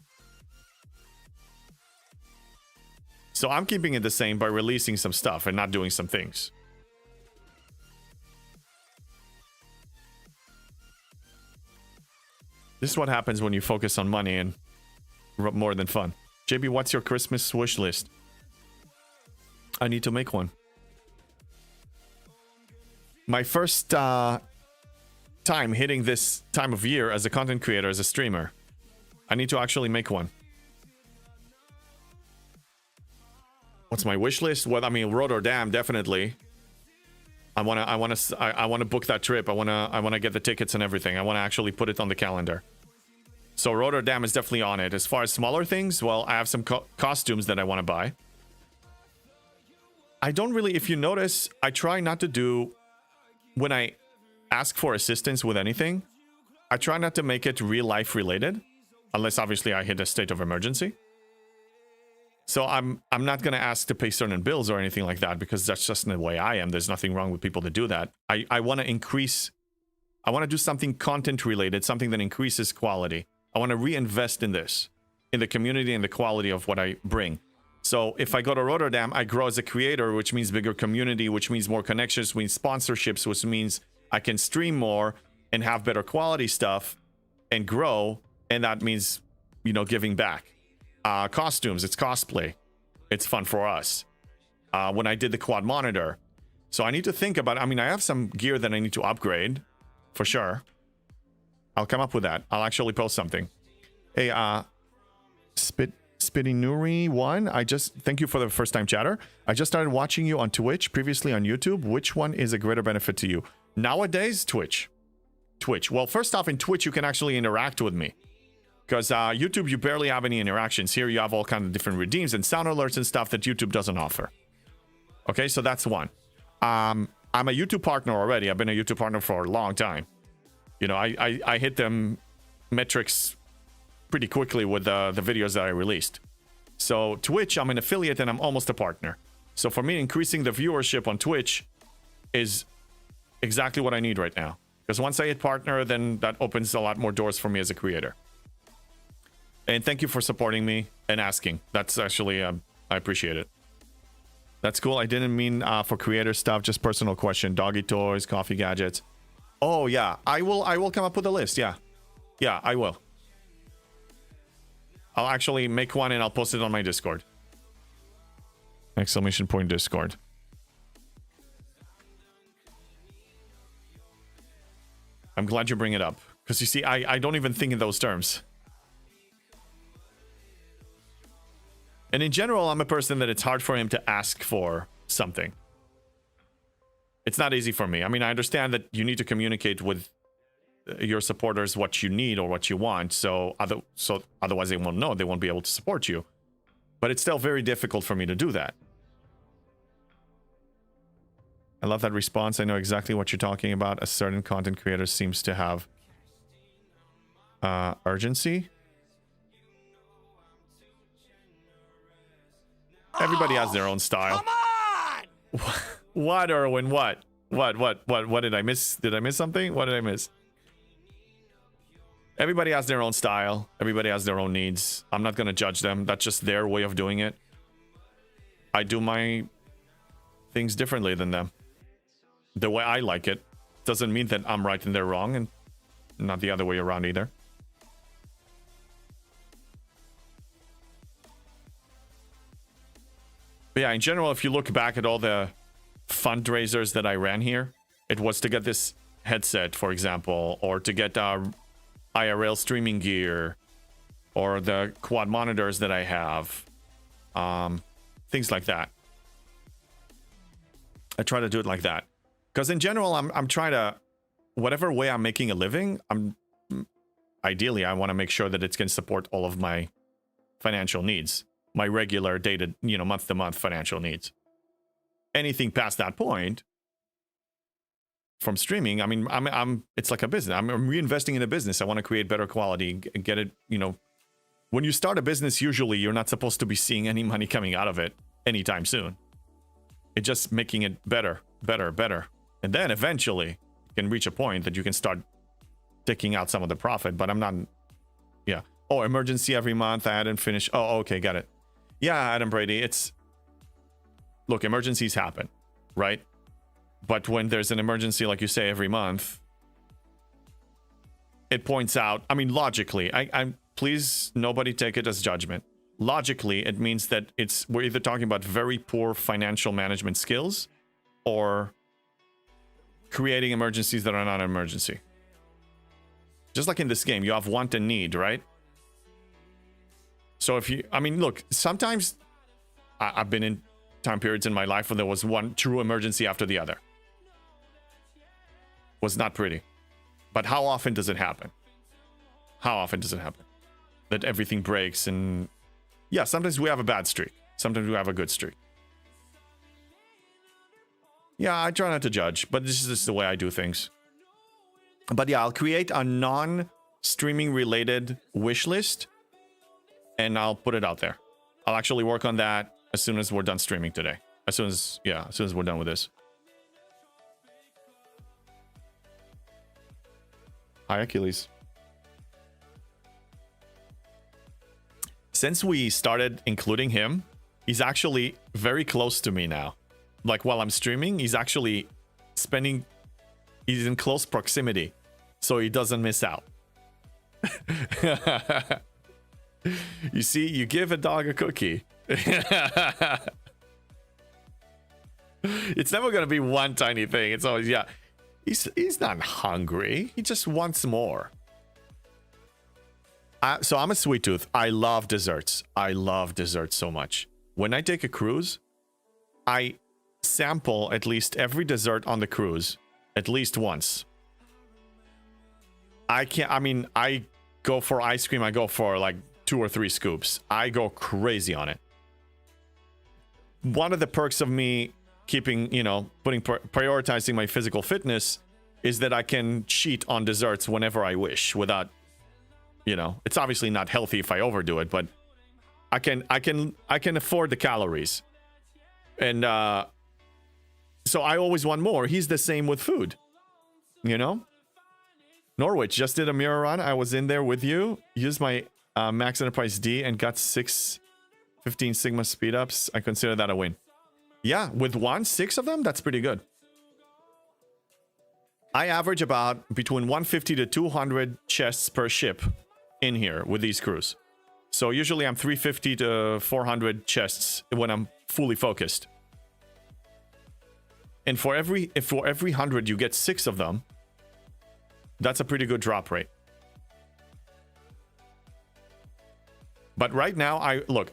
So I'm keeping it the same by releasing some stuff and not doing some things. This is what happens when you focus on money and more than fun. JB, what's your Christmas wish list? I need to make one. My first time hitting this time of year as a content creator, as a streamer. I need to actually make one. What's my wish list? Well, I mean, Rotterdam, definitely. I want to book that trip. I want to get the tickets and everything. I want to actually put it on the calendar. So Rotterdam is definitely on it. As far as smaller things, well, I have some costumes that I want to buy. I don't really, if you notice, I try not to do, when I ask for assistance with anything, I try not to make it real life related, unless obviously I hit a state of emergency. So I'm not going to ask to pay certain bills or anything like that, because that's just the way I am. There's nothing wrong with people that do that. I want to increase, I want to do something content related, something that increases quality. I want to reinvest in this, in the community and the quality of what I bring. So if I go to Rotterdam, I grow as a creator, which means bigger community, which means more connections, which means sponsorships, which means I can stream more and have better quality stuff and grow. And that means, giving back. Costumes, it's cosplay. It's fun for us. When I did the quad monitor. So I need to think about, I have some gear that I need to upgrade for sure. I'll come up with that. I'll actually post something. Hey, Spitty 1, thank you for the first time chatter. I just started watching you on Twitch, previously on YouTube. Which one is a greater benefit to you? Nowadays, Twitch. Well, first off, in Twitch, you can actually interact with me. Because YouTube, you barely have any interactions. Here, you have all kinds of different redeems and sound alerts and stuff that YouTube doesn't offer. Okay, so that's one. I'm a YouTube partner already. I've been a YouTube partner for a long time. I hit them metrics pretty quickly with the videos that I released. So Twitch, I'm an affiliate and I'm almost a partner. So for me, increasing the viewership on Twitch is exactly what I need right now. Because once I hit partner, then that opens a lot more doors for me as a creator. And thank you for supporting me and asking. That's actually, I appreciate it. That's cool. I didn't mean for creator stuff, just personal question. Doggy toys, coffee gadgets. Oh yeah, I will come up with a list. Yeah, I will. I'll actually make one and I'll post it on my Discord. Exclamation point Discord. I'm glad you bring it up. Because you see, I don't even think in those terms. And in general, I'm a person that it's hard for him to ask for something. It's not easy for me. I mean, I understand that you need to communicate with your supporters what you need or what you want. So otherwise they won't know. They won't be able to support you. But it's still very difficult for me to do that. I love that response. I know exactly what you're talking about. A certain content creator seems to have urgency. Everybody has their own style. Come on! What, Erwin? What? What did I miss? Did I miss something? What did I miss? Everybody has their own style. Everybody has their own needs. I'm not going to judge them. That's just their way of doing it. I do my things differently than them. The way I like it doesn't mean that I'm right and they're wrong, and not the other way around either. But yeah, in general, if you look back at all the fundraisers that I ran here, it was to get this headset, for example, or to get IRL streaming gear, or the quad monitors that I have, things like that. I try to do it like that, because in general, I'm trying to, whatever way I'm making a living, ideally I want to make sure that it's going to support all of my financial needs. My regular dated, month to month financial needs. Anything past that point from streaming, I mean, it's like a business. I'm reinvesting in a business. I want to create better quality, get it, when you start a business, usually you're not supposed to be seeing any money coming out of it anytime soon. It's just making it better. And then eventually you can reach a point that you can start taking out some of the profit, but I'm not, yeah. Oh, emergency every month. I hadn't finished. Oh, okay, got it. Yeah, Adam Brady, look, emergencies happen, right? But when there's an emergency, like you say, every month, it points out, I mean, logically, please, nobody take it as judgment. Logically, it means that we're either talking about very poor financial management skills or creating emergencies that are not an emergency. Just like in this game, you have want and need, right? So look, sometimes I've been in time periods in my life where there was one true emergency after the other. Was not pretty. But how often does it happen? How often does it happen? That everything breaks and... Yeah, sometimes we have a bad streak. Sometimes we have a good streak. Yeah, I try not to judge, but this is just the way I do things. But yeah, I'll create a non-streaming related wish list. And I'll put it out there. I'll actually work on that as soon as we're done streaming today. As soon as we're done with this. Hi, Achilles. Since we started including him, he's actually very close to me now. Like while I'm streaming, he's actually he's in close proximity. So he doesn't miss out. You see, you give a dog a cookie. It's never going to be one tiny thing. It's always, yeah. He's not hungry. He just wants more. So I'm a sweet tooth. I love desserts. I love desserts so much. When I take a cruise, I sample at least every dessert on the cruise at least once. I go for ice cream. I go for like 2 or 3 scoops. I go crazy on it. One of the perks of me keeping, prioritizing my physical fitness is that I can cheat on desserts whenever I wish without, it's obviously not healthy if I overdo it, but I can afford the calories. And so I always want more. He's the same with food. you know? Norwich just did a mirror run. I was in there with you. Used my Max Enterprise D and got 15 Sigma speed ups. I consider that a win. Yeah, with 6 of them, that's pretty good. I average about between 150 to 200 chests per ship in here with these crews. So usually I'm 350 to 400 chests when I'm fully focused. And for every 100 you get 6 of them, that's a pretty good drop rate. But right now,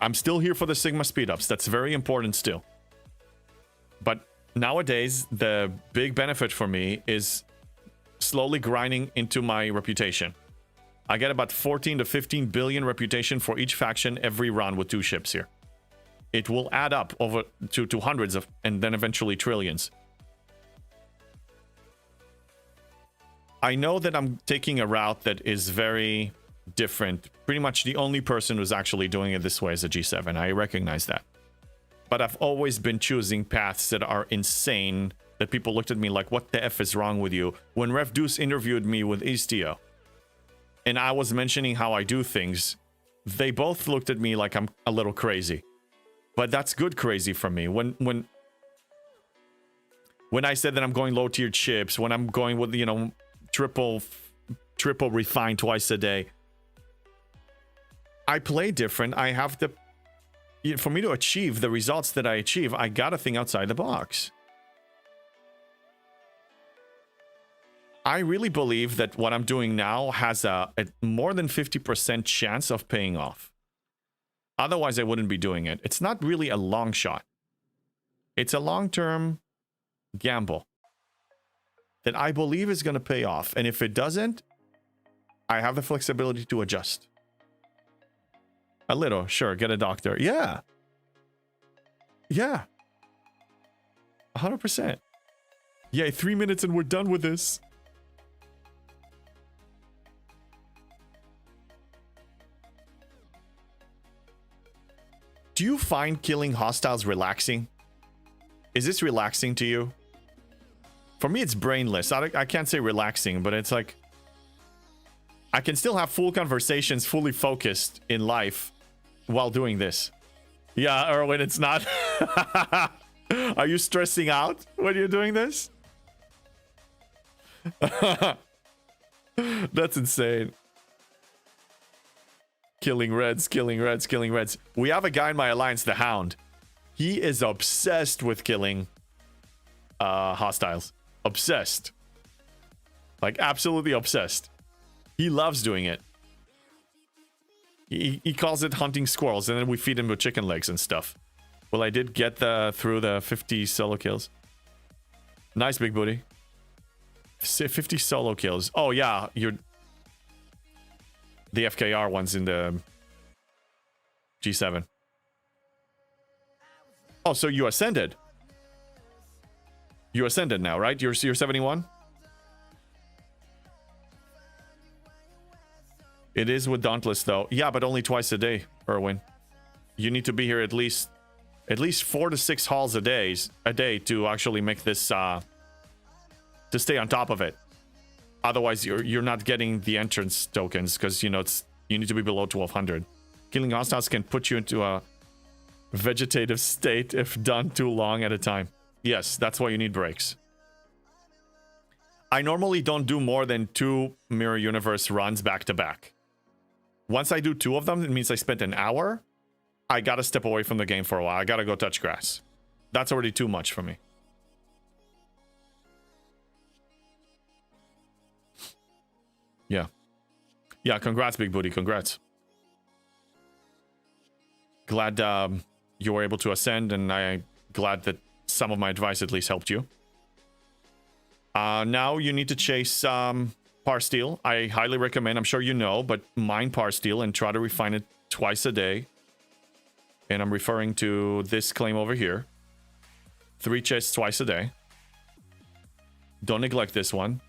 I'm still here for the Sigma speed-ups. That's very important still. But nowadays, the big benefit for me is slowly grinding into my reputation. I get about 14 to 15 billion reputation for each faction every run with 2 ships here. It will add up over to hundreds of, and then eventually trillions. I know that I'm taking a route that is very different. Pretty much the only person who's actually doing it this way is a G7. I recognize that. But I've always been choosing paths that are insane, that people looked at me like, what the F is wrong with you? When Rev Deuce interviewed me with Istio, and I was mentioning how I do things, they both looked at me like I'm a little crazy. But that's good crazy for me. When I said that I'm going low-tiered ships, when I'm going with, you know, triple refine twice a day, I play different. I have the... For me to achieve the results that I achieve, I gotta think outside the box. I really believe that what I'm doing now has a more than 50% chance of paying off. Otherwise, I wouldn't be doing it. It's not really a long shot. It's a long-term gamble that I believe is going to pay off. And if it doesn't, I have the flexibility to adjust. A little, sure, get a doctor. Yeah. Yeah. 100%. Yeah, 3 minutes and we're done with this. Do you find killing hostiles relaxing? Is this relaxing to you? For me, it's brainless. I can't say relaxing, but it's like... I can still have full conversations, fully focused in life while doing this. Yeah, Erwin, it's not. Are you stressing out when you're doing this? That's insane. Killing reds, killing reds, killing reds. We have a guy in my alliance, the Hound. He is obsessed with killing hostiles. Obsessed. Like, absolutely obsessed. He loves doing it. He calls it hunting squirrels, and then we feed him with chicken legs and stuff. Well, I did get through the 50 solo kills. Nice, big booty. 50 solo kills. Oh, yeah, you're... The FKR one's in the G7. Oh, so you ascended. You ascended now, right? You're 71? It is with Dauntless, though. Yeah, but only twice a day, Erwin. You need to be here at least 4 to 6 halls a day to actually make this to stay on top of it. Otherwise, you're not getting the entrance tokens because, you know, you need to be below 1200. Killing hostiles can put you into a vegetative state if done too long at a time. Yes, that's why you need breaks. I normally don't do more than 2 Mirror Universe runs back to back. Once I do 2 of them, it means I spent an hour. I gotta step away from the game for a while. I gotta go touch grass. That's already too much for me. Yeah. Yeah, congrats, Big Booty. Congrats. Glad you were able to ascend, and I'm glad that some of my advice at least helped you. Now you need to chase Parsteel. I highly recommend, I'm sure you know, but mine Parsteel and try to refine it twice a day. And I'm referring to this claim over here. 3 chests twice a day. Don't neglect this one.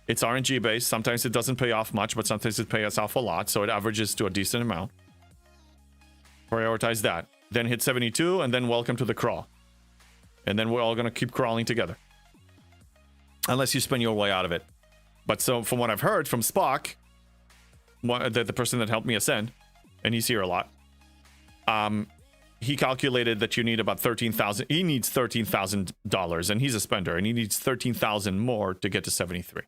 It's RNG based. Sometimes it doesn't pay off much, but sometimes it pays off a lot, so it averages to a decent amount. Prioritize that. Then hit 72, and then welcome to the crawl. And then we're all gonna keep crawling together. Unless you spend your way out of it. But so from what I've heard from Spock, the person that helped me ascend, and he's here a lot, he calculated that you need about 13,000. He needs $13,000, and he's a spender, and he needs 13,000 more to get to 73.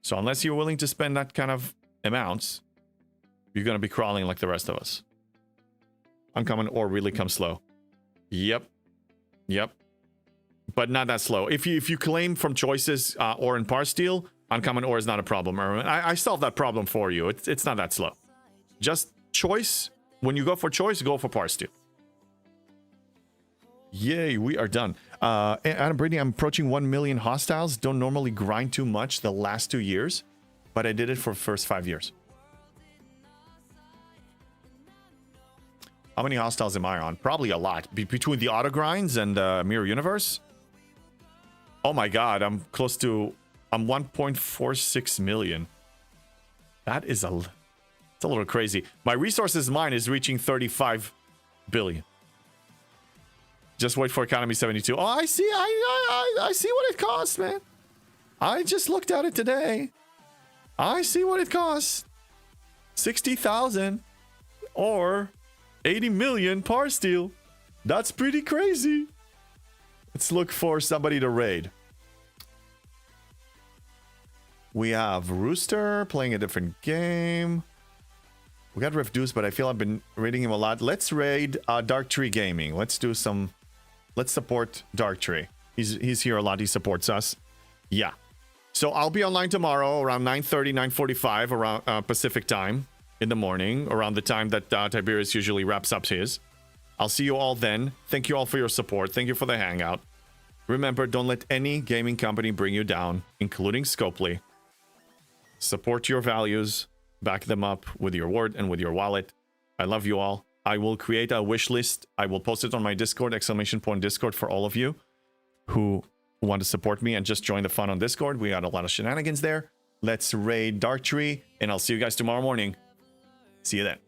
So unless you're willing to spend that kind of amounts, you're going to be crawling like the rest of us. Uncommon ore really comes slow. Yep. But not that slow. If you claim from choices or in par steel, uncommon ore is not a problem. I solved that problem for you. It's not that slow. Just choice. When you go for choice, go for par steel. Yay, we are done. Adam Brady, I'm approaching 1 million hostiles. Don't normally grind too much the last 2 years, but I did it for the first 5 years. How many hostiles am I on? Probably a lot. Between the auto grinds and Mirror Universe. Oh my god, I'm 1.46 million. That is it's a little crazy. My resources mine is reaching 35 billion. Just wait for Economy 72. Oh, I see. I see what it costs, man. I just looked at it today. I see what it costs. 60,000 or 80 million par steel. That's pretty crazy. Let's look for somebody to raid. We have Rooster playing a different game. We got Rift Deuce, but I feel I've been raiding him a lot. Let's raid Dark Tree Gaming. Let's support Dark Tree. He's here a lot. He supports us. Yeah. So I'll be online tomorrow around 9:30, 9:45 around Pacific time in the morning, around the time that Tiberius usually wraps up his. I'll see you all then. Thank you all for your support. Thank you for the hangout. Remember, don't let any gaming company bring you down, including Scopely. Support your values. Back them up with your word and with your wallet. I love you all. I will create a wish list. I will post it on my Discord, ! Discord, for all of you who want to support me and just join the fun on Discord. We got a lot of shenanigans there. Let's raid Dark Tree, and I'll see you guys tomorrow morning. See you then.